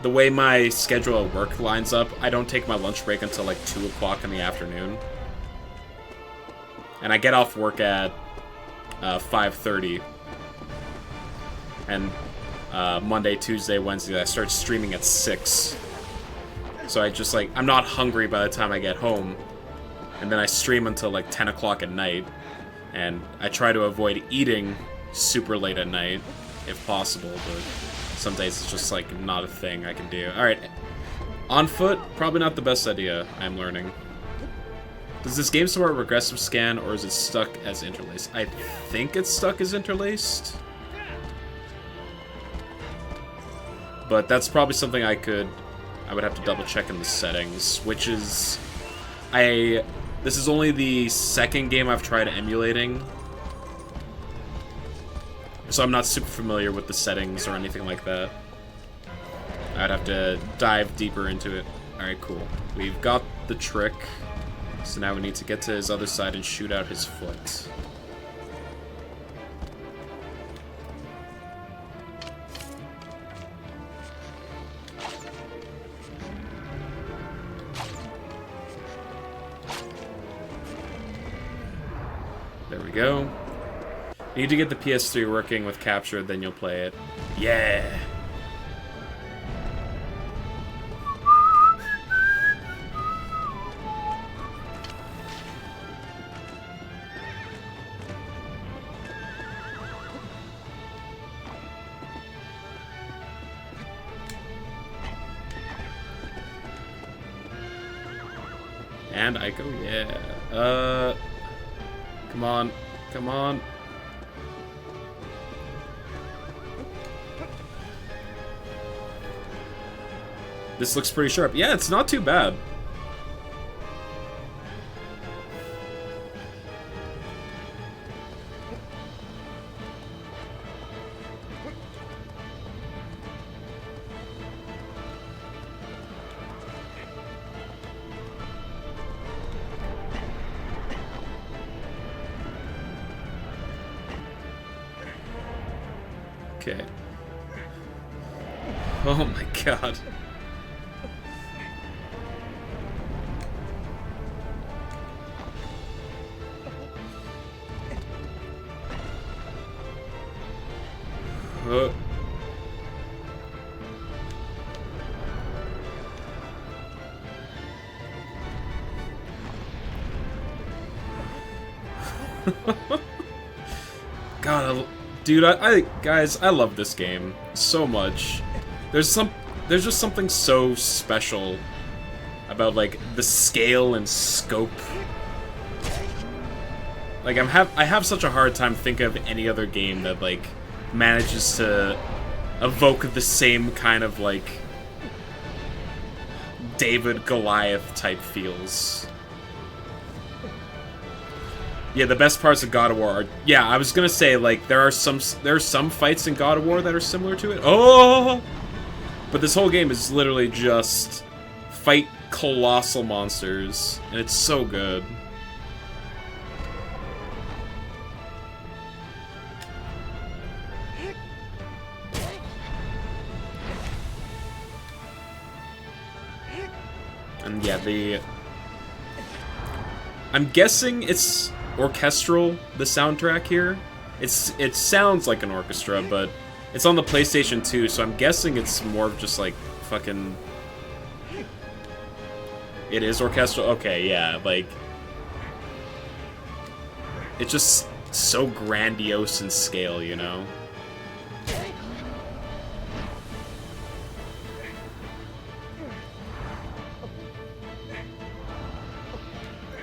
way my schedule at work lines up, I don't take my lunch break until like 2 o'clock in the afternoon. And I get off work at 5:30. And Monday, Tuesday, Wednesday, I start streaming at 6. So I just like, I'm not hungry by the time I get home. And then I stream until like 10 o'clock at night. And I try to avoid eating super late at night, if possible, but some days it's just like not a thing I can do. Alright, on foot, probably not the best idea, I'm learning. Does this game support regressive scan, or is it stuck as interlaced? I think it's stuck as interlaced. But that's probably something I would have to double check in the settings, which is, this is only the second game I've tried emulating, so I'm not super familiar with the settings or anything like that. I'd have to dive deeper into it. Alright, cool. We've got the trick, so now we need to get to his other side and shoot out his foot. There we go. You need to get the PS3 working with capture, then you'll play it. Yeah! And I go, yeah. Come on. Come on. This looks pretty sharp. Yeah, it's not too bad. Okay. Oh my god. God, dude, guys, I love this game so much. There's just something so special about like the scale and scope. Like I have such a hard time thinking of any other game that like manages to evoke the same kind of like David Goliath type feels. Yeah, the best parts of God of War are... Yeah, I was gonna say, like, there are some fights in God of War that are similar to it. Oh! But this whole game is literally just fight colossal monsters, and it's so good. And yeah, I'm guessing it's orchestral, the soundtrack here. It sounds like an orchestra, but it's on the PlayStation 2, so I'm guessing it's more of just like fucking... It is orchestral? Okay, yeah, like... It's just so grandiose in scale, you know?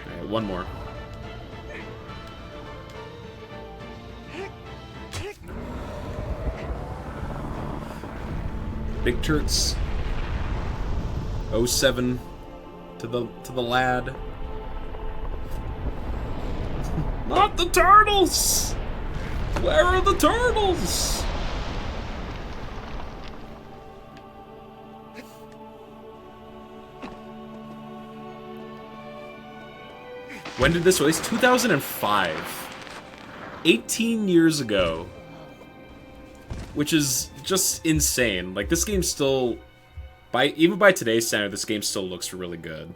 Alright, one more. Big turts. 07 to the lad. Not the turtles! Where are the turtles? When did this release? 2005. 18 years ago. Which is just insane. Like, this game still... even by today's standard, this game still looks really good.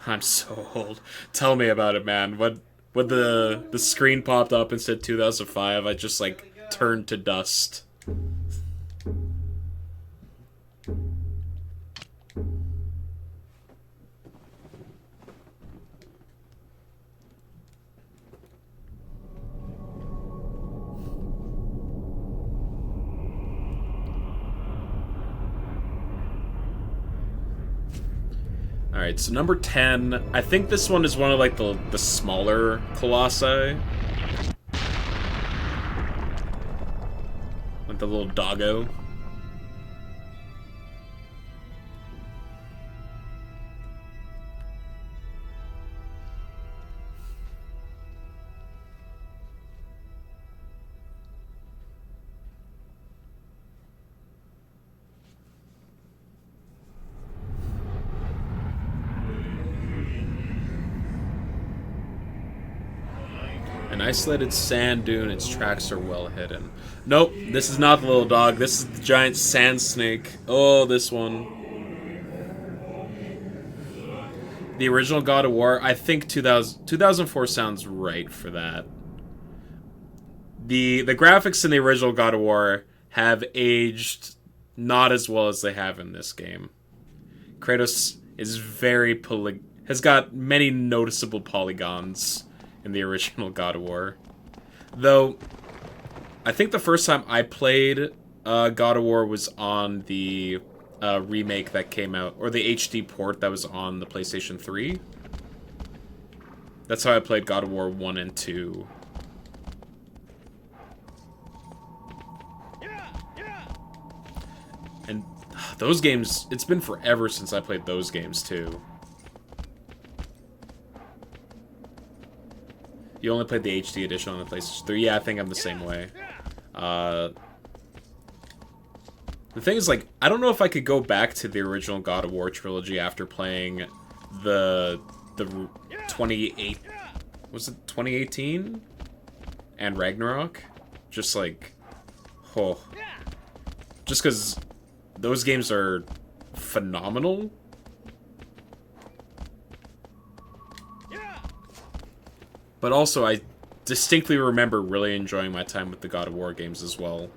I'm so old. Tell me about it, man. When the screen popped up and said 2005, I just, like, turned to dust. Alright, so number 10. I think this one is one of, like, the smaller Colossi. Like the little doggo. An isolated sand dune, its tracks are well hidden. Nope, this is not the little dog. This is the giant sand snake. Oh, this one. The original God of War, I think 2004 sounds right for that. The graphics in the original God of War have aged not as well as they have in this game. Kratos is has got many noticeable polygons in the original God of War. Though, I think the first time I played God of War was on the remake that came out, or the HD port that was on the PlayStation 3. That's how I played God of War 1 and 2. And those games, it's been forever since I played those games too. You only played the HD edition on the PlayStation 3? Yeah, I think I'm the same way. The thing is, like, I don't know if I could go back to the original God of War trilogy after playing the 28... Was it 2018? And Ragnarok? Just, like... Oh. Just because those games are phenomenal. But also, I distinctly remember really enjoying my time with the God of War games as well.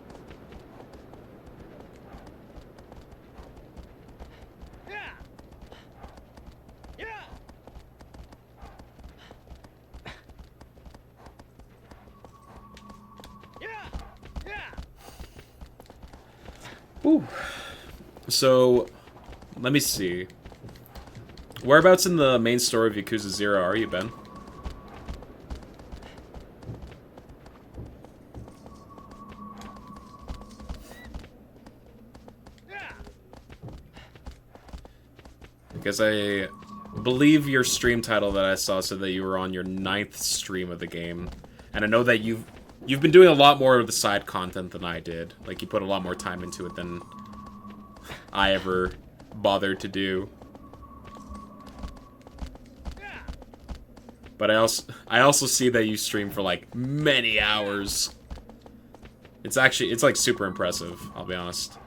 Ooh. So, let me see. Whereabouts in the main story of Yakuza 0 are you, Ben? Because I believe your stream title that I saw said that you were on your 9th stream of the game. And I know that you've been doing a lot more of the side content than I did. Like, you put a lot more time into it than I ever bothered to do. But I also see that you stream for, like, many hours. It's like, super impressive, I'll be honest.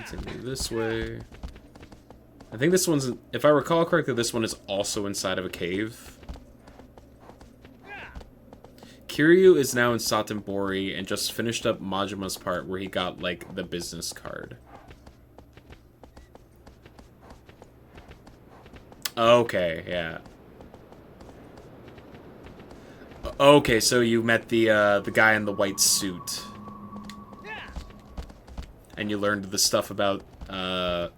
Continue this way. I think this one's, if I recall correctly, this one is also inside of a cave. Kiryu is now in Satenbori and just finished up Majima's part where he got, like, the business card. Okay, yeah. Okay, so you met the guy in the white suit. And you learned the stuff about, oh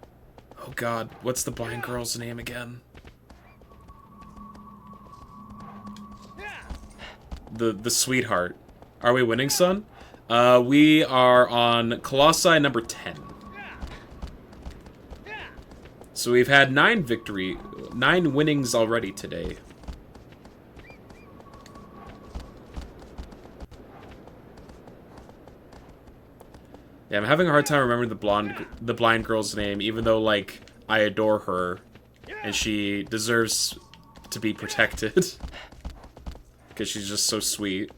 god, what's the blind girl's name again? The sweetheart. Are we winning, son? We are on Colossi number 10. So we've had 9 winnings already today. Yeah, I'm having a hard time remembering the blind girl's name, even though, like, I adore her, and she deserves to be protected. Because she's just so sweet.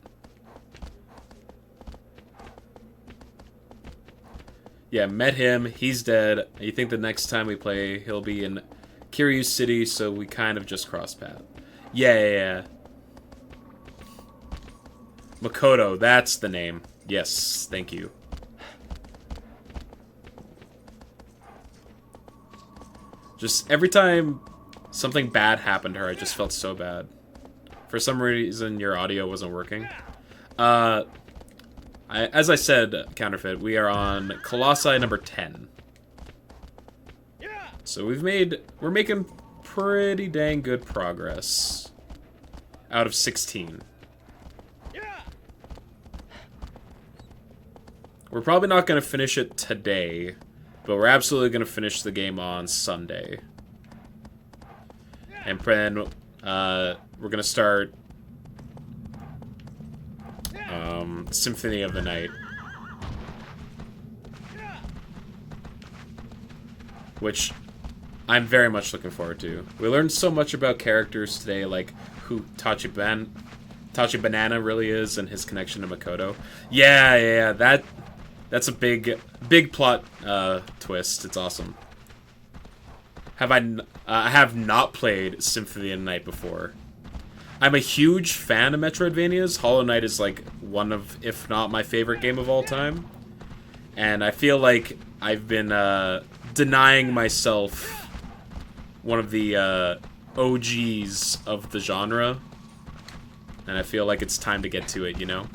Yeah, met him, he's dead. You think the next time we play, he'll be in Kiryu City, so we kind of just crossed paths. Yeah. Makoto, that's the name. Yes, thank you. Just every time something bad happened to her, I just felt so bad. For some reason, your audio wasn't working. As I said, Counterfeit, we are on Colossi number 10. So we're making pretty dang good progress. Out of 16. We're probably not going to finish it today, but we're absolutely going to finish the game on Sunday. And then we're going to start Symphony of the Night. Which I'm very much looking forward to. We learned so much about characters today, like who Tachi Banana really is and his connection to Makoto. Yeah, that's a big plot twist. It's awesome. I have not played Symphony of the Night before. I'm a huge fan of Metroidvanias. Hollow Knight is like one of, if not my favorite game of all time. And I feel like I've been denying myself one of the OGs of the genre. And I feel like it's time to get to it, you know?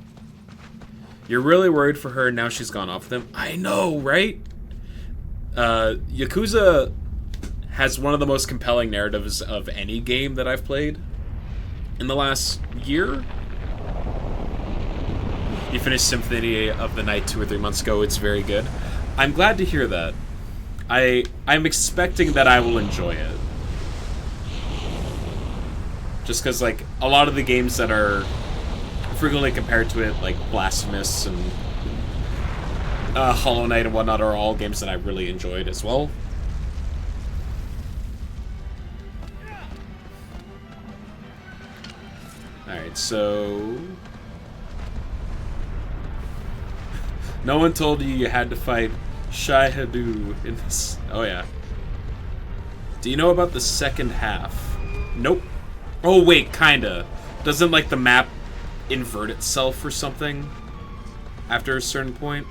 You're really worried for her now she's gone off with him? I know, right? Yakuza has one of the most compelling narratives of any game that I've played in the last year. You finished Symphony of the Night 2 or 3 months ago. It's very good. I'm glad to hear that. I'm expecting that I will enjoy it. Just because, like, a lot of the games that are frequently compared to it, like Blasphemous and Hollow Knight and whatnot, are all games that I really enjoyed as well. Alright, so... No one told you had to fight Shihadu in this... Oh, yeah. Do you know about the second half? Nope. Oh, wait, kinda. Doesn't, like, the map invert itself or something after a certain point?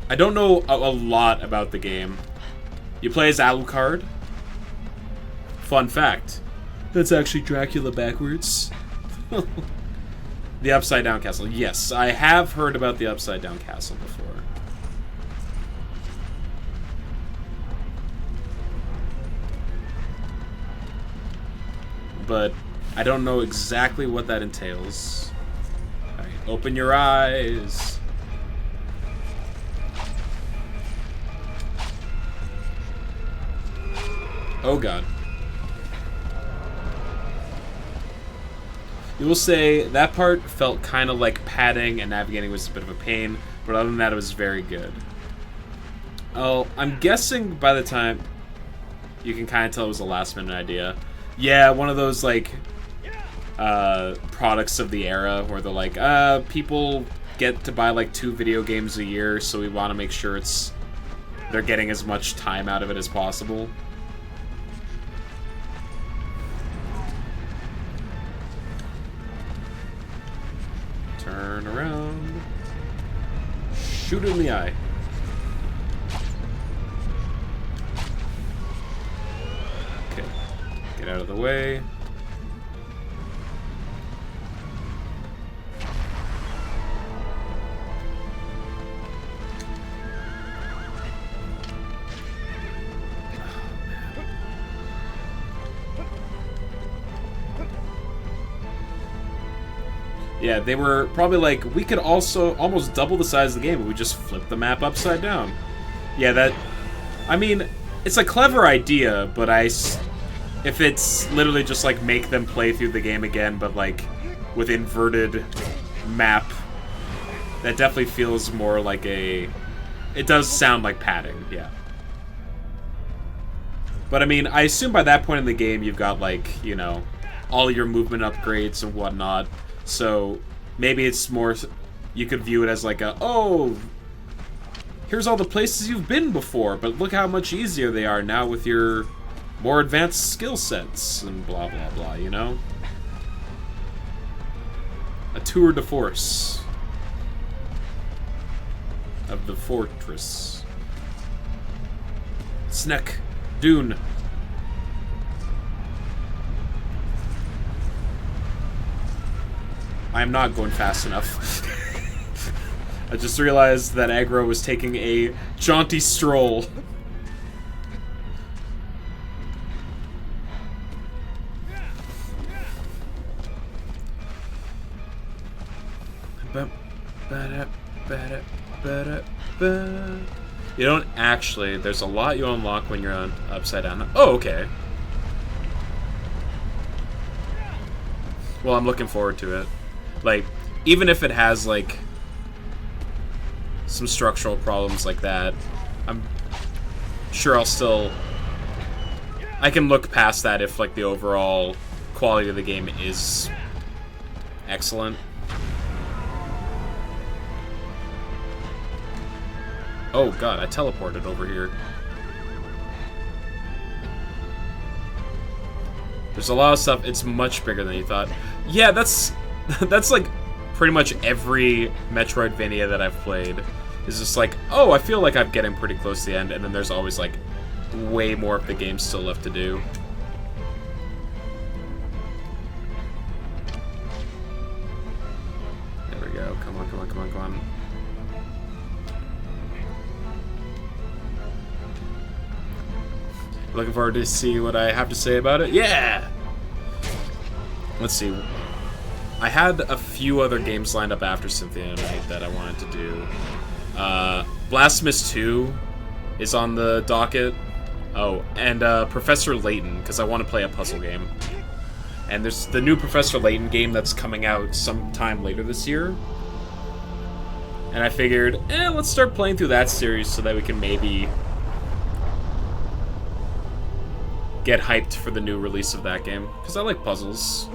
I don't know a lot about the game. You play as Alucard. Fun fact. That's actually Dracula backwards. The Upside Down Castle. Yes, I have heard about the Upside Down Castle before. But I don't know exactly what that entails. Alright, open your eyes. Oh god. You will say that part felt kind of like padding and navigating was a bit of a pain, but other than that it was very good. Oh, I'm guessing by the time you can kind of tell it was a last minute idea. Yeah, one of those like products of the era where they're like, people get to buy like 2 video games a year, so we want to make sure they're getting as much time out of it as possible. Turn around. Shoot in the eye. Okay. Get out of the way. Yeah, they were probably like, we could also almost double the size of the game if we just flip the map upside down. Yeah, I mean, it's a clever idea, but if it's literally just like make them play through the game again, but like with inverted map, that definitely feels more like a... It does sound like padding, yeah. But I mean, I assume by that point in the game you've got like, you know, all your movement upgrades and whatnot. So maybe it's more... You could view it as like a, oh, here's all the places you've been before, but look how much easier they are now with your more advanced skill sets and blah, blah, blah, you know? A tour de force of the fortress. Sneck. Dune. I am not going fast enough. I just realized that Aggro was taking a jaunty stroll. You don't actually. There's a lot you unlock when you're on upside down. Oh, okay. Well, I'm looking forward to it. Like, even if it has, like, some structural problems like that, I'm sure I'll still... I can look past that if, like, the overall quality of the game is excellent. Oh god, I teleported over here. There's a lot of stuff. It's much bigger than you thought. Yeah, that's like pretty much every Metroidvania that I've played. Is just like, oh, I feel like I'm getting pretty close to the end, and then there's always like way more of the game still left to do. There we go. Come on, come on, come on, come on. Looking forward to see what I have to say about it. Yeah! Let's see. I had a few other games lined up after Symphony Night that I wanted to do. Blasphemous 2 is on the docket. Oh, and Professor Layton, because I want to play a puzzle game. And there's the new Professor Layton game that's coming out sometime later this year. And I figured, let's start playing through that series so that we can maybe get hyped for the new release of that game, because I like puzzles.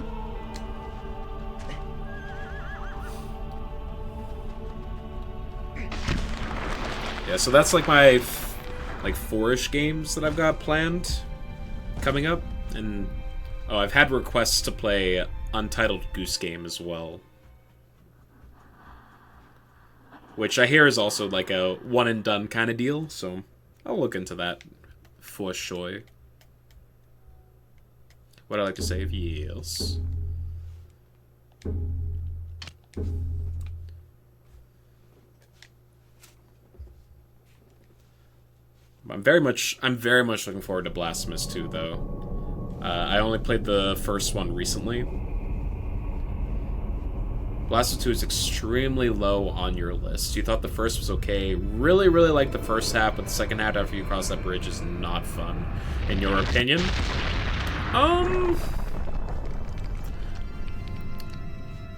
Yeah, so that's like my like 4-ish games that I've got planned coming up, and oh, I've had requests to play Untitled Goose Game as well, which I hear is also like a one and done kind of deal, so I'll look into that for sure. What I like to save? Yes. I'm very much looking forward to Blasphemous 2, though. I only played the first one recently. Blasphemous 2 is extremely low on your list. You thought the first was okay. Really, really like the first half, but the second half after you cross that bridge is not fun. In your opinion?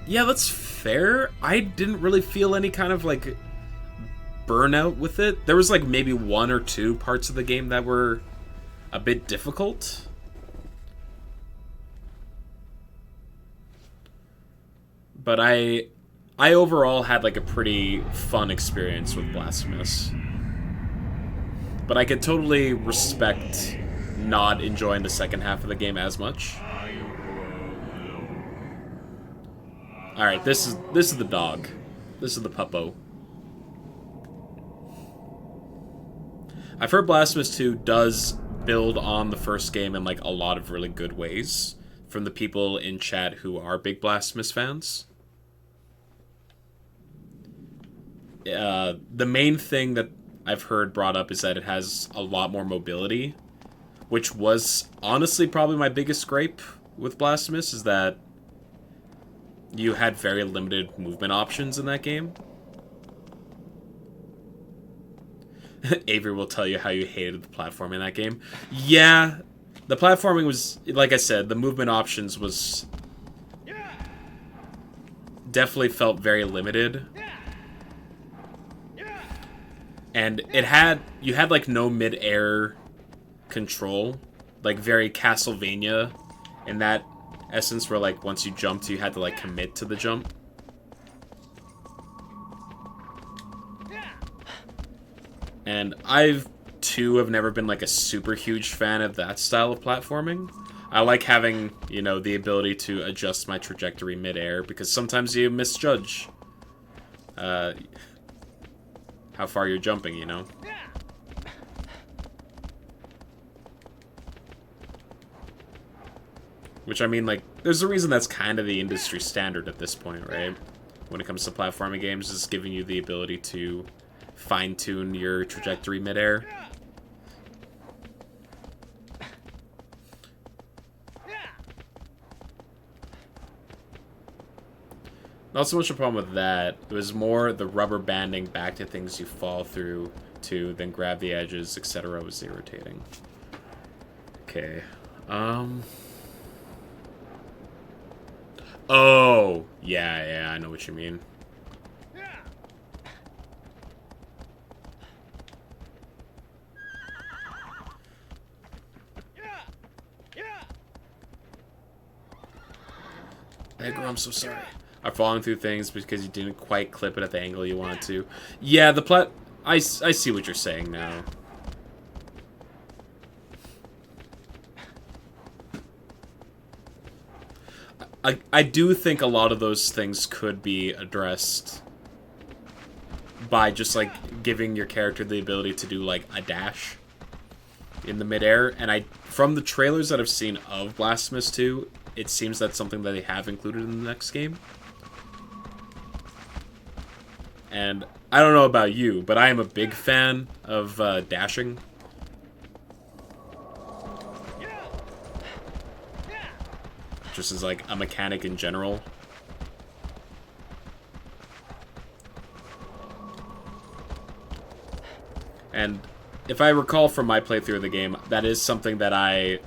Yeah, that's fair. I didn't really feel any kind of, like, burnout with it. There was, like, maybe 1 or 2 parts of the game that were a bit difficult. But I overall had, like, a pretty fun experience with Blasphemous. But I could totally respect not enjoying the second half of the game as much. Alright, this is the dog. This is the puppo. I've heard Blasphemous 2 does build on the first game in like a lot of really good ways from the people in chat who are big Blasphemous fans. The main thing that I've heard brought up is that it has a lot more mobility, which was honestly probably my biggest gripe with Blasphemous, is that you had very limited movement options in that game. Avery will tell you how you hated the platform in that game. Yeah, The platforming was, like I said, the movement options was definitely felt very limited. And you had like no mid-air control, like very Castlevania in that essence, where like once you jumped you had to like commit to the jump. And I've too have never been like a super huge fan of that style of platforming. I like having, you know, the ability to adjust my trajectory mid-air, because sometimes you misjudge how far you're jumping, you know? Which, I mean, like, there's a reason that's kind of the industry standard at this point, right? When it comes to platforming games, is giving you the ability to fine-tune your trajectory mid-air. Not so much a problem with that. It was more the rubber banding back to things you fall through to, then grab the edges, etc. was irritating. Okay. Oh, yeah, I know what you mean. Edgar, I'm so sorry. Are falling through things because you didn't quite clip it at the angle you wanted to. Yeah, I see what you're saying now. I do think a lot of those things could be addressed by just, like, giving your character the ability to do, like, a dash in the midair. And from the trailers that I've seen of Blasphemous 2, it seems that's something that they have included in the next game. And I don't know about you, but I am a big fan of dashing. Just as, like, a mechanic in general. And if I recall from my playthrough of the game, that is something that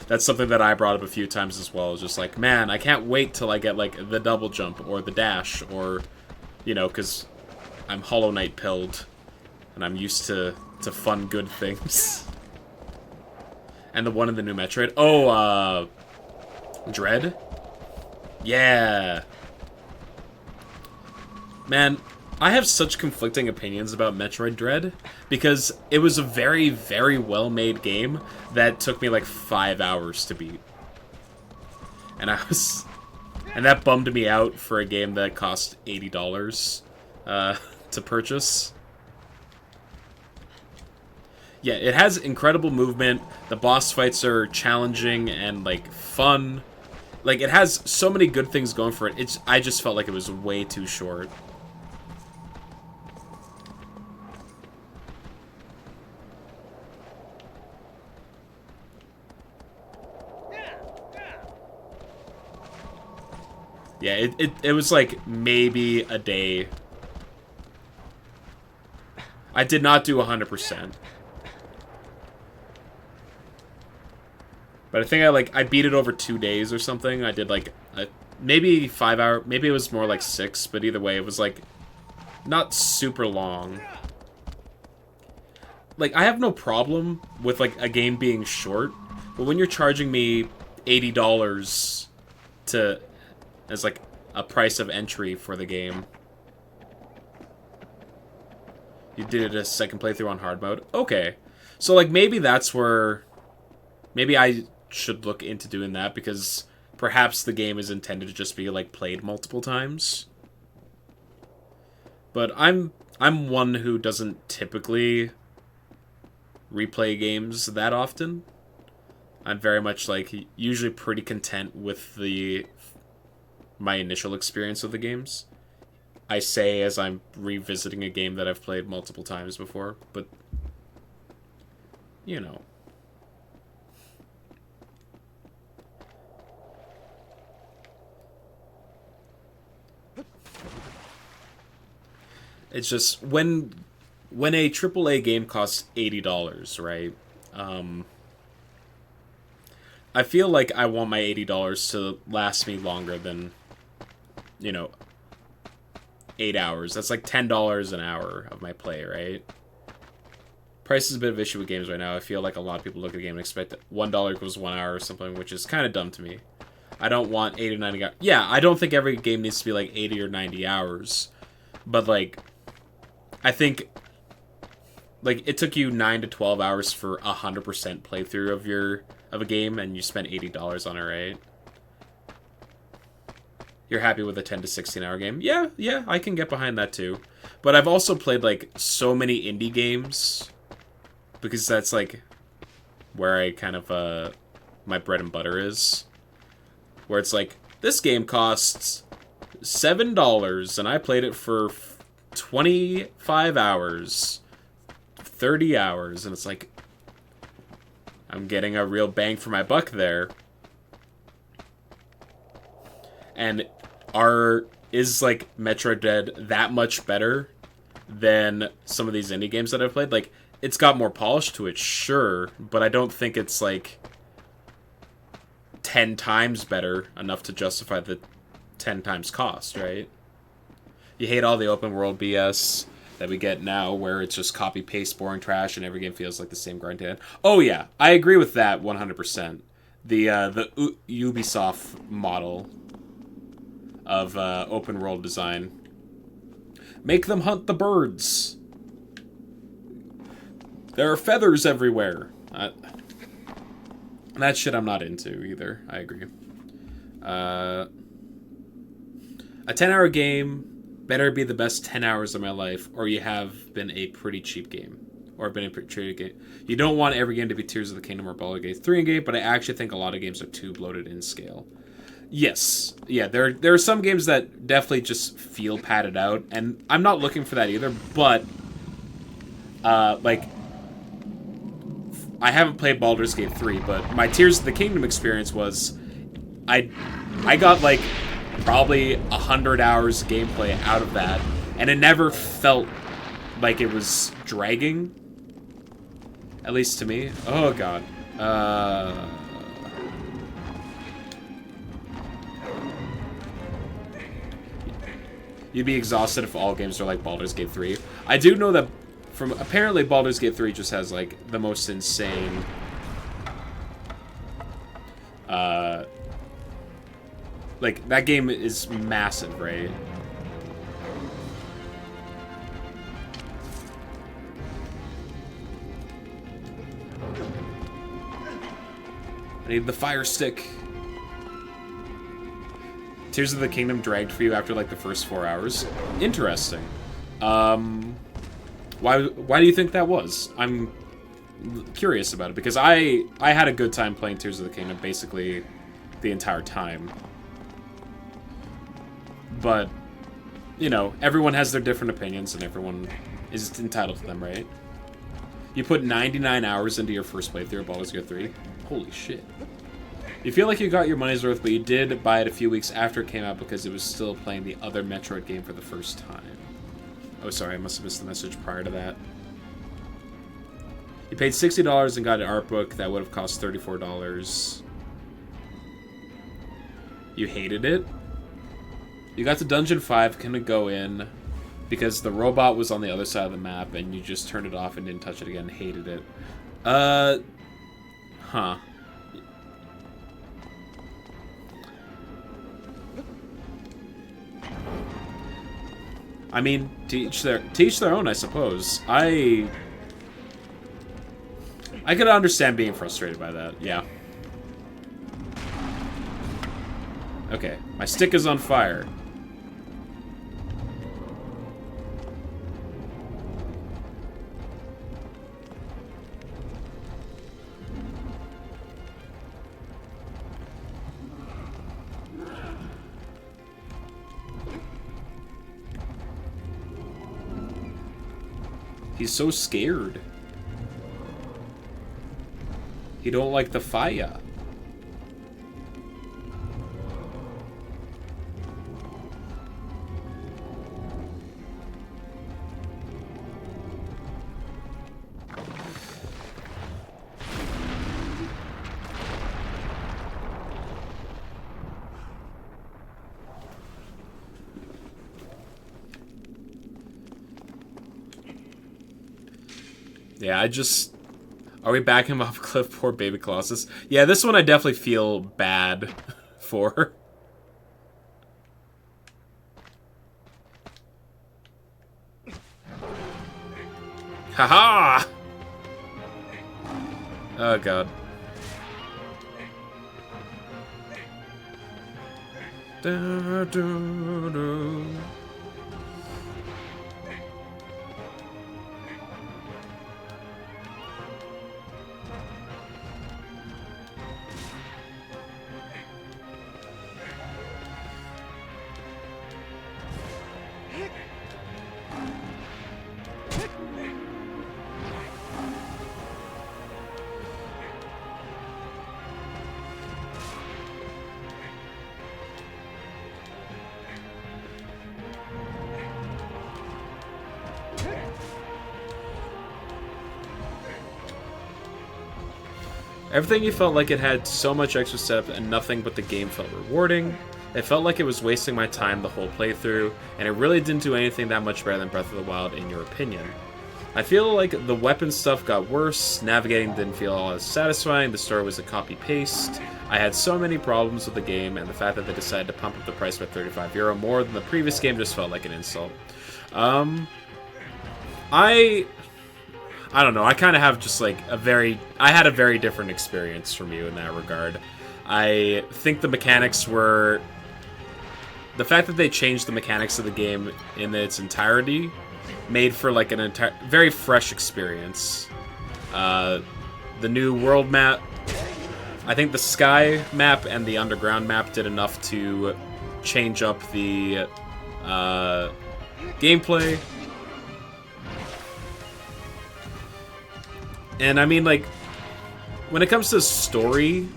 that's something that I brought up a few times as well. It's just like, man, I can't wait till I get, like, the double jump or the dash, or, you know, because I'm Hollow Knight pilled, and I'm used to fun, good things. And the one in the new Metroid. Oh, Dread? Yeah. Man, I have such conflicting opinions about Metroid Dread, because it was a very, very well-made game that took me like 5 hours to beat. And and that bummed me out for a game that cost $80 to purchase. Yeah, it has incredible movement. The boss fights are challenging and, like, fun. Like, it has so many good things going for it. I just felt like it was way too short. Yeah, it was like maybe a day. I did not do 100%. But I think I beat it over 2 days or something. I did like maybe 5 hour, maybe it was more like 6, but either way it was like not super long. Like, I have no problem with like a game being short, but when you're charging me $80 as like a price of entry for the game. You did a second playthrough on hard mode? Okay. So like maybe that's where maybe I should look into doing that, because perhaps the game is intended to just be like played multiple times. But I'm one who doesn't typically replay games that often. I'm very much like usually pretty content with my initial experience of the games. I say as I'm revisiting a game that I've played multiple times before, but you know. It's just when a AAA game costs $80, right? I feel like I want my $80 to last me longer than, 8 hours. That's like $10 an hour of my play, right? Price is a bit of an issue with games right now. I feel like a lot of people look at a game and expect that $1 equals 1 hour or something, which is kind of dumb to me. I don't want 80 or 90 hours. Yeah, I don't think every game needs to be like 80 or 90 hours. But, like, I think, like, it took you 9 to 12 hours for 100% playthrough of a game, and you spent $80 on it, right? You're happy with a 10 to 16 hour game? Yeah, I can get behind that too. But I've also played, like, so many indie games, because that's, like, where I kind of, my bread and butter is. Where it's like, this game costs $7, and I played it for 25 hours, 30 hours, and it's like, I'm getting a real bang for my buck there. And is, like, Metroid Dread that much better than some of these indie games that I've played? Like, it's got more polish to it, sure, but I don't think it's, like, 10 times better enough to justify the 10 times cost, right? You hate all the open world BS that we get now, where it's just copy-paste boring trash and every game feels like the same grind to end. Oh yeah, I agree with that 100%. The Ubisoft model of open world design. Make them hunt the birds. There are feathers everywhere. That shit I'm not into either. I agree. A 10-hour game better be the best 10 hours of my life, or you have been a pretty cheap game. Or been a pretty cheap game. You don't want every game to be Tears of the Kingdom or Baldur's Gate 3 in game, but I actually think a lot of games are too bloated in scale. Yes. Yeah, there are some games that definitely just feel padded out, and I'm not looking for that either, but like, I haven't played Baldur's Gate 3, but my Tears of the Kingdom experience was I got, like, probably 100 hours of gameplay out of that, and it never felt like it was dragging. At least to me. Oh, God. You'd be exhausted if all games are like Baldur's Gate 3. I do know that apparently Baldur's Gate 3 just has, like, the most insane like, that game is massive, right? I need the fire stick. Tears of the Kingdom dragged for you after, like, the first 4 hours. Interesting. Why do you think that was? I'm curious about it, because I had a good time playing Tears of the Kingdom basically the entire time. But, you know, everyone has their different opinions, and everyone is entitled to them, right? You put 99 hours into your first playthrough of Baldur's Gate 3. Holy shit. You feel like you got your money's worth, but you did buy it a few weeks after it came out because it was still playing the other Metroid game for the first time. Oh, sorry, I must have missed the message prior to that. You paid $60 and got an art book that would have cost $34. You hated it? You got to Dungeon 5, couldn't go in because the robot was on the other side of the map, and you just turned it off and didn't touch it again, hated it. Huh. I mean, to each their own, I suppose. I could understand being frustrated by that, yeah. Okay, my stick is on fire. He's so scared. He don't like the fire. Yeah, I just... Are we backing him off a cliff? Poor baby Colossus. Yeah, this one I definitely feel bad for. Haha! Oh, God. Da, da, da. Everything you felt like it had so much extra setup and nothing but the game felt rewarding. It felt like it was wasting my time the whole playthrough, and it really didn't do anything that much better than Breath of the Wild in your opinion. I feel like the weapon stuff got worse, navigating didn't feel all as satisfying, the story was a copy-paste. I had so many problems with the game, and the fact that they decided to pump up the price by €35 more than the previous game just felt like an insult. I don't know, I kind of have just like I had a very different experience from you in that regard. I think the mechanics were... The fact that they changed the mechanics of the game in its entirety made for like an very fresh experience. The new world map, I think the sky map and the underground map did enough to change up the gameplay. And I mean, like, when it comes to story,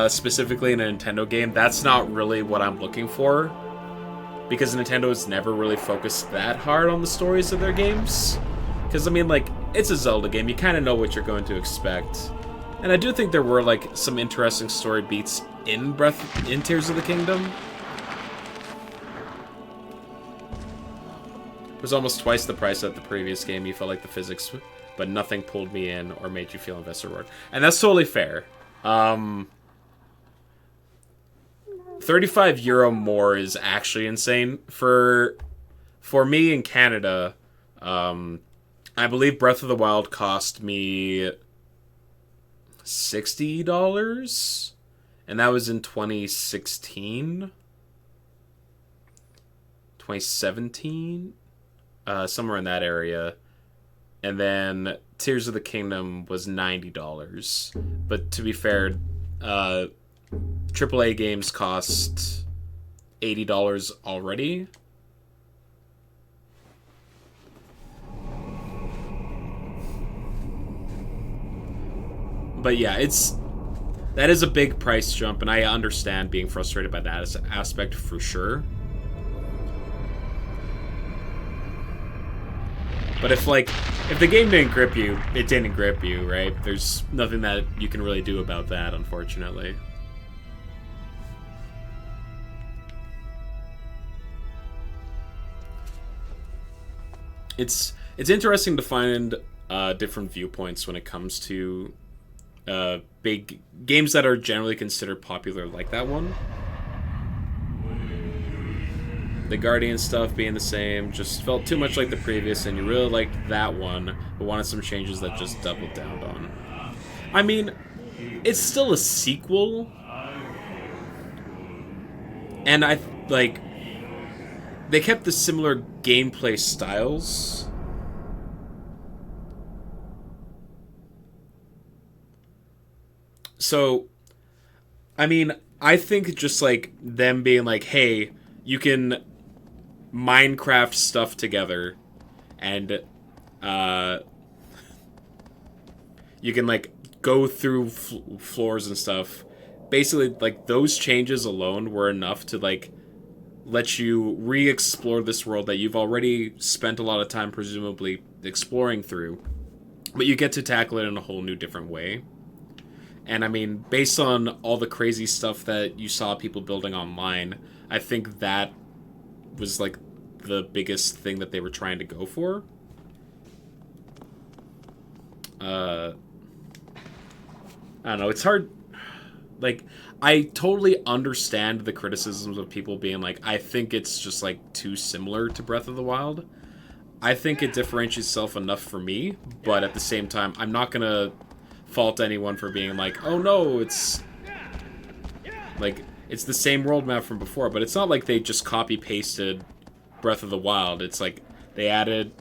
specifically in a Nintendo game, that's not really what I'm looking for. Because Nintendo's never really focused that hard on the stories of their games. Because, I mean, like, it's a Zelda game, you kind of know what you're going to expect. And I do think there were, like, some interesting story beats in Tears of the Kingdom. It was almost twice the price of the previous game. You felt like the physics... but nothing pulled me in or made you feel invested or... And that's totally fair. €35 more is actually insane. For me in Canada, I believe Breath of the Wild cost me $60, and that was in 2016? 2017? Somewhere in that area. And then Tears of the Kingdom was $90. But to be fair, AAA games cost $80 already. But yeah, that is a big price jump, and I understand being frustrated by that aspect for sure. But if the game didn't grip you, it didn't grip you, right? There's nothing that you can really do about that, unfortunately. It's interesting to find different viewpoints when it comes to big games that are generally considered popular, like that one. The Guardian stuff being the same just felt too much like the previous, and you really liked that one, but wanted some changes that just doubled down on. I mean, it's still a sequel, and they kept the similar gameplay styles. So, I mean, I think just like them being like, hey, you can Minecraft stuff together, and you can like go through floors and stuff. Basically, like, those changes alone were enough to like let you re-explore this world that you've already spent a lot of time presumably exploring through, but you get to tackle it in a whole new different way. And I mean, based on all the crazy stuff that you saw people building online, I think that was like the biggest thing that they were trying to go for. I don't know. It's hard. Like, I totally understand the criticisms of people being like, I think it's just like too similar to Breath of the Wild. I think it differentiates itself enough for me, but at the same time, I'm not gonna fault anyone for being like, oh no, it's like it's the same world map from before. But it's not like they just copy pasted Breath of the Wild. It's like they added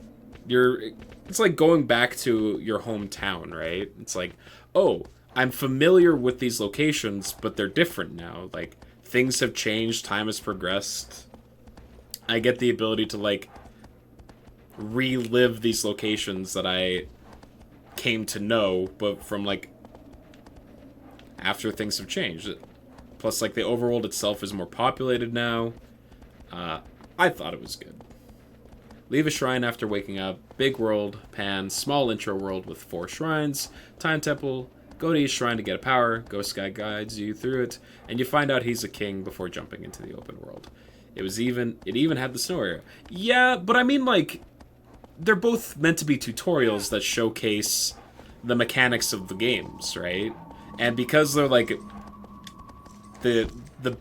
your. It's like going back to your hometown, right? It's like, oh, I'm familiar with these locations, but they're different now. Like, things have changed, time has progressed. I get the ability to, like, relive these locations that I came to know, but from, like, after things have changed. Plus, like, the overworld itself is more populated now. I thought it was good. Leave a shrine after waking up. Big world, pan, small intro world with 4 shrines, time temple, go to each shrine to get a power, Ghost Guy guides you through it, and you find out he's a king before jumping into the open world. It even had the snow area. Yeah, but I mean, like, they're both meant to be tutorials that showcase the mechanics of the games, right? And because they're like the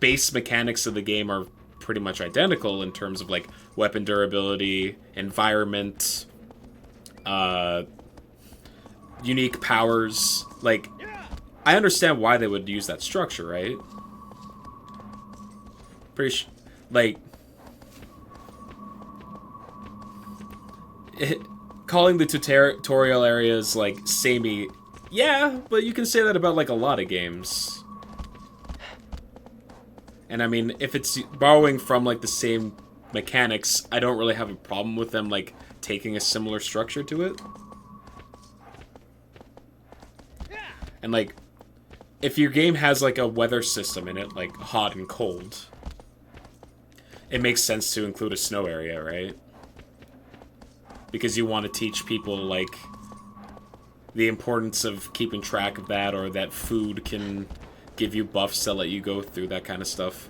base mechanics of the game are pretty much identical in terms of like weapon durability, environment, unique powers. Like, I understand why they would use that structure, right? Like, calling the tutorial areas like samey, yeah, but you can say that about like a lot of games. And I mean, if it's borrowing from like the same mechanics, I don't really have a problem with them like taking a similar structure to it. And like, if your game has like a weather system in it, like hot and cold, it makes sense to include a snow area, right? Because you want to teach people like the importance of keeping track of that, or that food can give you buffs that let you go through that kind of stuff.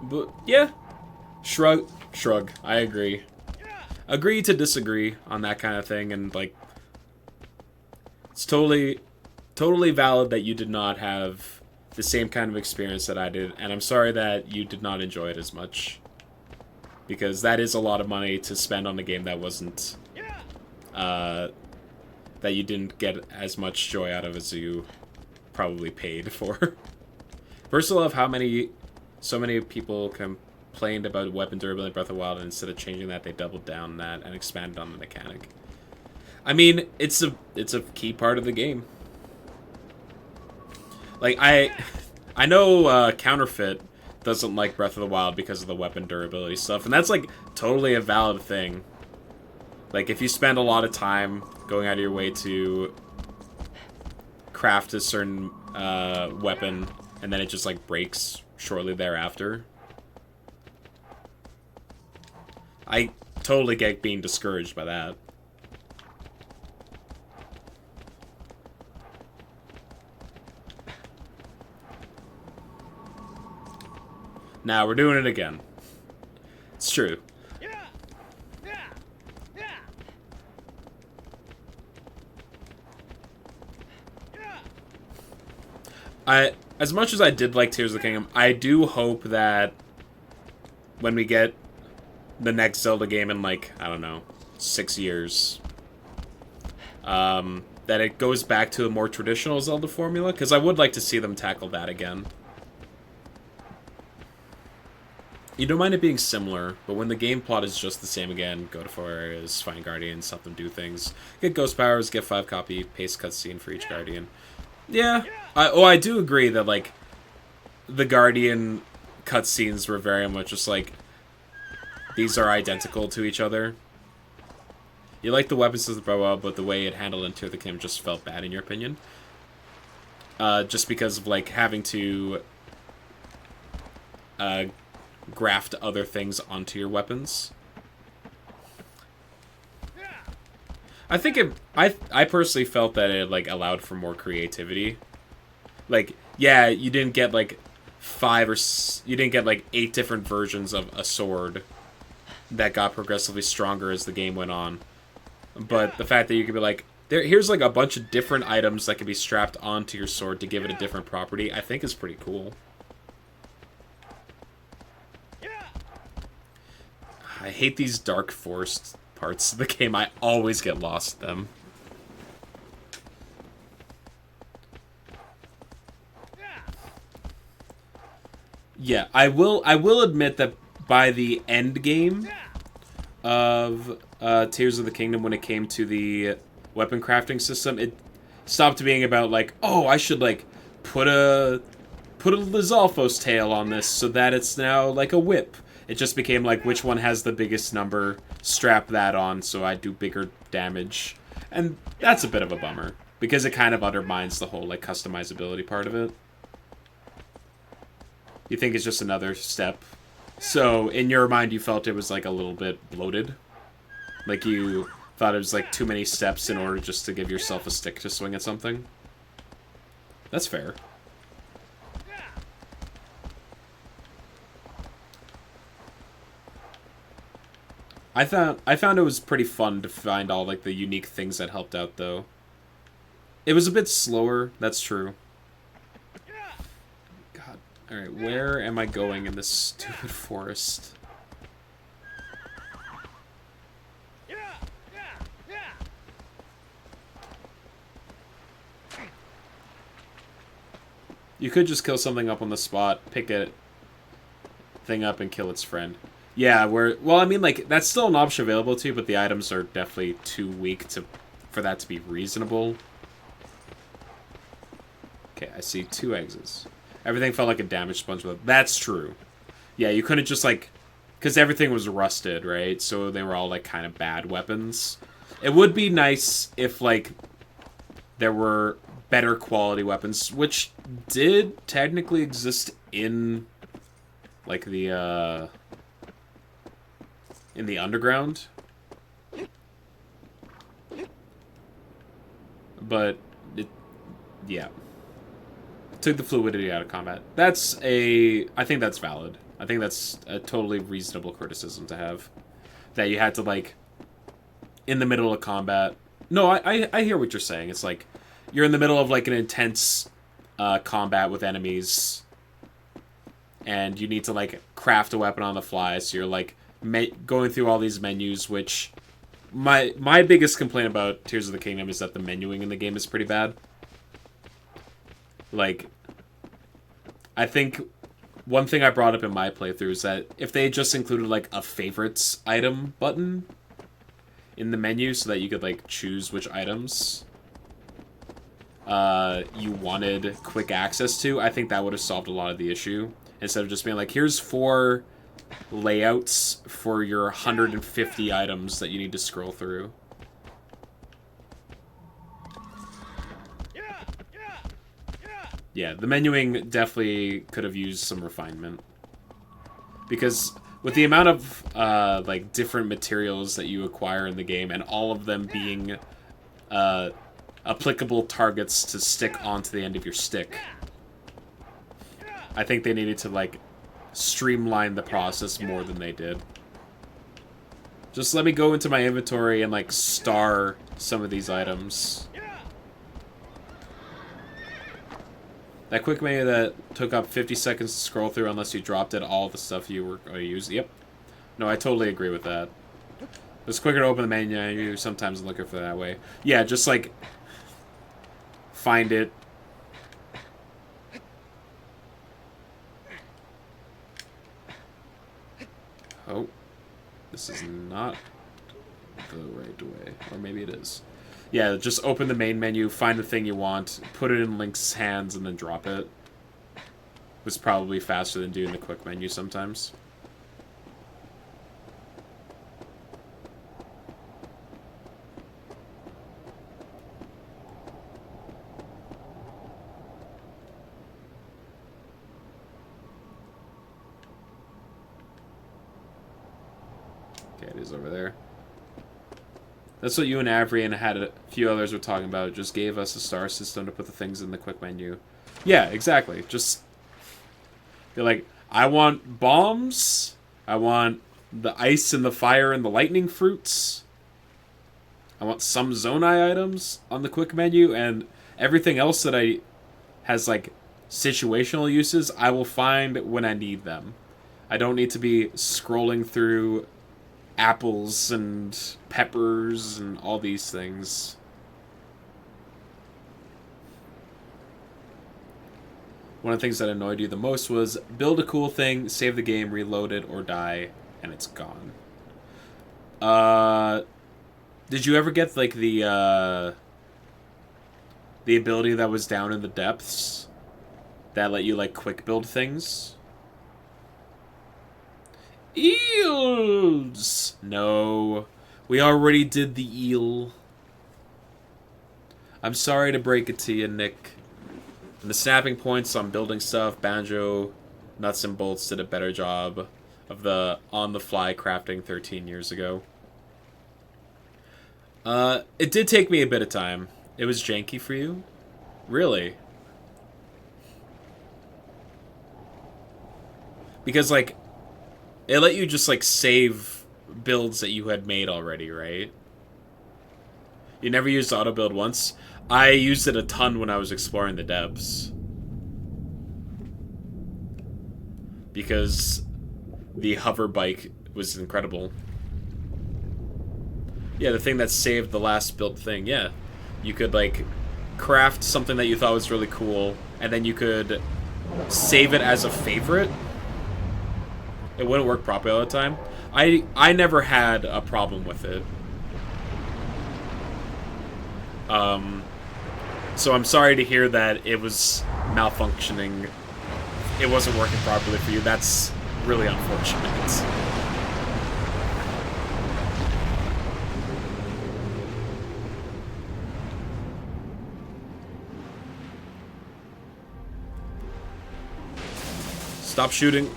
But yeah, shrug. I agree. Agree to disagree on that kind of thing, and like, it's totally valid that you did not have the same kind of experience that I did, and I'm sorry that you did not enjoy it as much, because that is a lot of money to spend on a game that wasn't that you didn't get as much joy out of as you probably paid for. First, I love how so many people complained about weapon durability in Breath of the Wild, and instead of changing that, they doubled down on that and expanded on the mechanic. I mean, it's a key part of the game. Like, I know Counterfeit doesn't like Breath of the Wild because of the weapon durability stuff, and that's like totally a valid thing. Like, if you spend a lot of time going out of your way to craft a certain weapon, and then it just like breaks shortly thereafter, I totally get being discouraged by that. Now we're doing it again. It's true. As much as I did like Tears of the Kingdom, I do hope that when we get the next Zelda game in, like, I don't know, 6 years, that it goes back to a more traditional Zelda formula, because I would like to see them tackle that again. You don't mind it being similar, but when the game plot is just the same again, go to 4 areas, find guardians, help them do things, get ghost powers, get 5 copy, paste cutscene for each guardian. Yeah, I do agree that, like, the guardian cutscenes were very much just like, these are identical to each other. You like the weapon system, but the way it handled in Tears of the Kingdom just felt bad in your opinion. Just because of, like, having to graft other things onto your weapons. I think I personally felt that it, like, allowed for more creativity. Like, yeah, you didn't get like 8 different versions of a sword that got progressively stronger as the game went on. But the fact that you could be like, here's like a bunch of different items that can be strapped onto your sword to give it a different property, I think is pretty cool. I hate these dark forest parts of the game. I always get lost in them. Yeah, I will admit that by the end game of Tears of the Kingdom, when it came to the weapon crafting system, it stopped being about like, oh, I should like put a Lizalfo's tail on this so that it's now like a whip. It just became like, which one has the biggest number, strap that on so I do bigger damage. And that's a bit of a bummer, because it kind of undermines the whole like customizability part of it. You think it's just another step. So, in your mind, you felt it was, like, a little bit bloated. Like, you thought it was, like, too many steps in order just to give yourself a stick to swing at something. That's fair. I found it was pretty fun to find all, like, the unique things that helped out, though. It was a bit slower, that's true. Alright, where am I going in this stupid forest? You could just kill something up on the spot, pick a thing up, and kill its friend. Yeah, well, I mean, like, that's still an option available to you, but the items are definitely too weak for that to be reasonable. Okay, I see 2 exits. Everything felt like a damaged sponge. That's true. Yeah, you couldn't just, like... Because everything was rusted, right? So they were all, like, kind of bad weapons. It would be nice if, like, there were better quality weapons, which did technically exist in, like, the, in the underground. But, yeah. Took the fluidity out of combat. I think that's valid. I think that's a totally reasonable criticism to have. That you had to, like, in the middle of combat... No, I hear what you're saying. It's like, you're in the middle of, like, an intense combat with enemies, and you need to, like, craft a weapon on the fly, so you're, like, going through all these menus, which... My biggest complaint about Tears of the Kingdom is that the menuing in the game is pretty bad. Like, I think one thing I brought up in my playthrough is that if they just included, like, a favorites item button in the menu so that you could, like, choose which items you wanted quick access to, I think that would have solved a lot of the issue. Instead of just being like, here's 4 layouts for your 150 items that you need to scroll through. Yeah, the menuing definitely could have used some refinement. Because with the amount of, like, different materials that you acquire in the game, and all of them being, applicable targets to stick onto the end of your stick, I think they needed to, like, streamline the process more than they did. Just let me go into my inventory and, like, star some of these items. That quick menu that took up 50 seconds to scroll through unless you dropped it, all the stuff you were going to use. Yep. No, I totally agree with that. It's quicker to open the menu, you sometimes looking for that way. Yeah, just, like, find it. Oh. This is not the right way. Or maybe it is. Yeah, just open the main menu, find the thing you want, put it in Link's hands, and then drop it. Was probably faster than doing the quick menu sometimes. Okay, it is over there. That's what you and Avery and had a few others were talking about. It just gave us a star system to put the things in the quick menu. Yeah, exactly. Just be like, I want bombs. I want the ice and the fire and the lightning fruits. I want some Zonai items on the quick menu, and everything else that has like situational uses, I will find when I need them. I don't need to be scrolling through apples and peppers and all these things. One of the things that annoyed you the most was build a cool thing, save the game, reload it, or die, and it's gone. Did you ever get like the ability that was down in the depths that let you like quick build things? Eels! No. We already did the eel. I'm sorry to break it to you, Nick. And the snapping points on building stuff, Banjo, Nuts and Bolts did a better job of the on-the-fly crafting 13 years ago. It did take me a bit of time. It was janky for you? Really? Because, like, it let you just, like, save builds that you had made already, right? You never used auto-build once? I used it a ton when I was exploring the depths. Because the hover bike was incredible. Yeah, the thing that saved the last built thing, yeah. You could, like, craft something that you thought was really cool, and then you could save it as a favorite. It wouldn't work properly all the time. I never had a problem with it. So I'm sorry to hear that it was malfunctioning. It wasn't working properly for you. That's really unfortunate. Stop shooting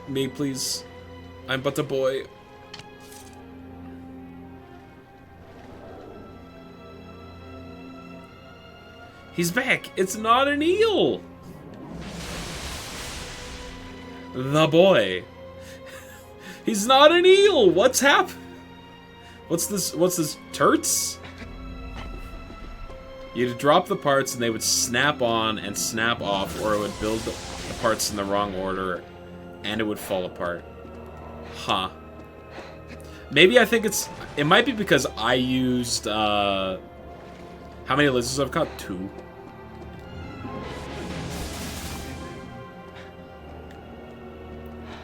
me, please. I'm but a boy. He's back. It's not an eel. The boy. He's not an eel. What's happened? What's this? What's this? Turts? You'd drop the parts and they would snap on and snap off, or it would build the parts in the wrong order and it would fall apart. Huh. Maybe I think it might be because I used, how many lizards I've caught? 2.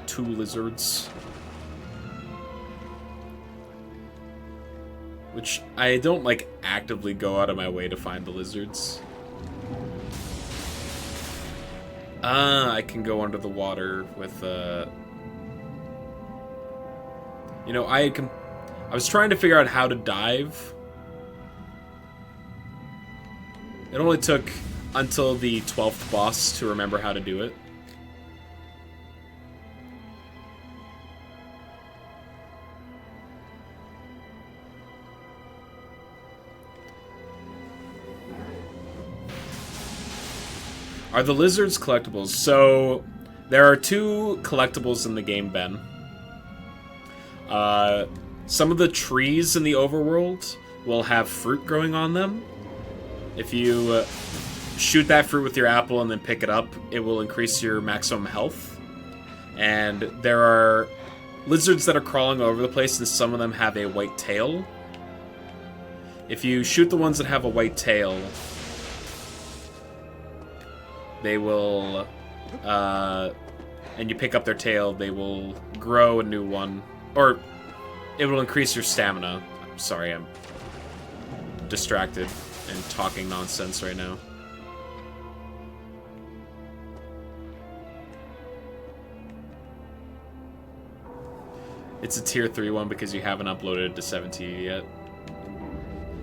Two lizards. Which I don't, like, actively go out of my way to find the lizards. I can go under the water with, you know, I was trying to figure out how to dive. It only took until the 12th boss to remember how to do it. Are the lizards collectibles? So, there are 2 collectibles in the game, Ben. Some of the trees in the overworld will have fruit growing on them. If you shoot that fruit with your apple and then pick it up, it will increase your maximum health. And there are lizards that are crawling all over the place, and some of them have a white tail. If you shoot the ones that have a white tail, they will, and you pick up their tail, they will grow a new one. Or, it will increase your stamina. I'm sorry, I'm distracted and talking nonsense right now. It's a tier 3 one because you haven't uploaded it to 17 yet.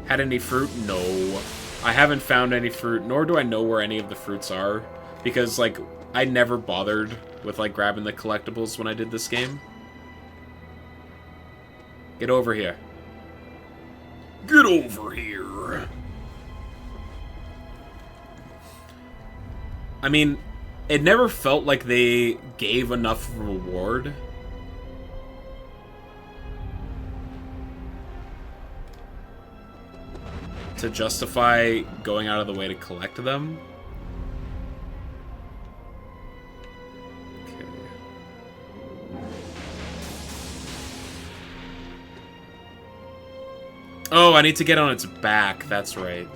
Had any fruit? No. I haven't found any fruit, nor do I know where any of the fruits are. Because, like, I never bothered with, like, grabbing the collectibles when I did this game. Get over here. Get over here. I mean, it never felt like they gave enough reward. to justify going out of the way to collect them. Okay. Oh, I need to get on its back. That's right.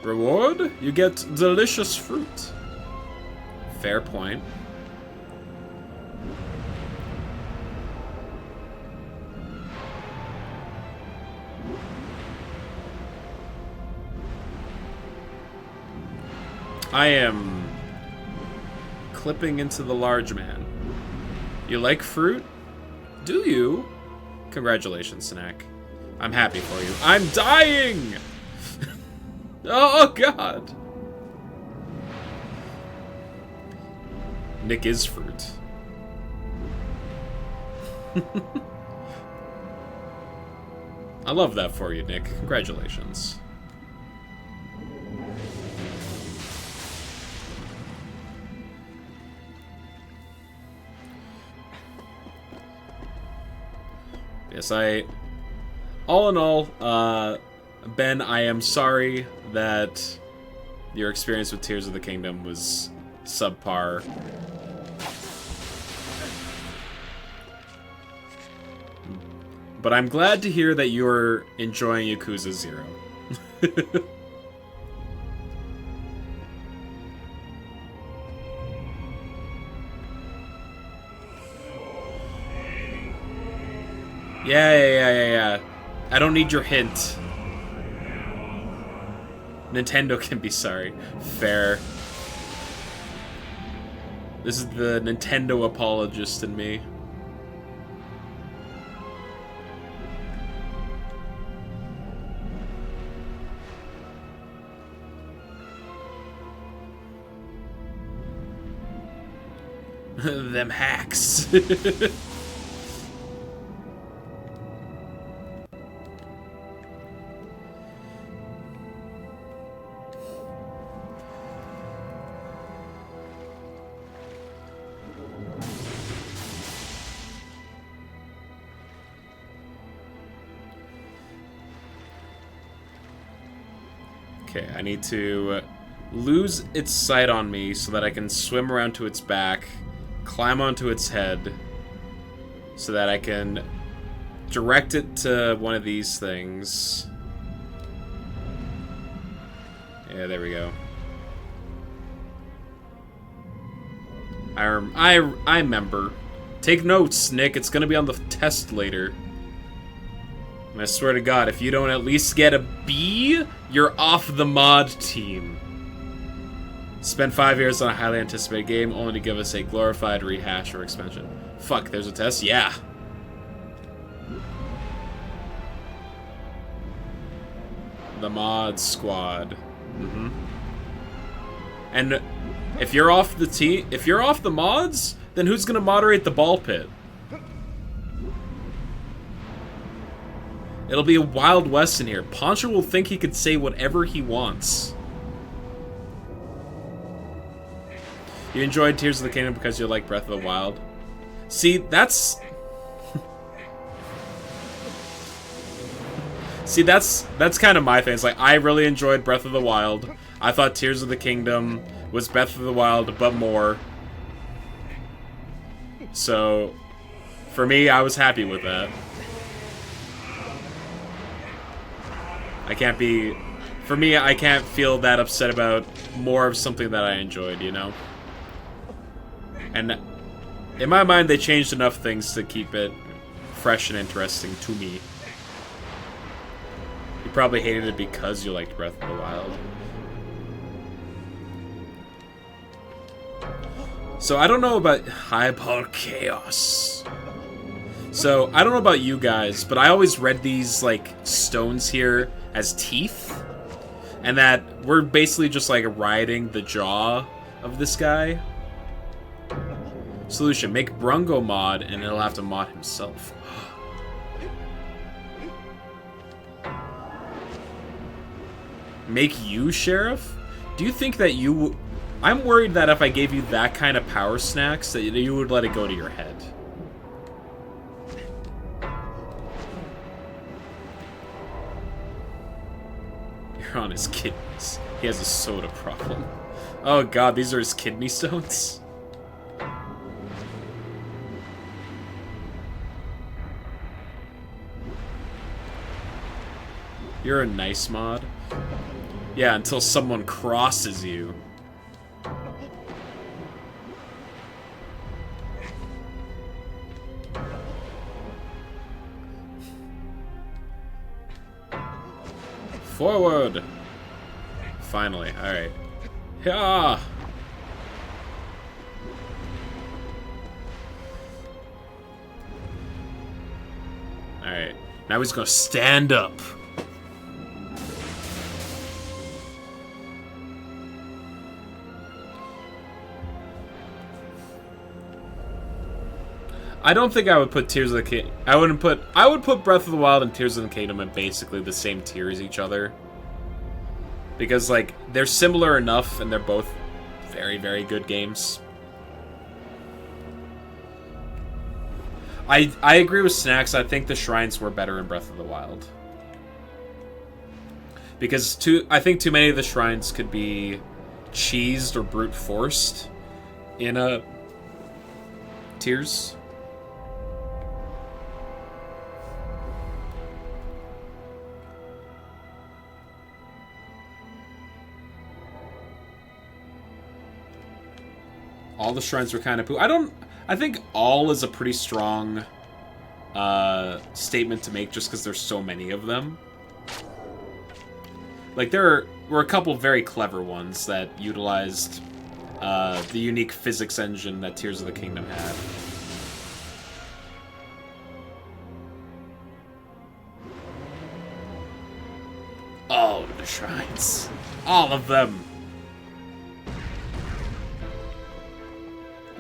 Reward? You get delicious fruit. Fair point. I am clipping into the large man. You like fruit? Do you? Congratulations, Snack. I'm happy for you. I'm dying! Oh, God! Nick is fruit. I love that for you, Nick. Congratulations. Yes, all in all, Ben, I am sorry that your experience with Tears of the Kingdom was subpar. But I'm glad to hear that you're enjoying Yakuza 0. Yeah. I don't need your hint. Nintendo can be sorry. Fair. This is the Nintendo apologist in me. Them hacks. Okay, I need to lose its sight on me so that I can swim around to its back, climb onto its head, so that I can direct it to one of these things. Yeah, there we go. I remember. Take notes, Nick. It's gonna be on the test later. And I swear to God, if you don't at least get a B, you're off the mod team. Spent 5 years on a highly anticipated game, only to give us a glorified rehash or expansion. Fuck, there's a test? Yeah. The mod squad. Mm-hmm. And if you're off the team, if you're off the mods, then who's gonna moderate the ball pit? It'll be a Wild West in here. Poncho will think he could say whatever he wants. You enjoyed Tears of the Kingdom because you like Breath of the Wild? See, that's... See, that's kind of my thing. It's like, I really enjoyed Breath of the Wild. I thought Tears of the Kingdom was Breath of the Wild, but more. So, for me, I was happy with that. I can't be... For me, I can't feel that upset about more of something that I enjoyed, you know? And in my mind, they changed enough things to keep it fresh and interesting to me. You probably hated it because you liked Breath of the Wild. So I don't know about Highball Chaos. So I don't know about you guys, but I always read these like stones here as teeth, and that we're basically just like riding the jaw of this guy. Solution: make Brungo mod, and he'll have to mod himself. Make you sheriff? Do you think that you... I'm worried that if I gave you that kind of power snacks, that you would let it go to your head. They're on his kidneys. He has a soda problem. Oh god, these are his kidney stones? You're a nice mod. Yeah, until someone crosses you. Forward! Finally, alright. Yeah! Alright, now he's gonna stand up. I don't think I would put Tears of the Kingdom. I would put Breath of the Wild and Tears of the Kingdom in basically the same tier as each other. Because, like, they're similar enough and they're both very, very good games. I agree with Snacks. I think the shrines were better in Breath of the Wild. Because I think too many of the shrines could be cheesed or brute forced in Tears. All the shrines were kind of poo. I think all is a pretty strong statement to make just because there's so many of them. Like, there were a couple very clever ones that utilized the unique physics engine that Tears of the Kingdom had. All of the shrines. All of them.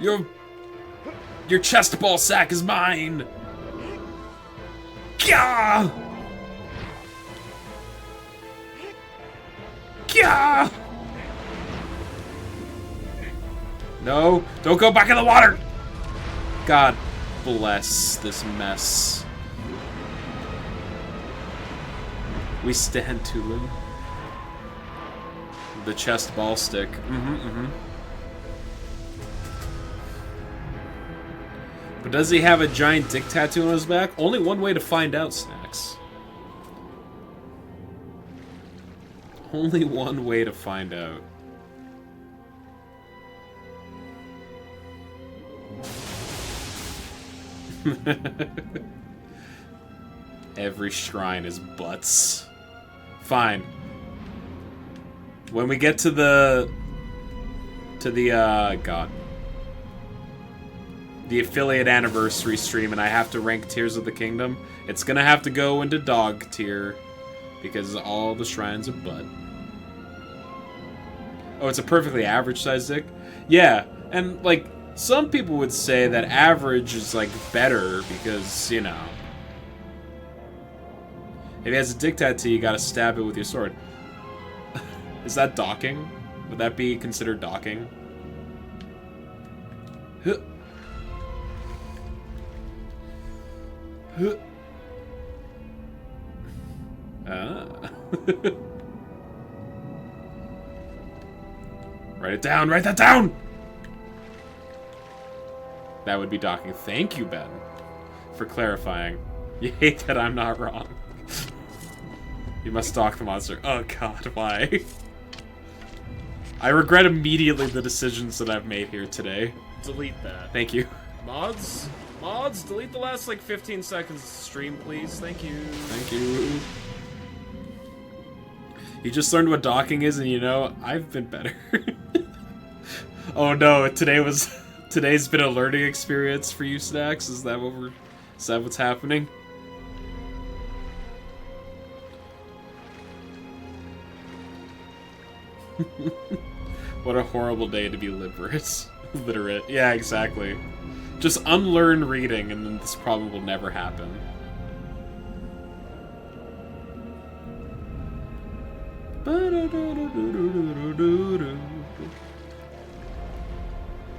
Your chest ball sack is mine! Gah! Gah! No, don't go back in the water! God bless this mess. We stand Tulin. The chest ball stick. But does he have a giant dick tattoo on his back? Only one way to find out, Snacks. Only one way to find out. Every shrine is butts. Fine. When we get to the affiliate anniversary stream and I have to rank Tears of the Kingdom, it's gonna have to go into dog tier because all the shrines are butt. Oh, it's a perfectly average size dick? Yeah, and like some people would say that average is like better because, you know, if he has a dick tattoo, you gotta stab it with your sword. Is that docking? Would that be considered docking? Write it down, write that down! That would be docking. Thank you, Ben, for clarifying. You hate that I'm not wrong. You must dock the monster. Oh god, why? I regret immediately the decisions that I've made here today. Delete that. Thank you. Mods, delete the last, like, 15 seconds of stream, please. Thank you. Thank you. You just learned what docking is, and you know, I've been better. Oh no, today's been a learning experience for you, Snacks? Is that what's happening? What a horrible day to be literate. Yeah, exactly. Just unlearn reading, and then this problem will never happen.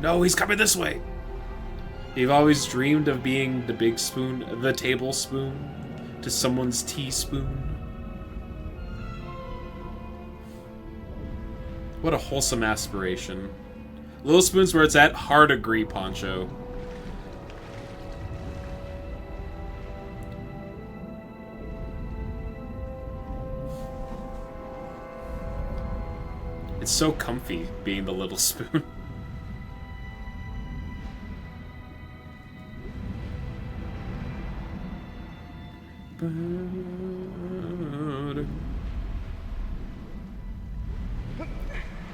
No, he's coming this way! You've always dreamed of being the big spoon, the tablespoon, to someone's teaspoon. What a wholesome aspiration. Little Spoon's where it's at. Hard agree, Poncho. It's so comfy being the Little Spoon.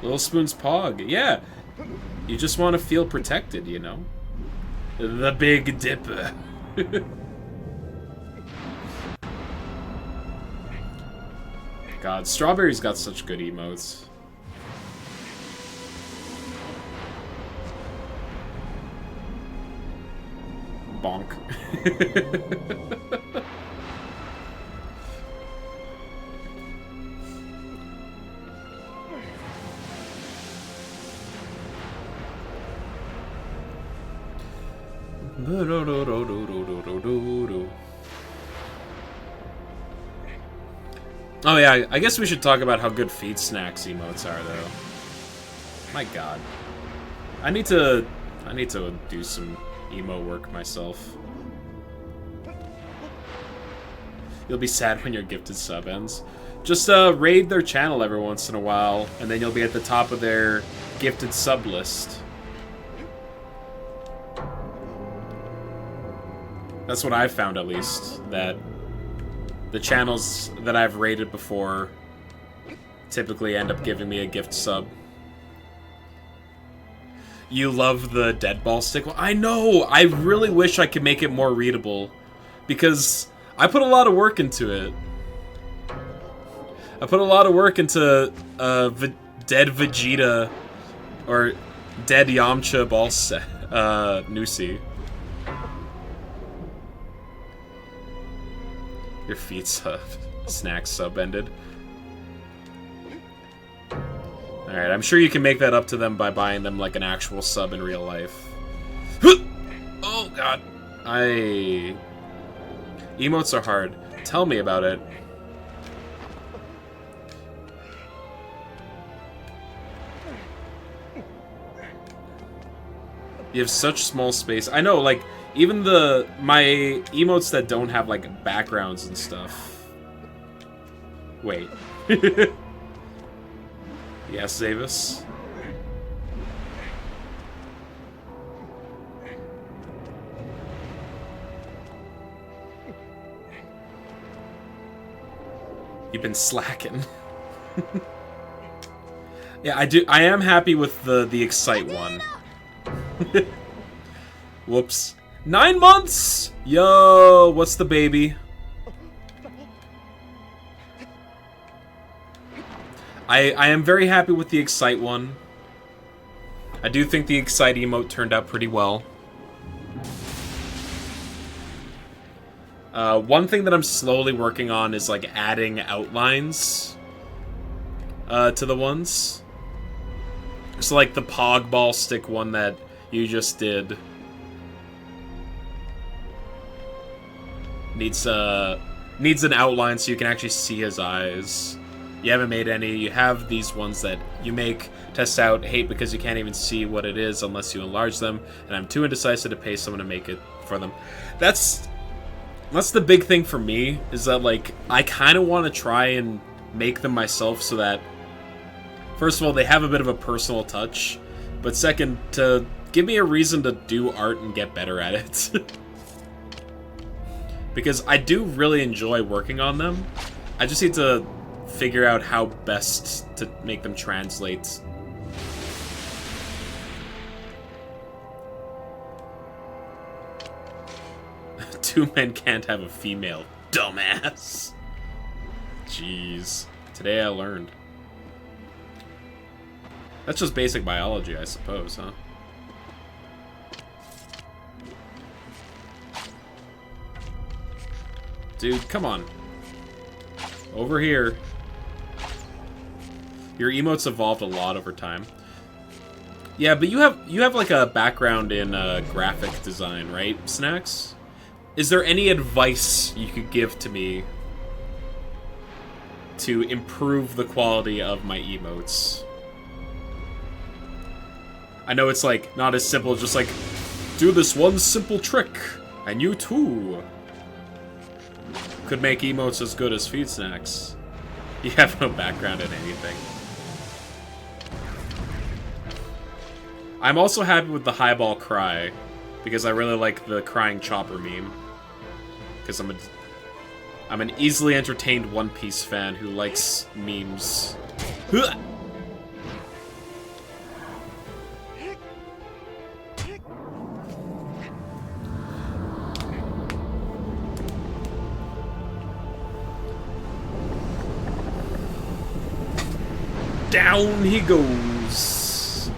Little Spoon's Pog. Yeah. You just want to feel protected, you know? The Big Dipper. God, Strawberry's got such good emotes. Bonk. Oh yeah, I guess we should talk about how good Feed Snacks emotes are, though. My God, I need to do some emo work myself. You'll be sad when your gifted sub ends. Just raid their channel every once in a while, and then you'll be at the top of their gifted sub list. That's what I've found, at least, that the channels that I've rated before typically end up giving me a gift sub. You love the dead ball stick? Well, I know! I really wish I could make it more readable, because I put a lot of work into it. I put a lot of work into dead Vegeta, or dead Yamcha ball set, Nusi. Your feet snack sub ended. Alright, I'm sure you can make that up to them by buying them like an actual sub in real life. Oh god. Emotes are hard. Tell me about it. You have such small space. I know, like, even my emotes that don't have, like, backgrounds and stuff. Wait. Yes, Zavis? You've been slacking. Yeah, I am happy with the Excite one. Whoops. 9 months! Yo, what's the baby? I am very happy with the Excite one. I do think the Excite emote turned out pretty well. One thing that I'm slowly working on is, like, adding outlines to the ones. So, like, the Pog Ball Stick one that you just did needs an outline so you can actually see his eyes. You haven't made any. You have these ones that you make, test out, hate because you can't even see what it is unless you enlarge them, and I'm too indecisive to pay someone to make it for them. That's the big thing for me, is that, like, I kind of want to try and make them myself so that, first of all, they have a bit of a personal touch, but second, to give me a reason to do art and get better at it. Because I do really enjoy working on them. I just need to figure out how best to make them translate. Two men can't have a female. Dumbass. Jeez. Today I learned. That's just basic biology, I suppose, huh? Dude, come on. Over here. Your emotes evolved a lot over time. Yeah, but you have like a background in graphic design, right, Snacks? Is there any advice you could give to me to improve the quality of my emotes? I know it's like not as simple, just like do this one simple trick, and you too could make emotes as good as feed snacks. You have no background in anything. I'm also happy with the highball cry, because I really like the crying chopper meme. Because I'm an easily entertained One Piece fan who likes memes. Down he goes.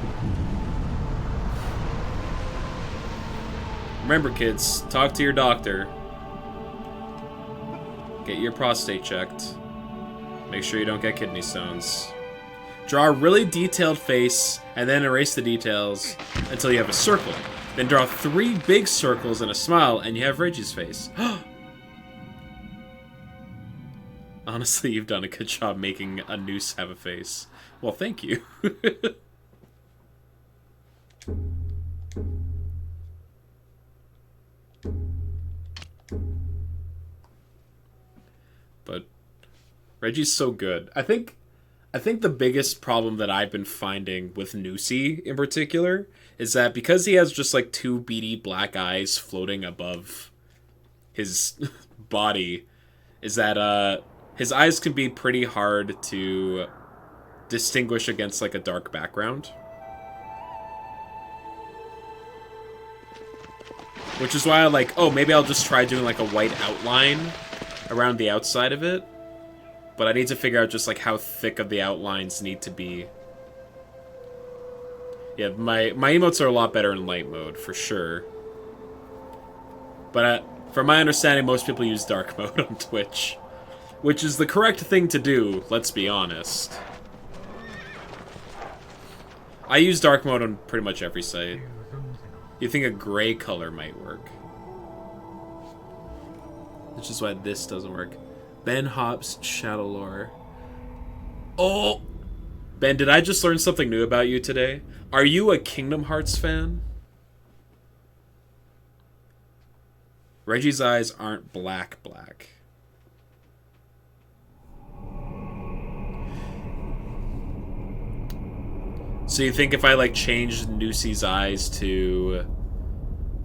Remember, kids, talk to your doctor. Get your prostate checked. Make sure you don't get kidney stones. Draw a really detailed face, and then erase the details until you have a circle. Then draw 3 big circles and a smile, and you have Reggie's face. Honestly, you've done a good job making a noose have a face. Well, thank you. But Reggie's so good. I think the biggest problem that I've been finding with Noosey in particular is that because he has just like 2 beady black eyes floating above his body, is that his eyes can be pretty hard to distinguish against like a dark background. Which is why I like, oh, maybe I'll just try doing like a white outline around the outside of it. But I need to figure out just like how thick of the outlines need to be. Yeah, my emotes are a lot better in light mode, for sure. But from my understanding, most people use dark mode on Twitch. Which is the correct thing to do, let's be honest. I use dark mode on pretty much every site. You think a gray color might work. Which is why this doesn't work. Ben Hopp's Shadow Lore. Oh! Ben, did I just learn something new about you today? Are you a Kingdom Hearts fan? Reggie's eyes aren't black. So you think if I like changed Noosey's eyes to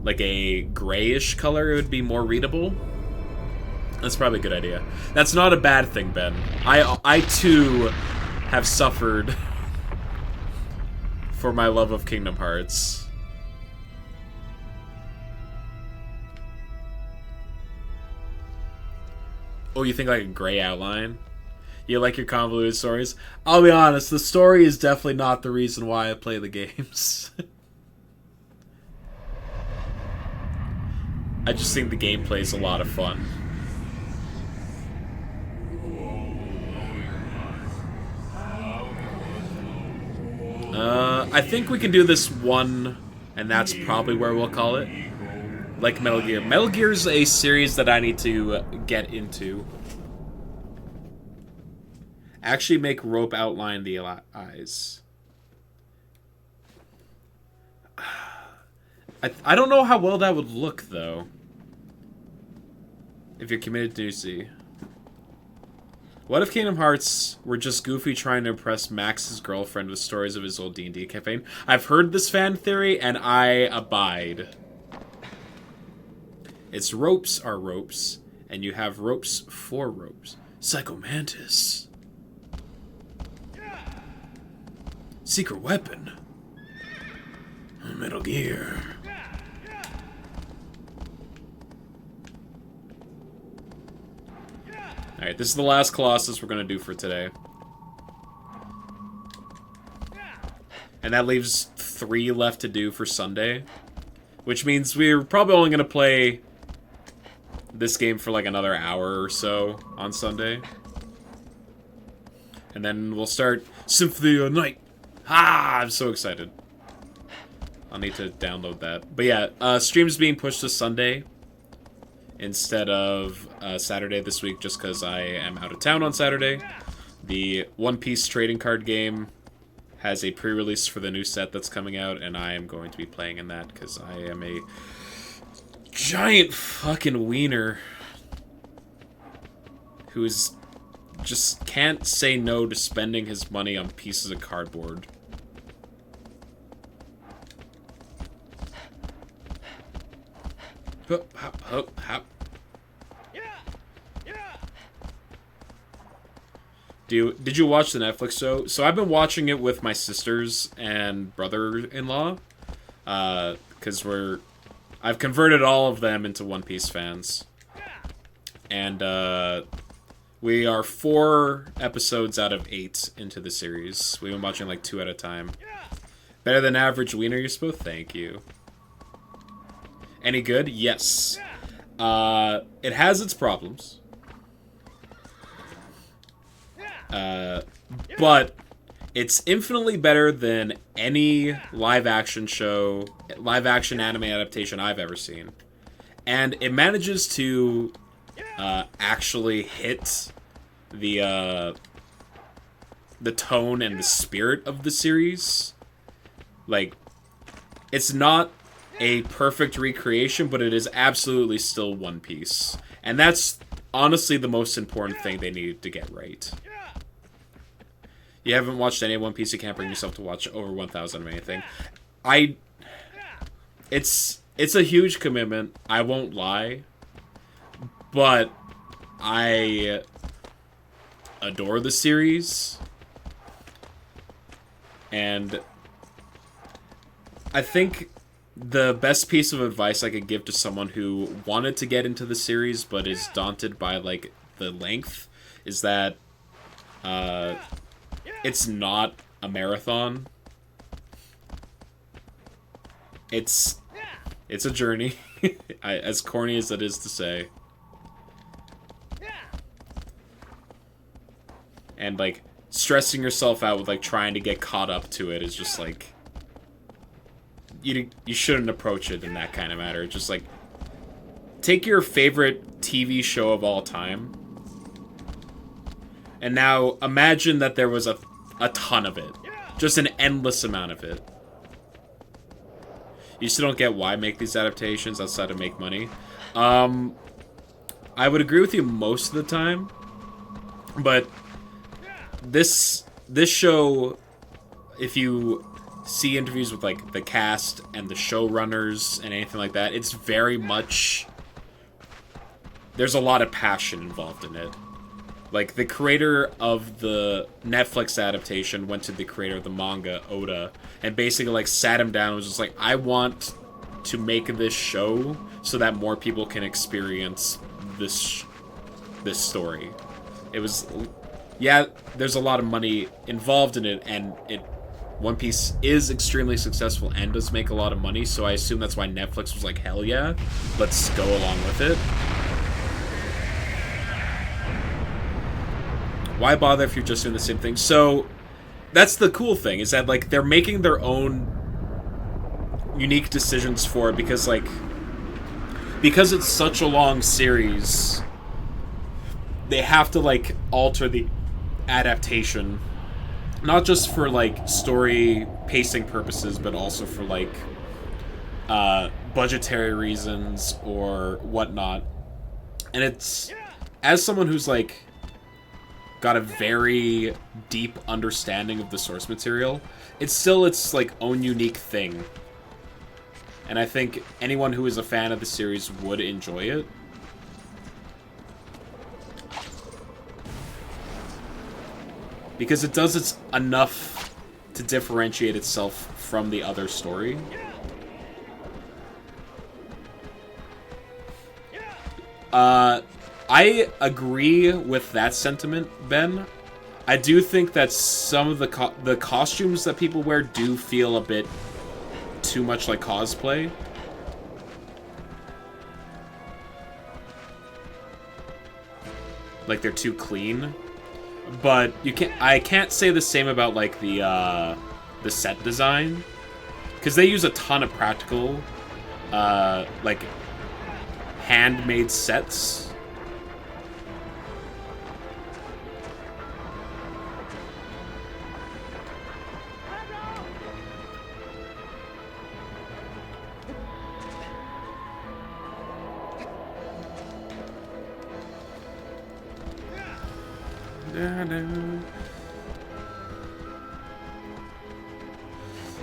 like a grayish color, it would be more readable? That's probably a good idea. That's not a bad thing, Ben. I too have suffered for my love of Kingdom Hearts. Oh, you think like a gray outline? You like your convoluted stories? I'll be honest, the story is definitely not the reason why I play the games. I just think the gameplay is a lot of fun. I think we can do this one, and that's probably where we'll call it. Like Metal Gear. Metal Gear's a series that I need to get into. Actually make rope outline the eyes. I don't know how well that would look, though. If you're committed to Noosey. What if Kingdom Hearts were just Goofy trying to impress Max's girlfriend with stories of his old D&D campaign? I've heard this fan theory, and I abide. Its ropes are ropes, and you have ropes for ropes. Psychomantis. Secret weapon. Metal Gear. Alright, this is the last Colossus we're going to do for today. And that leaves 3 left to do for Sunday. Which means we're probably only going to play this game for like another hour or so on Sunday. And then we'll start Symphony of Night. I'm so excited. I'll need to download that. But yeah, stream's being pushed to Sunday instead of Saturday this week just because I am out of town on Saturday. The One Piece trading card game has a pre-release for the new set that's coming out, and I am going to be playing in that because I am a giant fucking wiener who's just can't say no to spending his money on pieces of cardboard. Hop, hop, hop, hop. Did you watch the Netflix show? So I've been watching it with my sisters and brother-in-law, because I've converted all of them into One Piece fans, and we are 4 episodes out of 8 into the series. We've been watching like 2 at a time. Better than average wiener, you're supposed. Thank you. Any good? Yes. It has its problems. But it's infinitely better than any live-action show, live-action anime adaptation I've ever seen. And it manages to actually hit the tone and the spirit of the series. Like, it's not a perfect recreation, but it is absolutely still One Piece. And that's honestly the most important thing they needed to get right. You haven't watched any One Piece, you can't bring yourself to watch over 1,000 of anything. It's a huge commitment, I won't lie. But I adore the series. And I think the best piece of advice I could give to someone who wanted to get into the series but is daunted by, like, the length is that it's not a marathon. It's a journey, as corny as it is to say. And, like, stressing yourself out with, like, trying to get caught up to it is just, like... You shouldn't approach it in that kind of matter. Just, like, take your favorite TV show of all time. And now, imagine that there was a ton of it. Just an endless amount of it. You still don't get why make these adaptations outside of make money. I would agree with you most of the time. But this show, if you see interviews with, like, the cast and the showrunners and anything like that, it's very much... There's a lot of passion involved in it. Like, the creator of the Netflix adaptation went to the creator of the manga, Oda, and basically, like, sat him down and was just like, I want to make this show so that more people can experience this story. It was... Yeah, there's a lot of money involved in it, and One Piece is extremely successful and does make a lot of money, so I assume that's why Netflix was like, hell yeah, let's go along with it. Why bother if you're just doing the same thing? So, that's the cool thing, is that, like, they're making their own unique decisions for it, because it's such a long series, they have to, like, alter the adaptation, not just for, like, story pacing purposes, but also for, like, budgetary reasons or whatnot. And it's, as someone who's, like, got a very deep understanding of the source material, it's still its, like, own unique thing. And I think anyone who is a fan of the series would enjoy it. Because it does its enough to differentiate itself from the other story. I agree with that sentiment, Ben. I do think that some of the costumes that people wear do feel a bit too much like cosplay. Like, they're too clean. But I can't say the same about, like, the set design, because they use a ton of practical, like, handmade sets.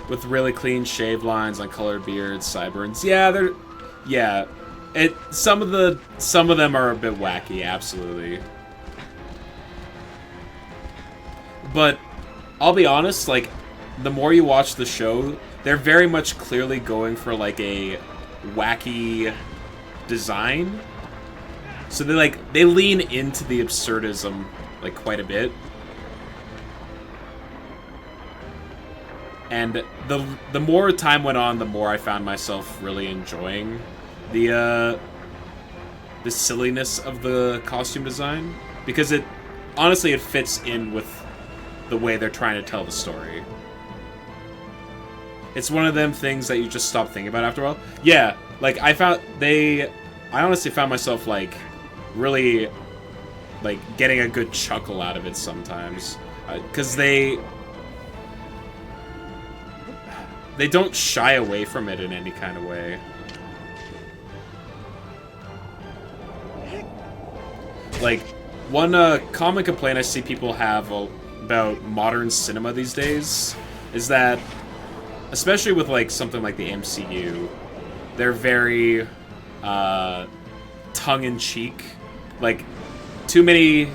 With really clean shave lines on colored beards, sideburns. Yeah, they're... Yeah. Some of them are a bit wacky, absolutely. But I'll be honest, like, the more you watch the show, they're very much clearly going for, like, a wacky design. So they lean into the absurdism, like, quite a bit. And the more time went on, the more I found myself really enjoying the silliness of the costume design, because honestly it fits in with the way they're trying to tell the story. It's one of them things that you just stop thinking about after a while. Yeah, like I honestly found myself like really like getting a good chuckle out of it sometimes, because they don't shy away from it in any kind of way. Like, one common complaint I see people have about modern cinema these days is that, especially with like something like the MCU, they're very tongue-in-cheek. Like, too many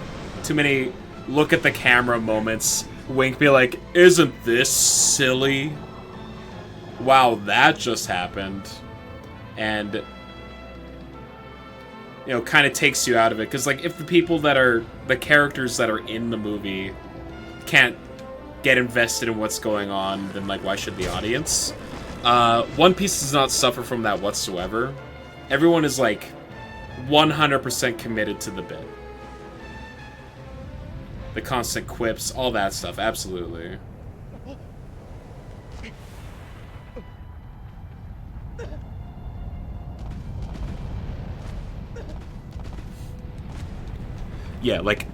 look at the camera moments, wink, be like, isn't this silly? Wow, that just happened. And, you know, kind of takes you out of it. Because, like, if the characters that are in the movie can't get invested in what's going on, then, like, why should the audience? One Piece does not suffer from that whatsoever. Everyone is, like, 100% committed to the bit. The constant quips, all that stuff, absolutely. Yeah, like,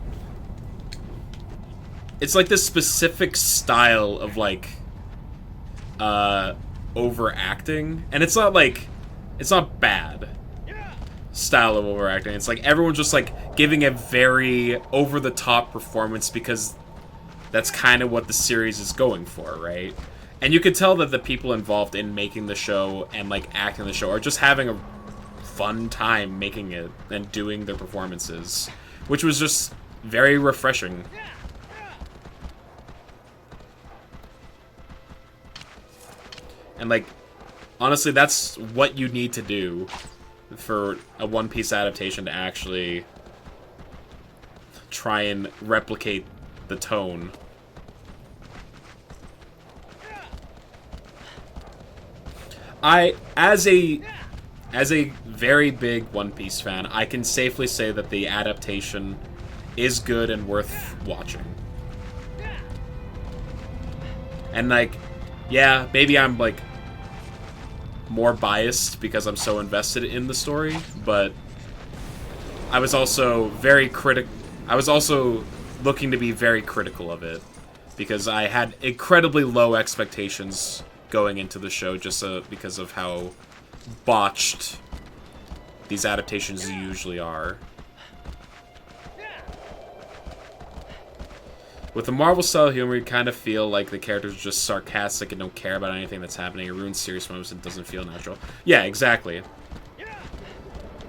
it's like this specific style of, like, overacting. And it's not, like, it's not bad style of overacting. It's like everyone's just, like, giving a very over-the-top performance because that's kind of what the series is going for, right? And you could tell that the people involved in making the show and, like, acting the show are just having a fun time making it and doing their performances, which was just very refreshing. And, like, honestly, that's what you need to do for a One Piece adaptation to actually try and replicate the tone. As a very big One Piece fan, I can safely say that the adaptation is good and worth watching. And, like, yeah, maybe I'm, like, more biased because I'm so invested in the story, but I was also looking to be very critical of it because I had incredibly low expectations going into the show just because of how botched these adaptations usually are. With the Marvel-style humor, you kind of feel like the characters are just sarcastic and don't care about anything that's happening. It ruins serious moments and doesn't feel natural. Yeah, exactly.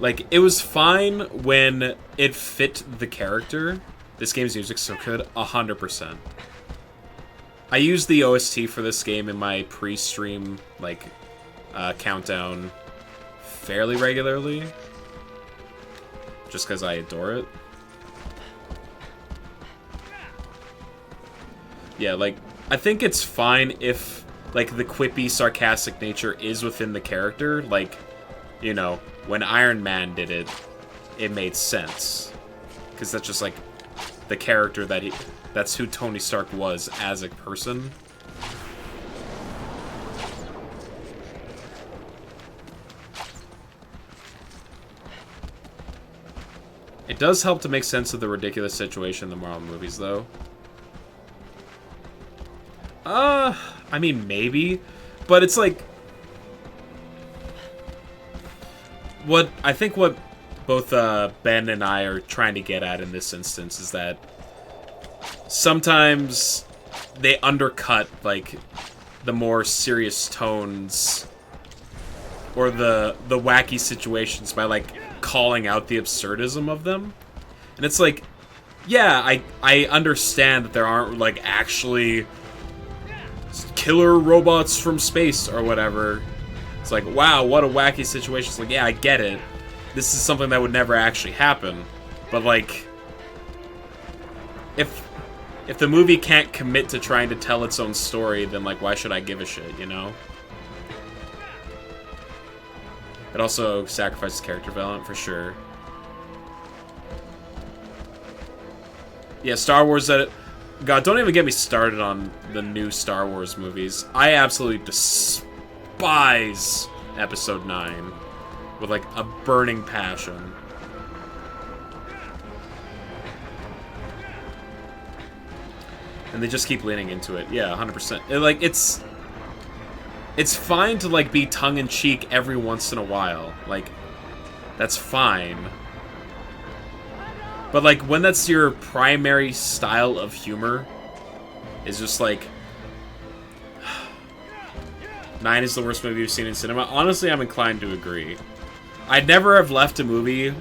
Like, it was fine when it fit the character. This game's music's so good, 100%. I used the OST for this game in my pre-stream, like, countdown fairly regularly. Just because I adore it. Yeah, like, I think it's fine if, like, the quippy, sarcastic nature is within the character. Like, you know, when Iron Man did it, it made sense. Because that's just, like, the character that's who Tony Stark was as a person. It does help to make sense of the ridiculous situation in the Marvel movies, though. I mean, maybe, but it's like, I think what both Ben and I are trying to get at in this instance is that sometimes they undercut, like, the more serious tones or the wacky situations by, like, calling out the absurdism of them. And it's like, yeah, I understand that there aren't, like, actually killer robots from space or whatever. It's like, wow, what a wacky situation. It's like, yeah, I get it. This is something that would never actually happen. But, like, if the movie can't commit to trying to tell its own story, then, like, why should I give a shit, you know? It also sacrifices character development, for sure. Yeah, Star Wars... God, don't even get me started on the new Star Wars movies. I absolutely despise Episode 9 with, like, a burning passion. And they just keep leaning into it. Yeah, 100%. It's fine to, like, be tongue-in-cheek every once in a while. Like, that's fine. But, like, when that's your primary style of humor, is just, like... 9 is the worst movie you've seen in cinema. Honestly, I'm inclined to agree. I'd never have left a movie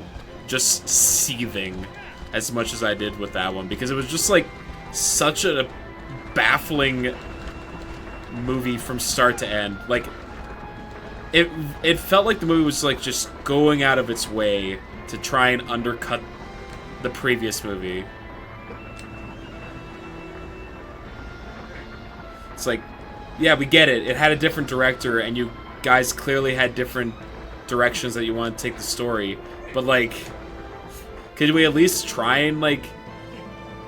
just seething as much as I did with that one, because it was just, like, such a baffling movie from start to end. Like, it felt like the movie was, like, just going out of its way to try and undercut the previous movie. It's like, yeah, we get it. It had a different director, and you guys clearly had different directions that you want to take the story. But, like, could we at least try and, like,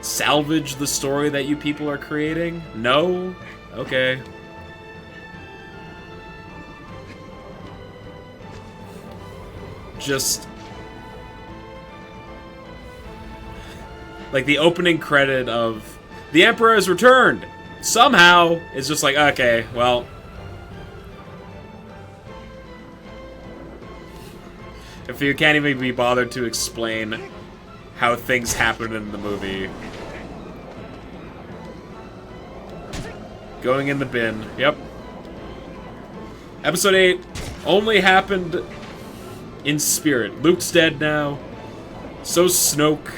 salvage the story that you people are creating? No? Okay. Just... like, the opening credit of "The Emperor has returned!" somehow is just like, okay, well... if you can't even be bothered to explain how things happen in the movie. Going in the bin. Yep. Episode 8 only happened in spirit. Luke's dead now. So's Snoke.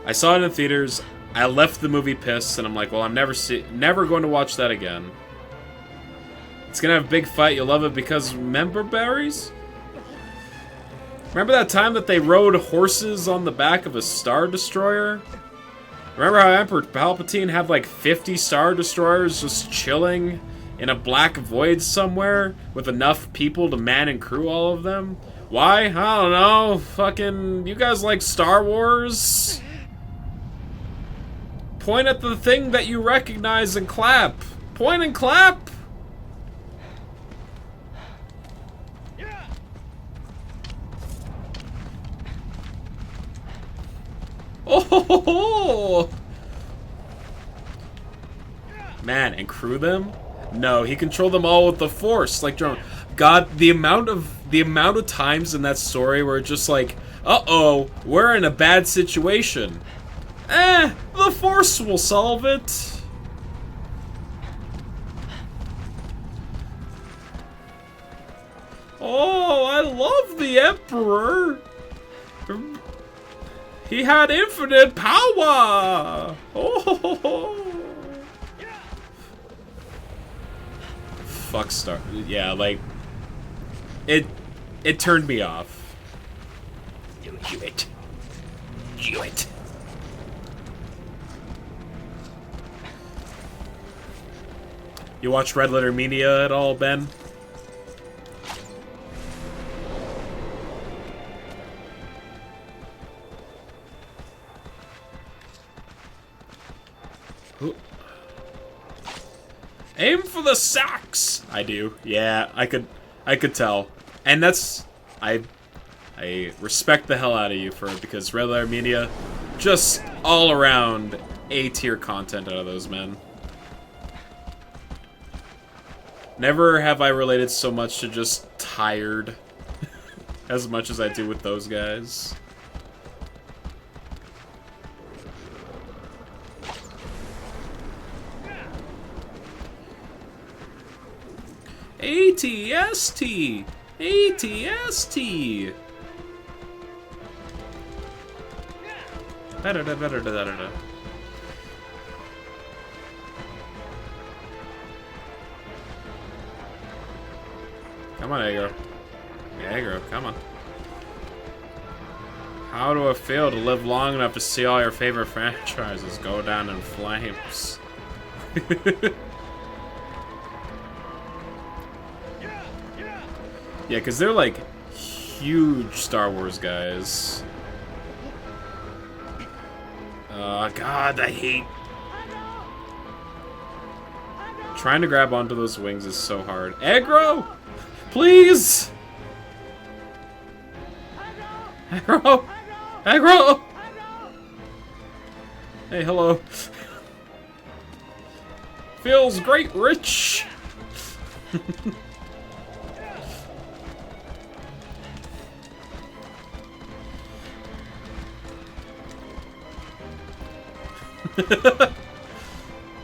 I saw it in theaters. I left the movie pissed, and I'm like, well, I'm never going to watch that again. It's gonna have a big fight. You'll love it because member berries? Remember that time that they rode horses on the back of a Star Destroyer? Remember how Emperor Palpatine had like 50 Star Destroyers just chilling in a black void somewhere with enough people to man and crew all of them? Why? I don't know. Fucking, you guys like Star Wars? Point at the thing that you recognize and clap. Point and clap. Oh, man, and crew them? No, he controlled them all with the Force, like drone. God, the amount of times in that story where it's just like, uh-oh, we're in a bad situation. The Force will solve it. Oh, I love the Emperor. He had infinite power. Oh. Fuck Star. Yeah, like it turned me off. Do it. Do it. You watch Red Letter Media at all, Ben? Ooh. Aim for the sacks. I do. Yeah, I could tell. And that's I respect the hell out of you for it, because Red Letter Media just all around A-tier content out of those men. Never have I related so much to just tired as much as I do with those guys. ATST! ATST! Da-da-da-da-da-da-da-da. Come on, Agro. Agro, come on. How do I feel to live long enough to see all your favorite franchises go down in flames? Yeah, because they're like huge Star Wars guys. God, I hate... Trying to grab onto those wings is so hard. Aggro! Please! Aggro! Aggro! Hey, hello. Feels great, Rich!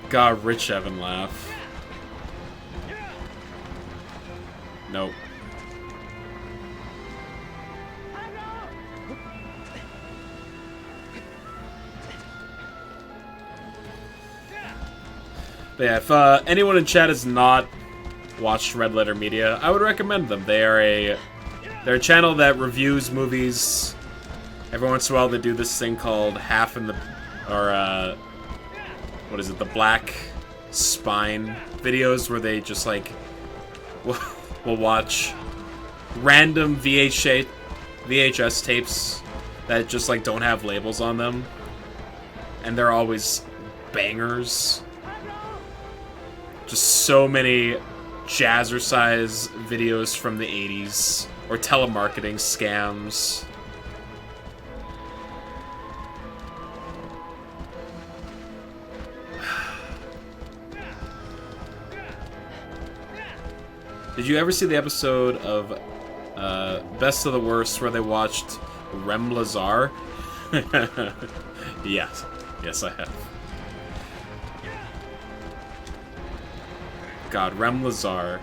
God, Rich Evan laugh. Nope. But yeah, if anyone in chat has not watched Red Letter Media, I would recommend them. They're a channel that reviews movies. Every once in a while they do this thing called Half in the... or, what is it? The Black Spine videos, where they just, like, will watch random VHS tapes that just, like, don't have labels on them. And they're always bangers. Just so many jazzercise videos from the 80s. Or telemarketing scams. Did you ever see the episode of Best of the Worst where they watched Rem Lazar? Yes. Yes, I have. God, Rem Lazar.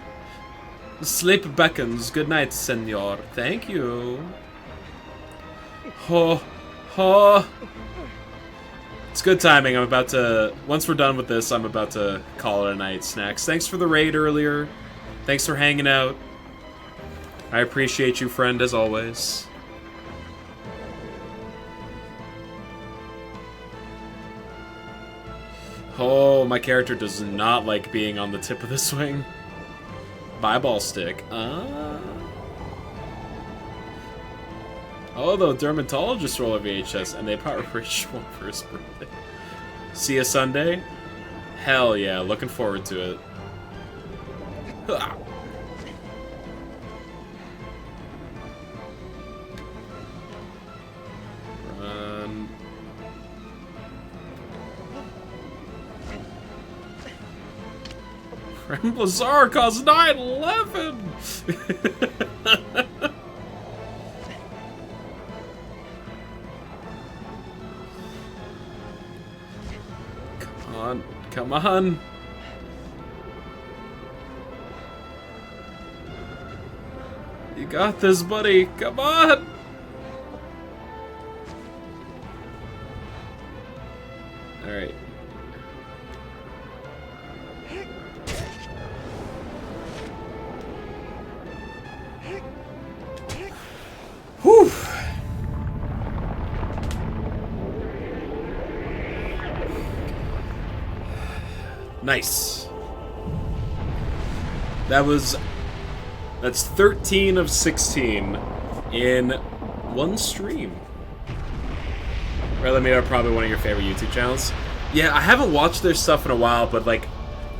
Sleep beckons. Good night, senor. Thank you. Ho. Ho. It's good timing. I'm about to... Once we're done with this, I'm about to call it a night, Snacks. Thanks for the raid earlier. Thanks for hanging out. I appreciate you, friend, as always. Oh, my character does not like being on the tip of the swing. Bye-ball stick. Oh, the dermatologist roll a VHS, and they bought Rich one for his birthday. See ya Sunday? Hell yeah, looking forward to it. Run. Rem Lazar caused 9/11! Come on, come on! You got this, buddy. Come on. All right. Whew. Nice. That's 13 of 16 in one stream. Red Letter Media are probably one of your favorite YouTube channels. Yeah, I haven't watched their stuff in a while, but like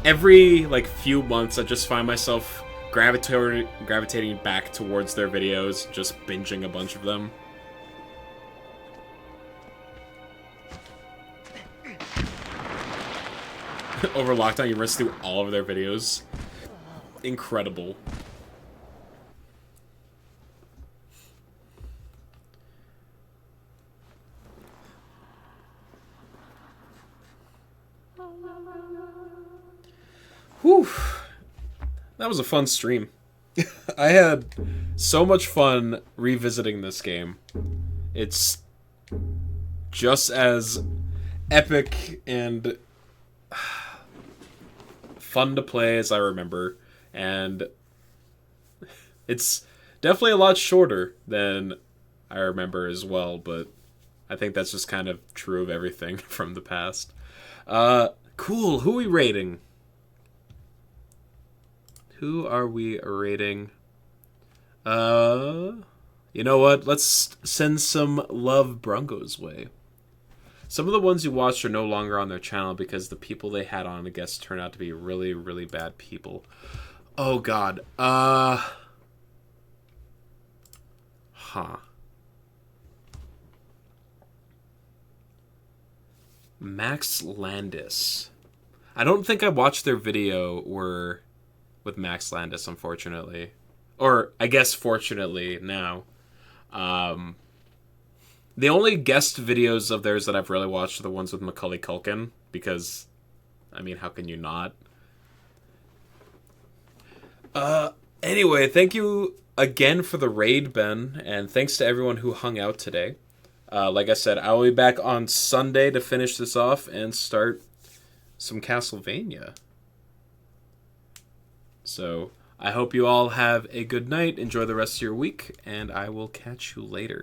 every few months I just find myself gravitating back towards their videos, just binging a bunch of them. over lockdown. You rinsed through all of their videos. Incredible. Whew. That was a fun stream. I had so much fun revisiting this game. It's just as epic and fun to play as I remember. And it's definitely a lot shorter than I remember as well, but I think that's just kind of true of everything from the past. Cool. Who are we rating? Who are we rating? You know what? Let's send some love Broncos way. Some of the ones you watched are no longer on their channel because the people they had on, I guess, turned out to be really, really bad people. Oh, God. Max Landis. I don't think I watched their video with Max Landis, unfortunately. Or, I guess, fortunately, now. The only guest videos of theirs that I've really watched are the ones with Macaulay Culkin, because, I mean, how can you not? Anyway, thank you again for the raid, Ben, and thanks to everyone who hung out today. Like I said, I will be back on Sunday to finish this off and start some Castlevania. So, I hope you all have a good night, enjoy the rest of your week, and I will catch you later.